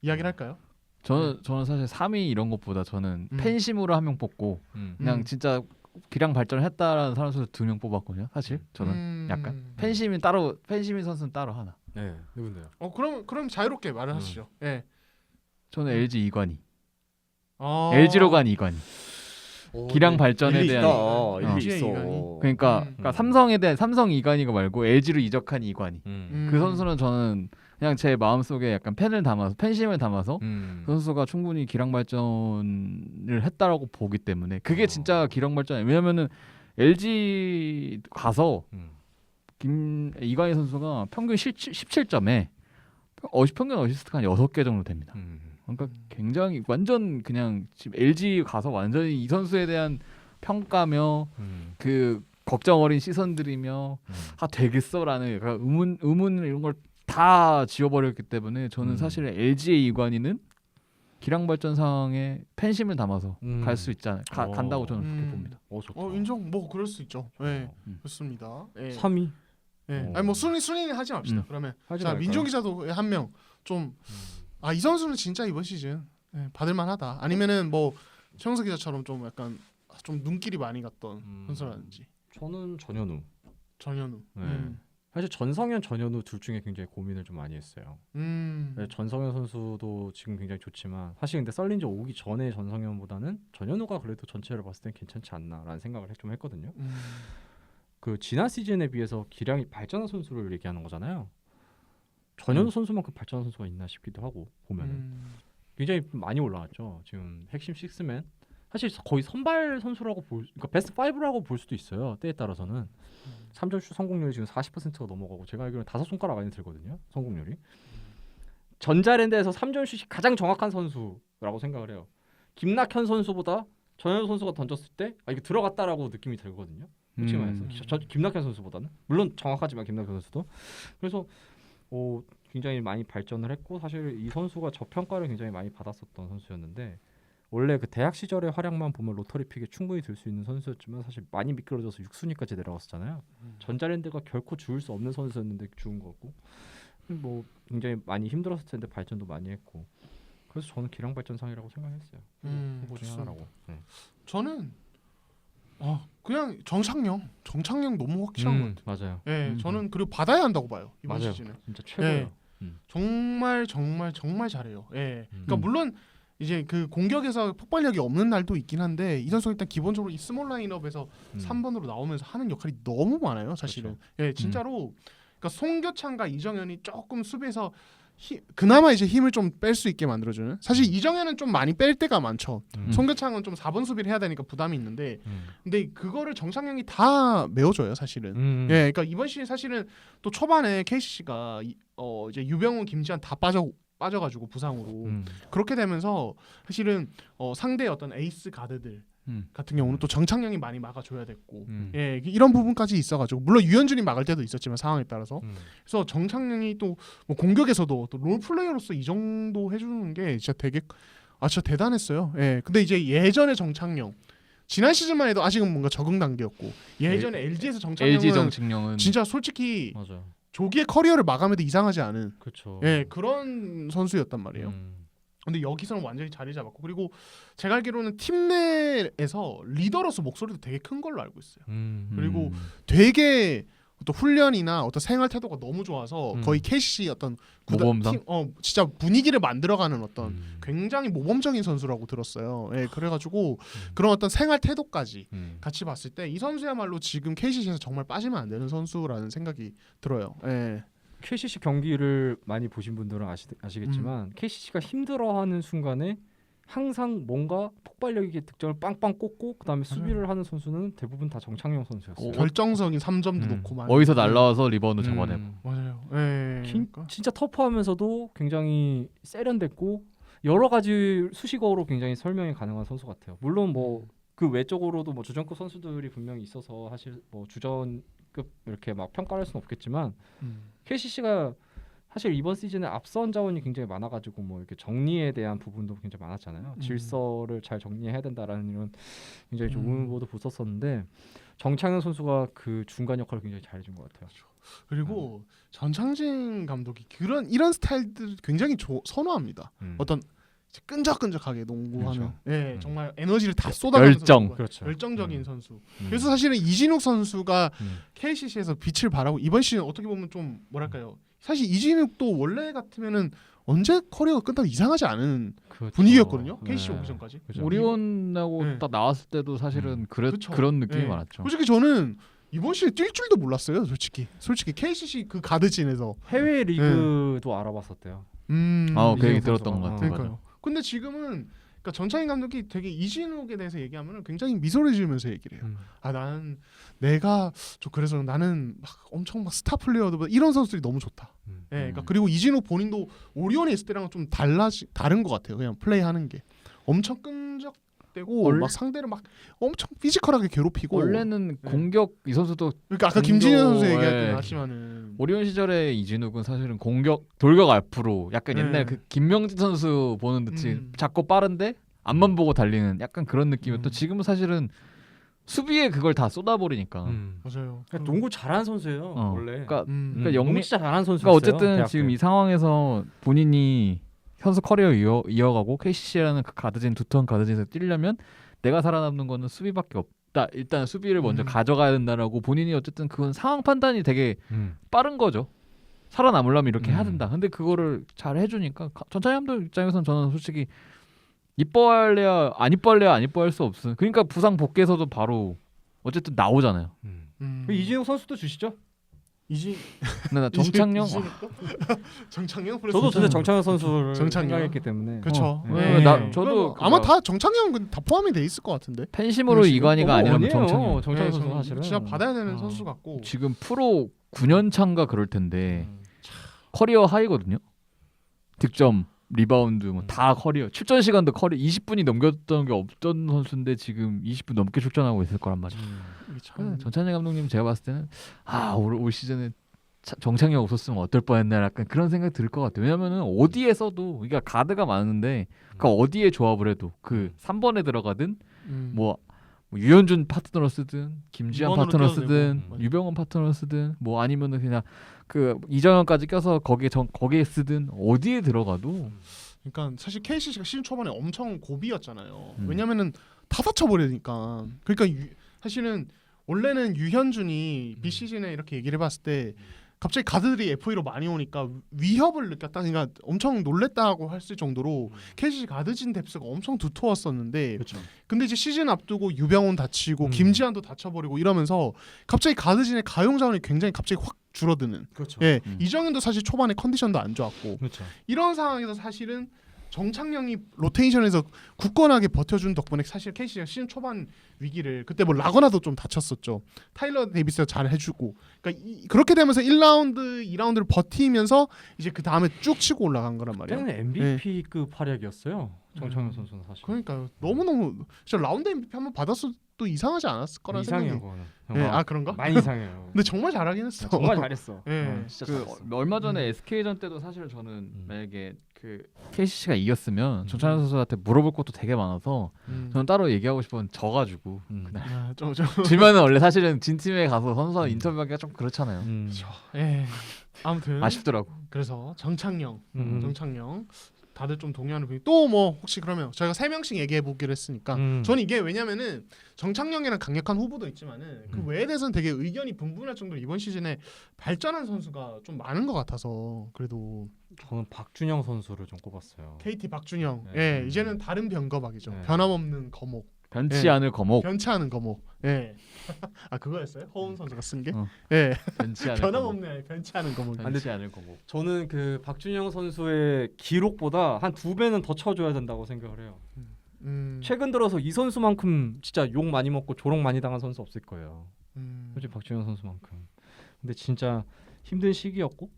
이야기를 할까요? 저는 사실 3위 이런 것보다 저는 팬심으로 한 명 뽑고 그냥 진짜 기량 발전했다라는 선수 2명 뽑았거든요. 사실 저는 약간 팬심인 선수는 따로 하나. 네, 누군데요? 그럼 자유롭게 말을 하시죠. 예. 저는 LG 이관희. 아. LG로 간 이관희. 기량 발전에 일리 대한 있다. 일리 LG의 있어. 이관희. 그러니까 삼성에 대한 삼성 이관희가 말고 LG로 이적한 이관희. 그 선수는 저는 그냥 제 마음속에 약간 팬심을 담아서 그 선수가 충분히 기량 발전을 했다라고 보기 때문에 그게 진짜 기량 발전이에요. 왜냐면은 LG 가서 이관희 선수가 평균 17점에 평균 어시스트가 한 6개 정도 됩니다. 그러니까 굉장히 완전 그냥 지금 LG 가서 완전히 이 선수에 대한 평가며 그 걱정 어린 시선들이며 되겠어라는 약간 의문 이런 걸 다 지워버렸기 때문에 저는 사실 LG의 이관희는 기량 발전상에 팬심을 담아서 갈 수 있잖아요. 간다고 저는 그렇게 봅니다. 좋다. 인정. 뭐 그럴 수 있죠. 네, 음. 좋습니다. 네. 3위. 네. 아니 뭐 순위는 하지 맙시다. 그러면 하지 자 말까요? 민종 기자도 한 명 좀 이 선수는 진짜 이번 시즌 받을만하다. 아니면은 뭐 최영석 기자처럼 좀 약간 좀 눈길이 많이 갔던 선수라든지 저는 전현우. 전현우. 네. 사실 전성현, 전현우 둘 중에 굉장히 고민을 좀 많이 했어요. 네, 전성현 선수도 지금 굉장히 좋지만 사실 근데 썰린저 오기 전에 전성현보다는 전현우가 그래도 전체를 봤을 땐 괜찮지 않나라는 생각을 좀 했거든요. 그 지난 시즌에 비해서 기량이 발전한 선수를 얘기하는 거잖아요. 전현우 선수만큼 발전한 선수가 있나 싶기도 하고 보면은 굉장히 많이 올라왔죠. 지금 핵심 식스맨 사실 거의 선발 선수라고 그러니까 베스트 5라고 볼 수도 있어요. 때에 따라서는 3점슛 성공률이 지금 40%가 넘어가고 제가 알기로는 5손가락 안에 들거든요. 성공률이. 전자랜드에서 3점슛이 가장 정확한 선수라고 생각을 해요. 김낙현 선수보다 전현우 선수가 던졌을 때 이게 들어갔다라고 느낌이 들거든요. 솔직히 말해서 김낙현 선수보다는 물론 정확하지만 김낙현 선수도 그래서 굉장히 많이 발전을 했고 사실 이 선수가 저평가를 굉장히 많이 받았었던 선수였는데 원래 그 대학 시절의 활약만 보면 로터리 픽에 충분히 들 수 있는 선수였지만 사실 많이 미끄러져서 6순위까지 내려갔었잖아요. 전자랜드가 결코 죽을 수 없는 선수였는데 죽은 거고 뭐 굉장히 많이 힘들었을 텐데 발전도 많이 했고 그래서 저는 기량 발전상이라고 생각했어요. 후보 중에 하나라고. 저는 그냥 정창영 너무 확실한 것 같아요. 맞아요. 네, 저는 그리고 받아야 한다고 봐요 이번 맞아요. 시즌에. 진짜 최고예요. 정말 잘해요. 예. 그러니까 물론 이제 그 공격에서 폭발력이 없는 날도 있긴 한데 이 선수 일단 기본적으로 이 스몰 라인업에서 3번으로 나오면서 하는 역할이 너무 많아요, 사실은. 예, 진짜로. 그러니까 송교창과 이정현이 조금 수비에서 그나마 이제 힘을 좀 뺄 수 있게 만들어주는. 사실 이정현은 좀 많이 뺄 때가 많죠. 송교창은 좀 4번 수비를 해야 되니까 부담이 있는데, 근데 그거를 정창영이 다 메워줘요, 사실은. 예, 그러니까 이번 시즌 사실은 또 초반에 KCC가 이제 유병훈, 김지한 다 빠져가지고 부상으로 그렇게 되면서 사실은 상대의 어떤 에이스 가드들 같은 경우는 또 정창영이 많이 막아줘야 됐고 예 이런 부분까지 있어가지고 물론 유현준이 막을 때도 있었지만 상황에 따라서 그래서 정창영이 또 뭐 공격에서도 또 롤플레이어로서 이 정도 해주는 게 진짜 되게 진짜 대단했어요. 예 근데 이제 예전에 정창영 지난 시즌만 해도 아직은 뭔가 적응 단계였고 예전에 LG에서 LG 정창영은 진짜 솔직히 맞아. 조기에 커리어를 마감해도 이상하지 않은 그렇죠. 예 그런 선수였단 말이에요. 근데 여기서는 완전히 자리 잡았고 그리고 제가 알기로는 팀 내에서 리더로서 목소리도 되게 큰 걸로 알고 있어요. 그리고 되게 어떤 훈련이나 어떤 생활 태도가 너무 좋아서 거의 KCC 어떤 모범상? 진짜 분위기를 만들어가는 어떤 굉장히 모범적인 선수라고 들었어요. 예, 그래가지고 그런 어떤 생활 태도까지 같이 봤을 때 이 선수야말로 지금 KCC에서 정말 빠지면 안 되는 선수라는 생각이 들어요. 예. KCC 경기를 많이 보신 분들은 아시겠지만 KCC가 힘들어하는 순간에 항상 뭔가 폭발력 있게 득점을 빵빵 꽂고 그다음에 수비를 하는 선수는 대부분 다 정창영 선수였어요. 결정적인 3점도 놓고 막 어디서 날라와서 리바운드 잡아내고 맞아요. 예. 진짜 터프하면서도 굉장히 세련됐고 여러 가지 수식어로 굉장히 설명이 가능한 선수 같아요. 물론 뭐 그 외적으로도 뭐 주전급 선수들이 분명히 있어서 사실 뭐 주전급 이렇게 막 평가할 수는 없겠지만 KCC가 사실 이번 시즌에 앞선 자원이 굉장히 많아가지고 뭐 이렇게 정리에 대한 부분도 굉장히 많았잖아요. 질서를 잘 정리해야 된다라는 이런 굉장히 좋은 후보도 붙었었는데 정창현 선수가 그 중간 역할을 굉장히 잘해준 것 같아요. 그리고 전창진 감독이 이런 스타일들 굉장히 선호합니다. 어떤 끈적끈적하게 농구하는, 예, 정말 에너지를 다 쏟아내는 열정적인 선수. 그래서 사실은 이진욱 선수가 KCC에서 빛을 발하고 이번 시즌 어떻게 보면 좀 뭐랄까요? 사실 이진욱도 원래 같으면은 언제 커리어가 끝나도 이상하지 않은 분위기였거든요. KCC 오기 전까지. 오리온하고 딱 나왔을 때도 사실은 그런 느낌이 많았죠. 솔직히 저는 이번 시즌 뛸 줄도 몰랐어요. 솔직히 KCC 그 가드진에서 해외 리그도 알아봤었대요. 그 얘기 들었던 것 같아요. 그러니까요. 근데 지금은 그러니까 전창인 감독이 되게 이진욱에 대해서 얘기하면 굉장히 미소를 지으면서 얘기를 해요. 나는 내가 그래서 나는 막 엄청 막 스타 플레이어들 이런 선수들이 너무 좋다. 예, 그러니까 그리고 이진욱 본인도 오리온에 있을 때랑은 좀 다른 것 같아요. 그냥 플레이하는 게 엄청 끈적대고 막 상대를 막 엄청 피지컬하게 괴롭히고 원래는 공격 이 선수도 그러니까 아까 김진현 선수 얘기할 때 나왔지만은 오리온 시절에 이진욱은 사실은 돌격 앞으로 약간 네. 옛날 그 김명진 선수 보는 듯이 작고 빠른데 앞만 보고 달리는 약간 그런 느낌이었던 지금은 사실은 수비에 그걸 다 쏟아버리니까. 맞아요. 그러니까 농구 잘하는 선수예요 원래. 그러니까 그러니까 농구 진짜 잘하는 선수였어요. 그러니까 어쨌든 대학 지금 때. 이 상황에서 본인이 선수 커리어 이어가고 KCC라는 그 가드진 두터운 가드진에서 뛰려면 내가 살아남는 거는 수비밖에 없다. 일단 수비를 먼저 가져가야 된다라고 본인이 어쨌든 그건 상황 판단이 되게 빠른 거죠. 살아남으려면 이렇게 해야 된다. 근데 그거를 잘 해주니까 전찬희 감독 입장에서는 저는 솔직히 이뻐할래야 안 이뻐할 수 없어. 그러니까 부상 복귀에서도 바로 어쨌든 나오잖아요. 이진욱 선수도 주시죠? 근데 나 정창영 정창영 저도 진짜 정창영 선수를 정창영. 생각했기 때문에. 그렇죠. 네. 저도 아마 그거 다 정창영 다 포함이 돼 있을 것 같은데. 팬심으로 이관이가 아니라면 원이에요, 정창영. 정창영 네, 선수 사실은 진짜 받아야 되는 선수 같고. 지금 프로 9년 차인가 그럴 텐데 커리어 하이거든요. 득점, 리바운드 뭐 다 커리어. 출전 시간도 커리어 20분이 넘겼던 게 없던 선수인데 지금 20분 넘게 출전하고 있을 거란 말이에요. 이게 참 전찬희 감독님 제가 봤을 때는 올 시즌에 정창영 없었으면 어떨 뻔했나 약간 그런 생각이 들 것 같아요. 왜냐면은 어디에 써도 그러니까 가드가 많은데 그러니까 어디에 조합을 해도 그 3번에 들어가든 뭐 유현준 파트너로 쓰든 김지한 이번으로 파트너 껴도 쓰든 되고. 유병헌 파트너로 쓰든 뭐 아니면은 그냥 그 이정현까지 껴서 거기에 쓰든 어디에 들어가도 그러니까 사실 KCC가 시즌 초반에 엄청 고비였잖아요. 왜냐면은 다 다쳐버리니까. 그러니까 사실은 원래는 유현준이 비시즌에 이렇게 얘기를 해봤을 때 갑자기 가드들이 FA로 많이 오니까 위협을 느꼈다. 그러니까 엄청 놀랬다고 했을 정도로 KCC 가드진 뎁스가 엄청 두터웠었는데 그렇죠. 근데 이제 시즌 앞두고 유병훈 다치고 김지한도 다쳐버리고 이러면서 갑자기 가드진의 가용 자원이 굉장히 갑자기 확 줄어드는. 그렇죠. 예, 이정현도 사실 초반에 컨디션도 안 좋았고 그렇죠. 이런 상황에서 사실은 정창영이 로테이션에서 굳건하게 버텨준 덕분에 사실 KCC가 시즌 초반 위기를 그때 뭐 라거나도 좀 다쳤었죠. 타일러 데이비스가 잘 해주고 그러니까 그렇게 되면서 1라운드, 2라운드를 버티면서 이제 그 다음에 쭉 치고 올라간 거란 말이에요. 그때는 MVP급 활약이었어요. 정창현 선수는 사실. 그러니까 너무너무 진짜 라운드 MVP 한번 받았어도 이상하지 않았을 거라는 이상해요, 생각이. 그거는. 예, 아 그런가? 많이 이상해요. 근데 정말 잘하긴 했어. 정말 잘했어. 예. 진짜 그 잘했어. 얼마 전에 SK전 때도 사실 저는 만약에 그 KCC가 이겼으면 정찬현 선수한테 물어볼 것도 되게 많아서 저는 따로 얘기하고 싶은 져가지고 그날 아, 좀 지면은 원래 사실은 진 팀에 가서 선수와 인터뷰하기가 좀 그렇잖아요. 예. 아무튼 아쉽더라고. 그래서 정창영 다들 좀 동의하는 분이 또 뭐 혹시 그러면 저희가 3명씩 얘기해 보기로 했으니까 저는 이게 왜냐면은 정창영이랑 강력한 후보도 있지만은 그 외에 대해서는 되게 의견이 분분할 정도로 이번 시즌에 발전한 선수가 좀 많은 것 같아서 그래도 저는 박준영 선수를 좀 꼽았어요. KT 박준영 네. 예 이제는 다른 변거박이죠. 네. 변함없는 거목 변치 예. 않을 거목. 변치 않은 거목 예. 아 그거였어요? 허운 선수가 쓴 게? 어. 예. 변치 않을 거목. 변함없는 변치 않은 거목. 변치 않을 거목. 저는 그 박준영 선수의 기록보다 한 2배는 더 쳐줘야 된다고 생각을 해요. 최근 들어서 이 선수만큼 진짜 욕 많이 먹고 조롱 많이 당한 선수 없을 거예요. 솔직히 박준영 선수만큼. 근데 진짜 힘든 시기였고,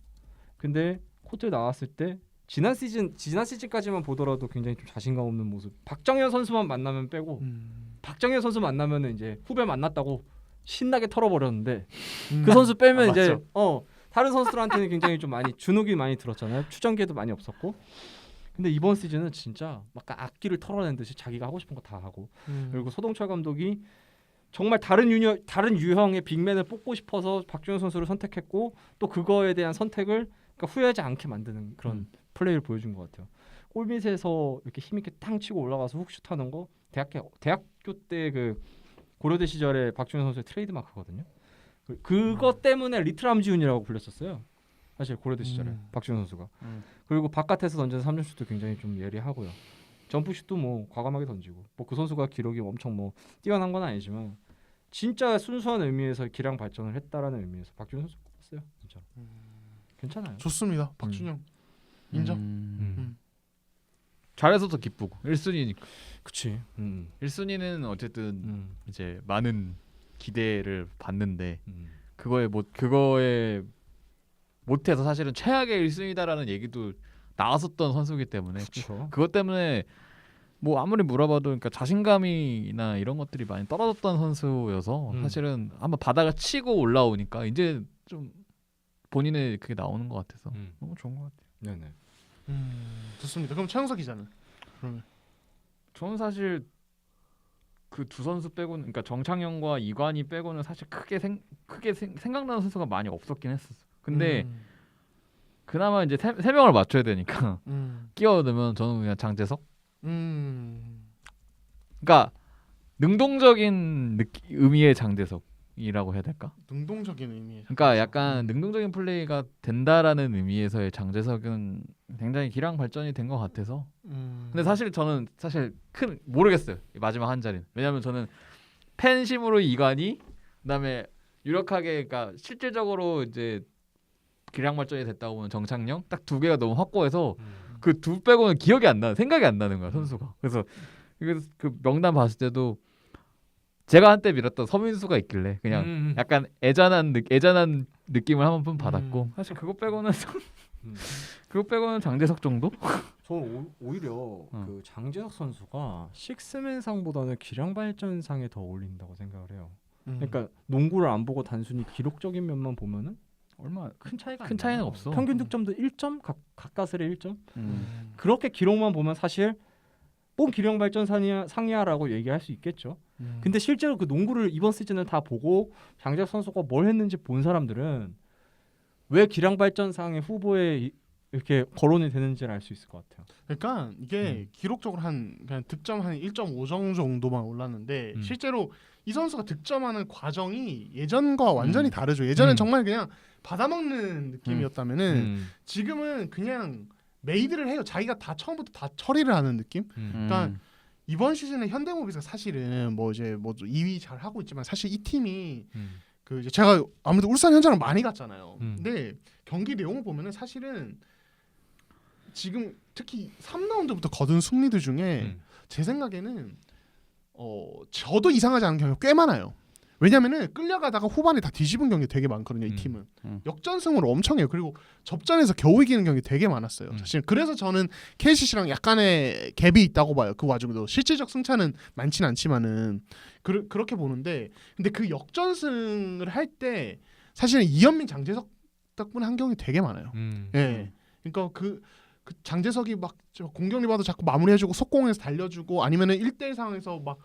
근데 코트에 나왔을 때 지난 시즌까지만 보더라도 굉장히 좀 자신감 없는 모습. 박정현 선수만 만나면 빼고 박정현 선수 만나면은 이제 후배 만났다고 신나게 털어버렸는데 그 선수 빼면 이제 다른 선수들한테는 굉장히 좀 많이 주눅이 많이 들었잖아요. 추정기에도 많이 없었고. 근데 이번 시즌은 진짜 막 악기를 털어낸 듯이 자기가 하고 싶은 거 다 하고 그리고 소동철 감독이 정말 다른 유형의 빅맨을 뽑고 싶어서 박준영 선수를 선택했고 또 그거에 대한 선택을 그러니까 후회하지 않게 만드는 그런 플레이를 보여준 것 같아요. 골밑에서 이렇게 힘있게 탕 치고 올라가서 훅슛하는 거 대학교 때 그 고려대 시절에 박준영 선수의 트레이드 마크거든요. 그것 때문에 리틀 함지훈이라고 불렸었어요. 사실 고려대 시절에 박준영 선수가. 그리고 바깥에서 던지는 3점슛도 굉장히 좀 예리하고요. 점프슛도 뭐 과감하게 던지고. 뭐 그 선수가 기록이 엄청 뭐 뛰어난 건 아니지만 진짜 순수한 의미에서 기량 발전을 했다라는 의미에서 박준영 선수 뽑았어요. 진짜. 괜찮아요. 좋습니다. 박준영 인정. 잘해서 더 기쁘고 1순위니까. 그치. 1순위는 어쨌든 이제 많은 기대를 받는데 그거에 못해서 사실은 최악의 1순위다라는 얘기도 나왔었던 선수이기 때문에 그렇죠. 그것 때문에 뭐 아무리 물어봐도 그러니까 자신감이나 이런 것들이 많이 떨어졌던 선수여서 사실은 한번 바닥을 치고 올라오니까 이제 좀 본인의 그게 나오는 것 같아서 음. 너무 좋은 것 같아요. 네네. 좋습니다. 그럼 최영석 기자는 그러면 저는 사실 그 두 선수 빼고는 그러니까 정창영과 이관희 빼고는 사실 크게 생각나는 선수가 많이 없었긴 했었어. 근데 그나마 이제 세 명을 맞춰야 되니까 끼워넣으면 저는 그냥 장재석. 그러니까 능동적인 의미의 장재석이라고 해야 될까? 능동적인 의미. 그러니까 약간 능동적인 플레이가 된다라는 의미에서의 장재석은 굉장히 기량 발전이 된 것 같아서. 근데 사실 저는 큰 모르겠어요. 이 마지막 한 자리는. 왜냐하면 저는 팬심으로 이관희, 그다음에 유력하게 그러니까 실질적으로 이제 기량 발전이 됐다고 보면 정창영 딱 두 개가 너무 확고해서 그 둘 빼고는 생각이 안 나는 거야 선수가. 그래서 그 명단 봤을 때도 제가 한때 밀었던 서민수가 있길래 그냥 약간 애잔한 느낌을 한번 받았고 사실 그거 빼고는 장재석 정도? 저는 오히려 그 장재석 선수가 식스맨상보다는 기량 발전상에 더 어울린다고 생각을 해요. 그러니까 농구를 안 보고 단순히 기록적인 면만 보면은 얼마 큰 차이는 없어. 평균 득점도 1점 가까스레 1점. 그렇게 기록만 보면 사실 뽕 기량 발전 상이야라고 얘기할 수 있겠죠. 근데 실제로 그 농구를 이번 시즌을 다 보고 장재석 선수가 뭘 했는지 본 사람들은 왜 기량 발전상의 후보에 이렇게 거론이 되는지를 알 수 있을 것 같아요. 그러니까 이게 기록적으로 그냥 득점 한 1.5점 정도만 올랐는데 실제로 이 선수가 득점하는 과정이 예전과 완전히 다르죠. 예전엔 정말 그냥 받아먹는 느낌이었다면은 지금은 그냥 메이드를 해요. 자기가 다 처음부터 다 처리를 하는 느낌. 그러니까 이번 시즌에 현대모비스가 사실은 뭐 2위 잘 하고 있지만 사실 이 팀이 그 이제 제가 아무래도 울산 현장을 많이 갔잖아요. 근데 경기 내용을 보면은 사실은 지금 특히 3라운드부터 거둔 승리들 중에 제 생각에는 저도 이상하지 않은 경우가 꽤 많아요. 왜냐면은 끌려가다가 후반에 다 뒤집은 경기 되게 많거든요. 이 팀은 역전승으로 엄청 해요. 그리고 접전에서 겨우 이기는 경기 되게 많았어요. 사실 그래서 저는 KCC랑 약간의 갭이 있다고 봐요. 그 와중에도 실질적 승차는 많지는 않지만은 그렇게 보는데 근데 그 역전승을 할 때 사실은 이현민, 장재석 덕분에 한 경기 되게 많아요. 예, 그러니까 그 장재석이 막 공격 리바도 자꾸 마무리해주고 속공에서 달려주고 아니면은 1대1 상황에서 막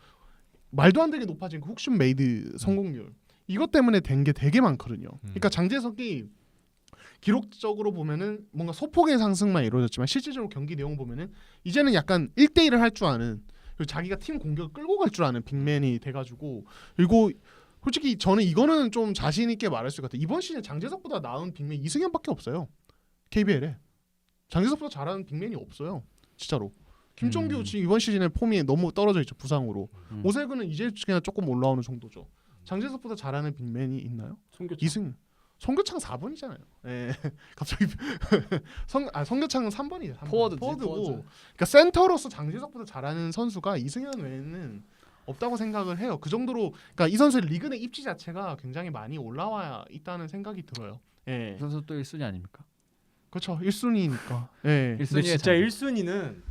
말도 안 되게 높아진 그 훅슛 메이드 성공률 이것 때문에 된 게 되게 많거든요. 그러니까 장재석이 기록적으로 보면은 뭔가 소폭의 상승만 이루어졌지만 실질적으로 경기 내용 보면은 이제는 약간 1대1을 할 줄 아는 그리고 자기가 팀 공격을 끌고 갈 줄 아는 빅맨이 돼가지고 그리고 솔직히 저는 이거는 좀 자신 있게 말할 수 있을 것 같아요. 이번 시즌 장재석보다 나은 빅맨 이승현밖에 없어요. KBL에 장재석보다 잘하는 빅맨이 없어요. 진짜로. 김종규 지금 이번 시즌에 폼이 너무 떨어져 있죠. 부상으로. 오세근은 이제 그냥 조금 올라오는 정도죠. 장재석보다 잘하는 빅맨이 있나요? 송교창 4번이잖아요. 예. 갑자기 송교창은 3번이죠. 3번. 포워드고. 그러니까 센터로서 장재석보다 잘하는 선수가 이승현 외에는 없다고 생각을 해요. 그 정도로 그러니까 이 선수의 리그 내 입지 자체가 굉장히 많이 올라와 있다는 생각이 들어요. 예. 그 선수 또 1순위 아닙니까? 그렇죠. 1순위니까. 예. 근데 진짜 1순위는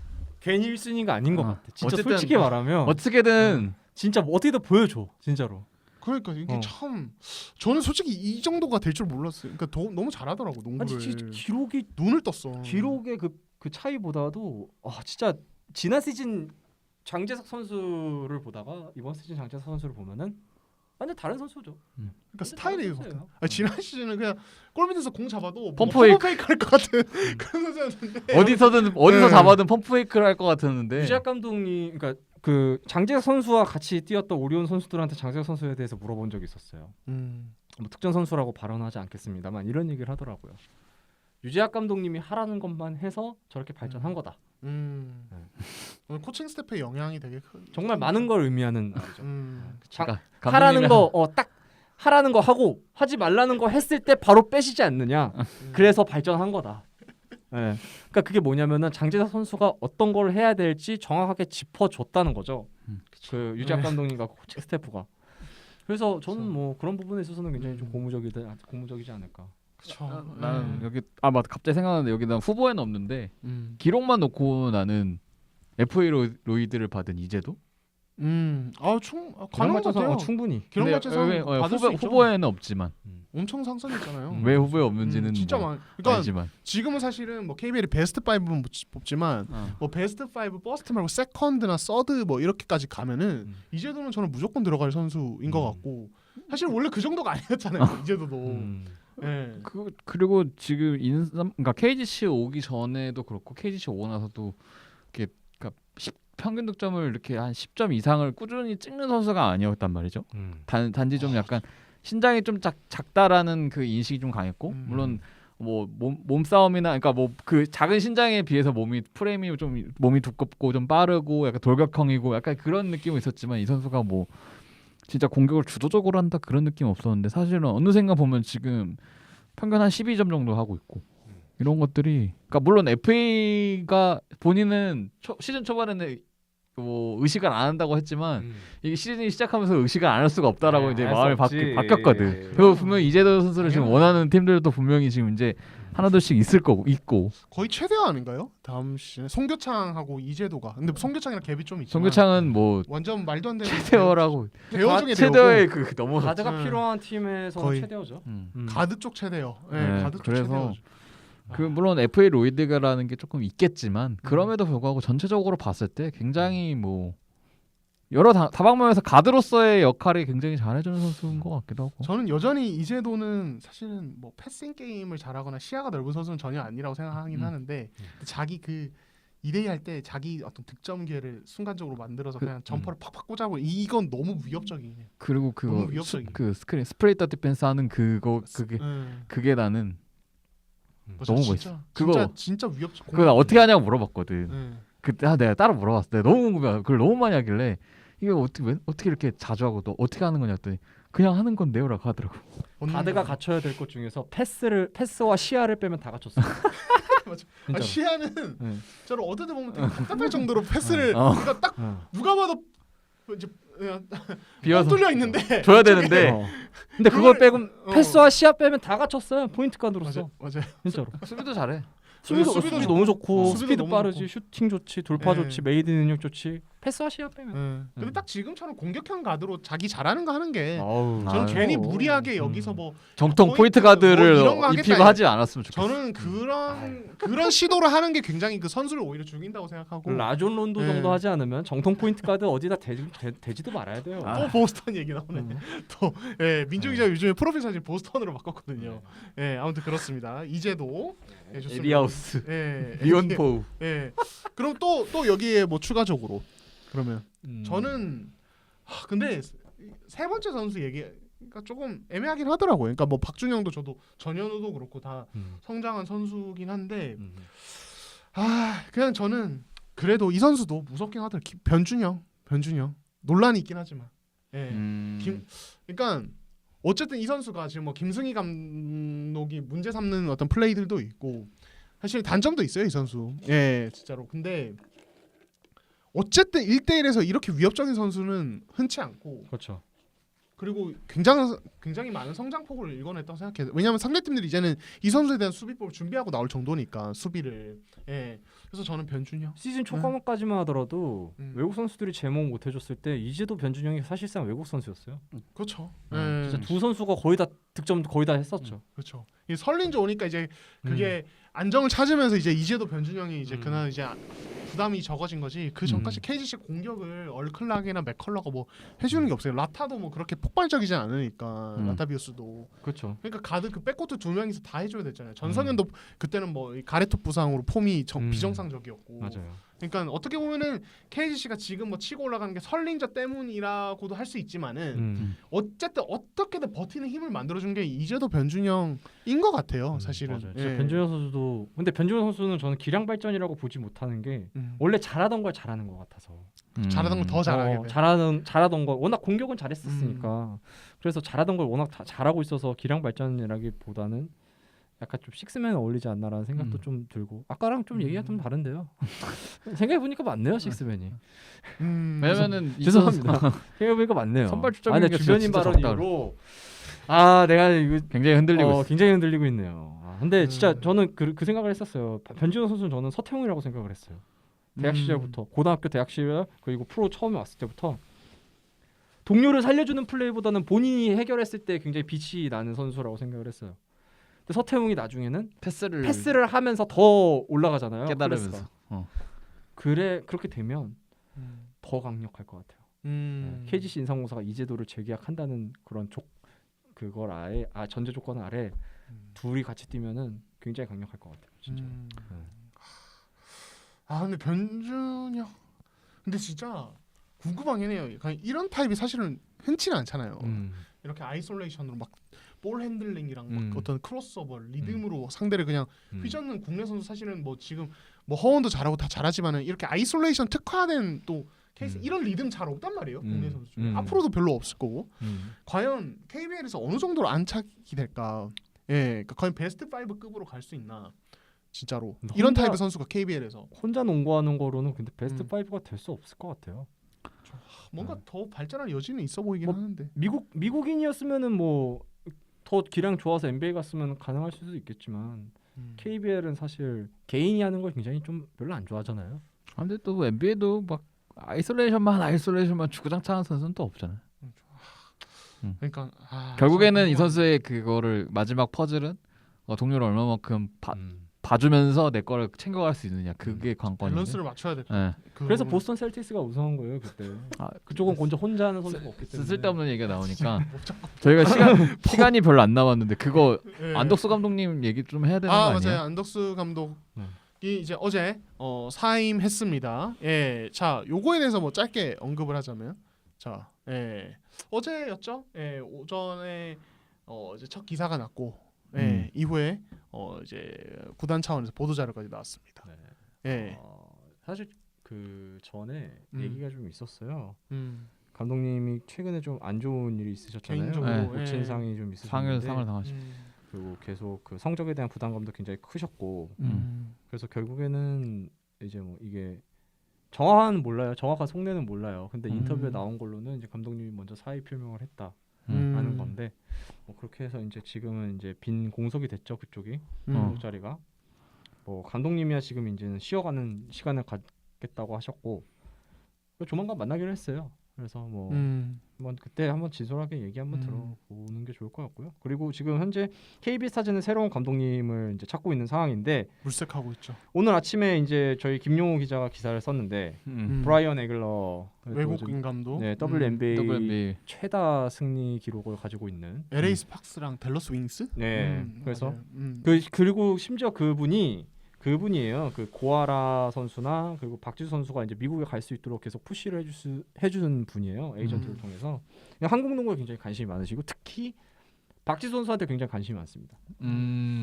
괜히 1순위가 아닌 것 같아. 진짜 어쨌든 솔직히 말하면 어떻게는 진짜 뭐 어떻게든 보여줘. 진짜로. 그러니까 이게 참 저는 솔직히 이 정도가 될 줄 몰랐어요. 그러니까 너무 잘하더라고 농구를. 아니 기록이 눈을 떴어. 기록의 그 차이보다도 진짜 지난 시즌 장재석 선수를 보다가 이번 시즌 장재석 선수를 보면은 완전 다른 선수죠. 그러니까 스타일이 지난 시즌은 그냥 골 밑에서 공 잡아도 펌프페이크 할 것 같은 그런 선수였는데 어디서 잡아든 펌프페이크를 할 것 같았는데 유재학 감독이 그러니까 그 장재석 선수와 같이 뛰었던 오리온 선수들한테 장재석 선수에 대해서 물어본 적이 있었어요. 뭐 특정 선수라고 발언하지 않겠습니다만 이런 얘기를 하더라고요. 유재학 감독님이 하라는 것만 해서 저렇게 발전한 거다. 오늘 코칭 스태프의 영향이 되게 정말 많은 걸 의미하는 말이죠. 하라는 거 딱 하라는 거 하고 하지 말라는 거 했을 때 바로 빼시지 않느냐. 그래서 발전한 거다. 네. 그러니까 그게 뭐냐면은 장재석 선수가 어떤 걸 해야 될지 정확하게 짚어줬다는 거죠. 그 유재학 감독님과 코칭 스태프가. 그래서 저는 뭐 그런 부분에 있어서는 굉장히 좀 고무적이지 않을까. 그렇죠. 나는 여기 맞다 갑자기 생각나는데 여기 난 후보에는 없는데 기록만 놓고 나는 FA 로이드를 받은 이재도 가능 같아요. 충분히. 기록 맞춰서 후보에는 없지만 엄청 상승했잖아요. 왜 후보에 없는지는 진짜 뭐 많. 그러니까 알지만. 지금은 사실은 뭐 KBL이 베스트 5는 뽑지만 뭐 베스트 5 퍼스트 말고 세컨드나 서드 뭐 이렇게까지 가면은 이재도는 저는 무조건 들어갈 선수인 것 같고 사실 원래 그 정도가 아니었잖아요. 이재도도. 예. 그리고 지금 그러니까 KGC 오기 전에도 그렇고 KGC 오고 나서도 이렇게 그러니까 평균 득점을 이렇게 한 10점 이상을 꾸준히 찍는 선수가 아니었단 말이죠. 단지 좀 약간 신장이 좀 작다라는 그 인식이 좀 강했고 물론 뭐 몸싸움이나 그러니까 뭐 그 작은 신장에 비해서 프레임이 좀 몸이 두껍고 좀 빠르고 약간 돌격형이고 약간 그런 느낌은 있었지만 이 선수가 뭐 진짜 공격을 주도적으로 한다 그런 느낌 없었는데 사실은 어느샌가 보면 지금 평균 한 12점 정도 하고 있고 이런 것들이 그러니까 물론 FA가 본인은 시즌 초반에는 뭐 의식을 안 한다고 했지만 이게 시즌이 시작하면서 의식을 안 할 수가 없다라고 이제 마음이 바뀌었거든. 그리고 분명히 이재도 선수를 지금 원하는 팀들도 분명히 지금 이제 하나둘씩 있을 거고 있고. 거의 최대화 아닌가요? 다음 시즌 송교창하고 이재도가. 근데 송교창이랑 갭이 좀 있지만. 송교창은 뭐 완전 말도 안 되는 최대어라고. 대어 중에 최대어의 그 너무 가드가 필요한 팀에서 거의. 최대어죠. 가드 쪽 최대어. 네, 가드 쪽 그래서 최대어. 그 물론 FA 로이드가라는 게 조금 있겠지만 그럼에도 불구하고 전체적으로 봤을 때 굉장히 뭐 여러 다방면에서 가드로서의 역할이 굉장히 잘해주는 선수인 것 같기도 하고. 저는 여전히 이재도는 사실은 뭐 패싱 게임을 잘하거나 시야가 넓은 선수는 전혀 아니라고 생각하긴 하는데 자기 그 2대2 할 때 자기 어떤 득점 기회를 순간적으로 만들어서 그냥 점퍼를 팍팍 꽂아고 이건 너무 위협적이에요. 그리고 너무 위협적이에요. 그 스크린 스프레이터 디펜스 하는 그게 나는 너무 멋있어. 그거 진짜 위협적. 그거 나 어떻게 하냐고 물어봤거든. 네. 그때 내가 따로 물어봤어. 내가 너무 궁금해. 그걸 너무 많이 하길래 이게 어떻게 이렇게 자주 하고 너 어떻게 하는 거냐 했더니 그냥 하는 건데요라고 하더라고. 가드가 갖춰야 될 것 중에서 패스와 시야를 빼면 다 갖췄어요. 맞아. 시야는 네. 저를 어떨 때 보면 되게 답답할 정도로 패스를 그러니까 딱 누가 봐도 이제 비어서 뚫려 있는데 줘야 되는데 근데 그걸 빼고 어. 패스와 시야 빼면 다 갖췄어요. 포인트 가드로서. 맞아요. 진짜로. 수비도 잘해. 수비도 너무 좋고 수비도 스피드 너무 빠르지, 슈팅 좋지, 돌파 네. 좋지, 메이드 능력 좋지. 패스와 시야 빼면. 근데 딱 지금처럼 공격형 가드로 자기 잘하는 거 하는 게 아우, 저는 아유. 괜히 무리하게 여기서 뭐 정통 포인트 포인트 가드를 뭐 이런 거 입히고 하겠다. 하지 않았으면 좋겠어. 저는 그런 시도를 하는 게 굉장히 그 선수를 오히려 죽인다고 생각하고 라존 론도 네. 정도 하지 않으면 정통 포인트 가드 어디다 되지도 말아야 돼요. 또 보스턴 얘기 나오네. 또 민중 기자 요즘에 프로필 사진 보스턴으로 바꿨거든요. 아무튼 그렇습니다. 이제도 좋습니다. 에리하우스, 예, 리온포우. 예. 그럼 또 여기에 뭐 추가적으로 그러면 저는 근데 세 번째 선수 얘기가 조금 애매하긴 하더라고요. 그러니까 뭐 박준영도 저도 전현우도 그렇고 다 성장한 선수긴 한데 그냥 저는 그래도 이 선수도 무섭긴 하더라고요. 변준영 논란이 있긴 하지만 그러니까 어쨌든 이 선수가 지금 뭐 김승희 감독이 문제 삼는 어떤 플레이들도 있고 사실 단점도 있어요 이 선수. 진짜로. 근데 어쨌든 1대1에서 이렇게 위협적인 선수는 흔치 않고 그렇죠. 그리고 굉장히 많은 성장폭을 일궈냈다고 생각해요. 왜냐하면 상대팀들이 이제는 이 선수에 대한 수비법을 준비하고 나올 정도니까 수비를. 그래서 저는 변준영. 시즌 초반까지만 하더라도 외국 선수들이 제목 못 해줬을 때 이제도 변준영이 사실상 외국 선수였어요. 그렇죠. 진짜 두 선수가 거의 다 득점 거의 다 했었죠. 그렇죠. 이 설린저 오니까 이제 그게 안정을 찾으면서 이제 이제도 변준영이 이제 그날 이제 부담이 적어진 거지. 그 전까지 KGC 공격을 얼클락이나 맥컬러가 뭐 해주는 게 없어요. 라타도 뭐 그렇게 폭발적이지 않으니까 라타비우스도. 그렇죠. 그러니까 가드 그 백코트 두 명이서 다 해줘야 됐잖아요. 전성현도 그때는 뭐 가레토 부상으로 폼이 비정상적이었고. 맞아요. 그러니까 어떻게 보면은 KGC가 지금 뭐 치고 올라가는 게 설린저 때문이라고도 할 수 있지만은 어쨌든 어떻게든 버티는 힘을 만들어준 게 이제도 변준영인 것 같아요. 사실은. 맞아요. 진짜 변준영 선수도 근데 변준영 선수는 저는 기량 발전이라고 보지 못하는 게 원래 잘하던 걸 잘하는 것 같아서 잘하던 걸 더 잘하게 돼. 잘하던 걸 워낙 공격은 잘했었으니까 그래서 잘하던 걸 워낙 다 잘하고 있어서 기량 발전이라기보다는 약간 좀 식스맨 어울리지 않나라는 생각도 좀 들고 아까랑 좀 얘기가 좀 다른데요. 생각해 보니까 맞네요 식스맨이. 왜냐면은 죄송합니다. 생각해 보니까 맞네요. 선발 출장인 게 주변인 진짜 발언 적다. 이후로 내가 이거 굉장히 흔들리고 있어. 굉장히 흔들리고 있네요. 근데 진짜 저는 그 생각을 했었어요. 변준영 선수는 저는 서태웅이라고 생각을 했어요. 대학 시절부터 고등학교 대학 시절 그리고 프로 처음에 왔을 때부터 동료를 살려주는 플레이보다는 본인이 해결했을 때 굉장히 빛이 나는 선수라고 생각을 했어요. 근데 서태웅이 나중에는 패스를 하면서 더 올라가잖아요. 깨달으면서. 클래스가. 그렇게 되면 음. 더 강력할 것 같아요. 음. KGC 인상공사가 이재도를 재계약한다는 그런 그걸 아예 전제 조건 아래 둘이 같이 뛰면은 굉장히 강력할 것 같아요. 진짜. 아 근데 변준이 형 근데 진짜 궁금하긴 해요. 그러니까 이런 타입이 사실은 흔치는 않잖아요. 이렇게 아이솔레이션으로 막 볼 핸들링이랑 막 어떤 크로스오버 리듬으로 상대를 그냥 휘젓는 국내 선수 사실은 뭐 지금 뭐 허원도 잘하고 다 잘하지만은 이렇게 아이솔레이션 특화된 또 케이스 이런 리듬 잘 없단 말이에요. 국내 선수 중에 앞으로도 별로 없을 거고 과연 KBL에서 어느 정도로 안착이 될까? 예, 그러니까 거의 베스트 5급으로 갈 수 있나? 진짜로 이런 타입의 선수가 KBL에서 혼자 농구하는 거로는 근데 베스트 5가 될 수 없을 것 같아요. 뭔가 더 발전할 여지는 있어 보이긴 뭐, 하는데 미국인이었으면은 뭐 더 기량 좋아서 NBA 갔으면 가능할 수도 있겠지만 KBL은 사실 개인이 하는 걸 굉장히 좀 별로 안 좋아하잖아요. 근데 또 NBA도 막 아이솔레이션만 주구장창하는 선수는 또 없잖아요. 그러니까 결국에는 이 선수의 그거를 마지막 퍼즐은 동료를 얼마만큼 봐주면서 내 거를 챙겨갈 수 있느냐 그게 관건인데. 밸런스를 맞춰야 돼. 네. 그래서 보스턴 셀틱스가 우승한 거예요 그때. 그쪽은 먼저 혼자 하는 선수가 없기 때문에. 쓸데없는 얘기가 나오니까 저희가 시간이 별로 안 남았는데 그거 네. 안덕수 감독님 얘기 좀 해야 되는 거 아니에요? 맞아요. 안덕수 감독이 이제 어제 사임했습니다. 예, 자 요거에 대해서 뭐 짧게 언급을 하자면 자, 어제였죠? 오전에 이제 첫 기사가 났고, 이후에 이제 구단 차원에서 보도 자료까지 나왔습니다. 사실 그 전에 얘기가 좀 있었어요. 음. 감독님이 최근에 좀 안 좋은 일이 있으셨잖아요. 개인적으로, 고친상이 좀 있으셨는데 상을 당하시고. 그리고 계속 그 성적에 대한 부담감도 굉장히 크셨고, 그래서 결국에는 이제 뭐 이게 정확한 속내는 몰라요. 근데 인터뷰에 나온 걸로는 이제 감독님이 먼저 사의 표명을 했다라는 건데, 뭐 그렇게 해서 이제 지금은 이제 빈 공석이 됐죠 그쪽이 자리가. 뭐 감독님이야 지금 이제는 쉬어가는 시간을 갖겠다고 하셨고, 조만간 만나기로 했어요. 그래서 뭐 한번 그때 한번 진솔하게 얘기 한번 들어보는 게 좋을 것 같고요. 그리고 지금 현재 KB스타즈는 새로운 감독님을 이제 찾고 있는 상황인데, 물색하고 있죠. 오늘 아침에 이제 저희 김용호 기자가 기사를 썼는데 브라이언 에글러 외국인 감독, 네, WNBA WNBA 최다 승리 기록을 가지고 있는 LA 스팍스랑 댈러스 윙스. 네, 그래서 맞아요. 그리고 심지어 그분이에요. 그 고아라 선수나 그리고 박지수 선수가 이제 미국에 갈 수 있도록 계속 푸시를 해주는 분이에요. 에이전트를 통해서. 한국 농구에 굉장히 관심이 많으시고 특히 박지수 선수한테 굉장히 관심이 많습니다.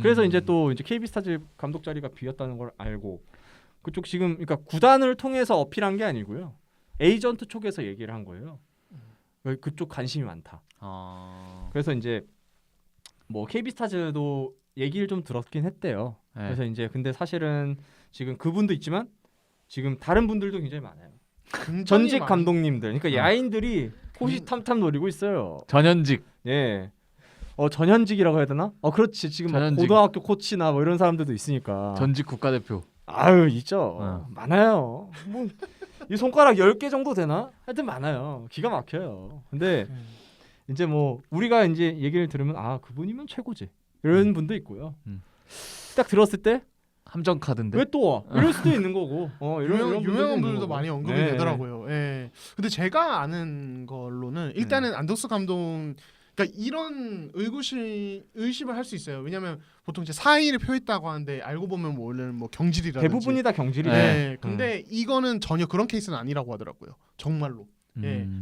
그래서 이제 또 이제 KB스타즈 감독 자리가 비었다는 걸 알고 그쪽 지금 그러니까 구단을 통해서 어필한 게 아니고요. 에이전트 쪽에서 얘기를 한 거예요. 그쪽 관심이 많다. 그래서 이제 뭐 KB스타즈도 얘기를 좀 들었긴 했대요. 그래서 이제 근데 사실은 지금 그분도 있지만 지금 다른 분들도 굉장히 많아요. 전직 감독님들, 그러니까 야인들이 호시탐탐 노리고 있어요. 전현직. 예. 전현직이라고 해야 되나? 그렇지. 지금 막 고등학교 코치나 뭐 이런 사람들도 있으니까. 전직 국가대표. 아유, 있죠. 많아요. 뭐 이 손가락 10개 정도 되나? 하여튼 많아요. 기가 막혀요. 근데 이제 뭐 우리가 이제 얘기를 들으면 그분이면 최고지. 이런 분도 있고요. 딱 들었을 때 함정 카드인데 왜 또 와? 이럴 수도 있는 거고. 이런 유명한 분들도 많이 언급이 네. 되더라고요. 예. 근데 제가 아는 걸로는 일단은 안덕수 감독 그러니까 이런 의심을 할 수 있어요. 왜냐하면 보통 이제 사의를 표했다고 하는데 알고 보면 뭐 원래는 뭐 경질이라든지 대부분이 다 경질이죠. 네. 근데 이거는 전혀 그런 케이스는 아니라고 하더라고요. 정말로.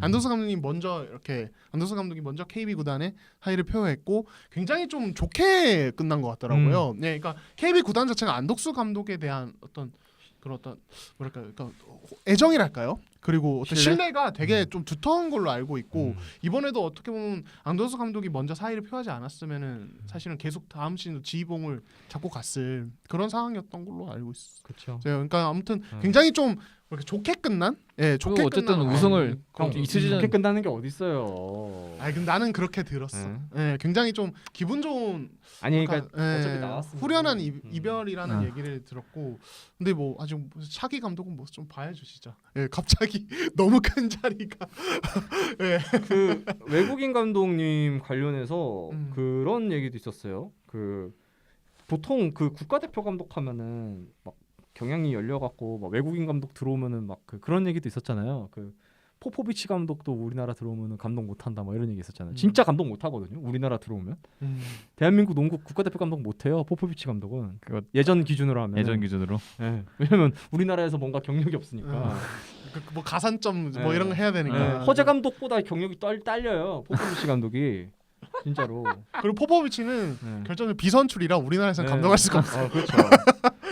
안덕수 감독이 먼저 KB 구단에 사의를 표했고 굉장히 좀 좋게 끝난 것 같더라고요. 네, 그러니까 KB 구단 자체가 안덕수 감독에 대한 어떤 뭐랄까, 그러니까 애정이랄까요? 그리고 어떤 신뢰가 되게 좀 두터운 걸로 알고 있고 이번에도 어떻게 보면 안덕수 감독이 먼저 사의를 표하지 않았으면은 사실은 계속 다음 시즌도 지휘봉을 잡고 갔을 그런 상황이었던 걸로 알고 있어요. 그렇죠. 그러니까 아무튼 굉장히 좀 이렇게 좋게 끝난, 좋게 어쨌든 끝난 우승을 이 시즌 좋게 끝나는 게 어디 있어요? 근데 나는 그렇게 들었어. 굉장히 좀 기분 좋은. 아니 그러니까 어차피 나왔으면 후련한 이별이라는 얘기를 들었고, 근데 뭐 아직 차기 감독은 뭐 좀 봐야죠 진짜. 갑자기 자리 너무 큰 자리가. 예. 그 외국인 감독님 관련해서 음. 그런 얘기도 있었어요. 그 보통 그 국가대표 감독하면은 막 경향이 열려갖고 막 외국인 감독 들어오면은 막 그런 얘기도 있었잖아요. 그 포포비치 감독도 우리나라 들어오면은 감독 못한다 뭐 이런 얘기 있었잖아요. 진짜 감독 못하거든요. 우리나라 들어오면 대한민국 농구 국가대표 감독 못해요. 포포비치 감독은 그거 예전 기준으로 하면 예전 기준으로. 예. 왜냐면 우리나라에서 뭔가 경력이 없으니까. 뭐 가산점 뭐 네. 이런 거 해야 되니까. 네. 허재 감독보다 경력이 딸려요. 포포비치 감독이 진짜로. 그리고 포포비치는 네. 결정적으로 비선출이라 우리나라에서는 네. 감독할 수가 없어. 그렇죠.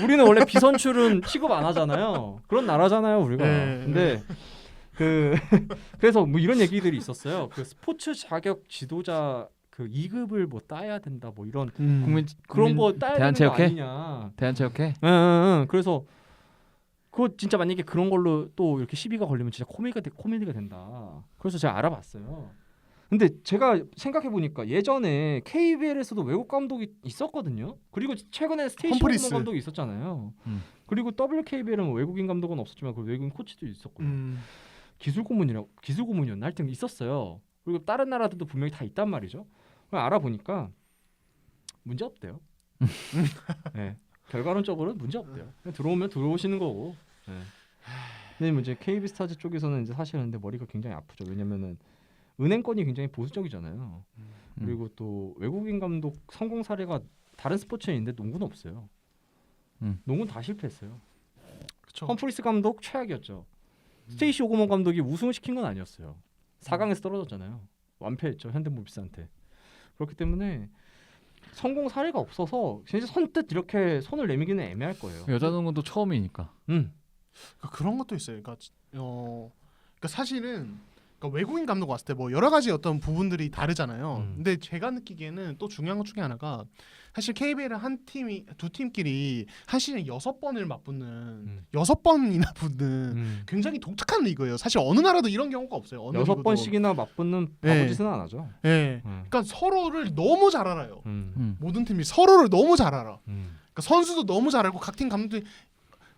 우리는 원래 비선출은 취급 안 하잖아요. 그런 나라잖아요, 우리가. 네. 근데 그래서 뭐 이런 얘기들이 있었어요. 그 스포츠 자격 지도자 그 2급을 뭐 따야 된다, 뭐 이런 국민 그런 거 따야 되는 거 대한체육회? 아니냐. 대한체육회? 응. 그래서 그거 진짜 만약에 그런 걸로 또 이렇게 시비가 걸리면 진짜 코미디가 된다. 그래서 제가 알아봤어요. 근데 제가 생각해 보니까 예전에 KBL에서도 외국 감독이 있었거든요. 그리고 최근에 스테이시 험프리스. 호그먼 감독이 있었잖아요. 그리고 WKBL은 외국인 감독은 없었지만 그 외국인 코치도 있었고요. 기술 고문이었나 하여튼 있었어요. 그리고 다른 나라들도 분명히 다 있단 말이죠. 알아보니까 문제 없대요. 네. 결과론적으로는 문제 없대요. 그냥 들어오면 들어오시는 거고. 네. 근데 뭐 이제 KB스타즈 쪽에서는 이제 사실 근데 머리가 굉장히 아프죠. 왜냐면은 은행권이 굉장히 보수적이잖아요. 그리고 또 외국인 감독 성공 사례가 다른 스포츠에 있는데 농구는 없어요. 농구는 다 실패했어요. 그렇죠. 험프리스 감독 최악이었죠. 스테이시 오거먼 감독이 우승을 시킨 건 아니었어요. 4강에서 떨어졌잖아요. 완패했죠 현대모비스한테. 그렇기 때문에 성공 사례가 없어서 진짜 선뜻 이렇게 손을 내밀기는 애매할 거예요. 여자 농구도 처음이니까. 그런 것도 있어요. 그러니까 사실은 그러니까 외국인 감독 왔을 때 뭐 여러 가지 어떤 부분들이 다르잖아요. 근데 제가 느끼기에는 또 중요한 것 중에 하나가 사실 KBL은 두 팀끼리 한 시즌에 6번을 맞붙는 6번이나 붙는 굉장히 독특한 리그예요. 사실 어느 나라도 이런 경우가 없어요. 어느 6번씩이나 맞붙는 네. 바보짓은 안 하죠. 예. 그러니까 서로를 너무 잘 알아요. 모든 팀이 서로를 너무 잘 알아. 그러니까 선수도 너무 잘 알고 각 팀 감독이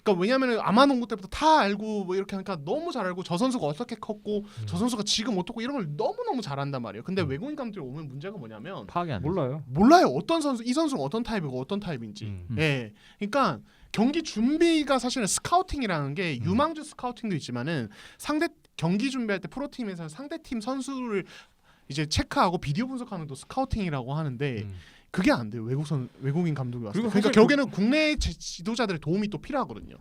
그러니까 왜냐면은 아마농구 때부터 다 알고 뭐 이렇게 하니까 너무 잘 알고 저 선수가 어떻게 컸고 저 선수가 지금 어떻고 이런 걸 너무너무 잘한단 말이에요. 근데 외국인 감독이 오면 문제가 뭐냐면 파악이 안 돼. 몰라요. 어떤 선수 이 선수가 어떤 타입이고 어떤 타입인지. 예. 그러니까 경기 준비가 사실은 스카우팅이라는 게 유망주 스카우팅도 있지만은 상대 경기 준비할 때 프로팀에서 상대 팀 선수를 이제 체크하고 비디오 분석하는 또 스카우팅이라고 하는데 그게 안 돼요. 외국인 감독이 왔을 때. 그리고 그러니까 사실 결국에는 국내 지도자들의 도움이 또 필요하거든요.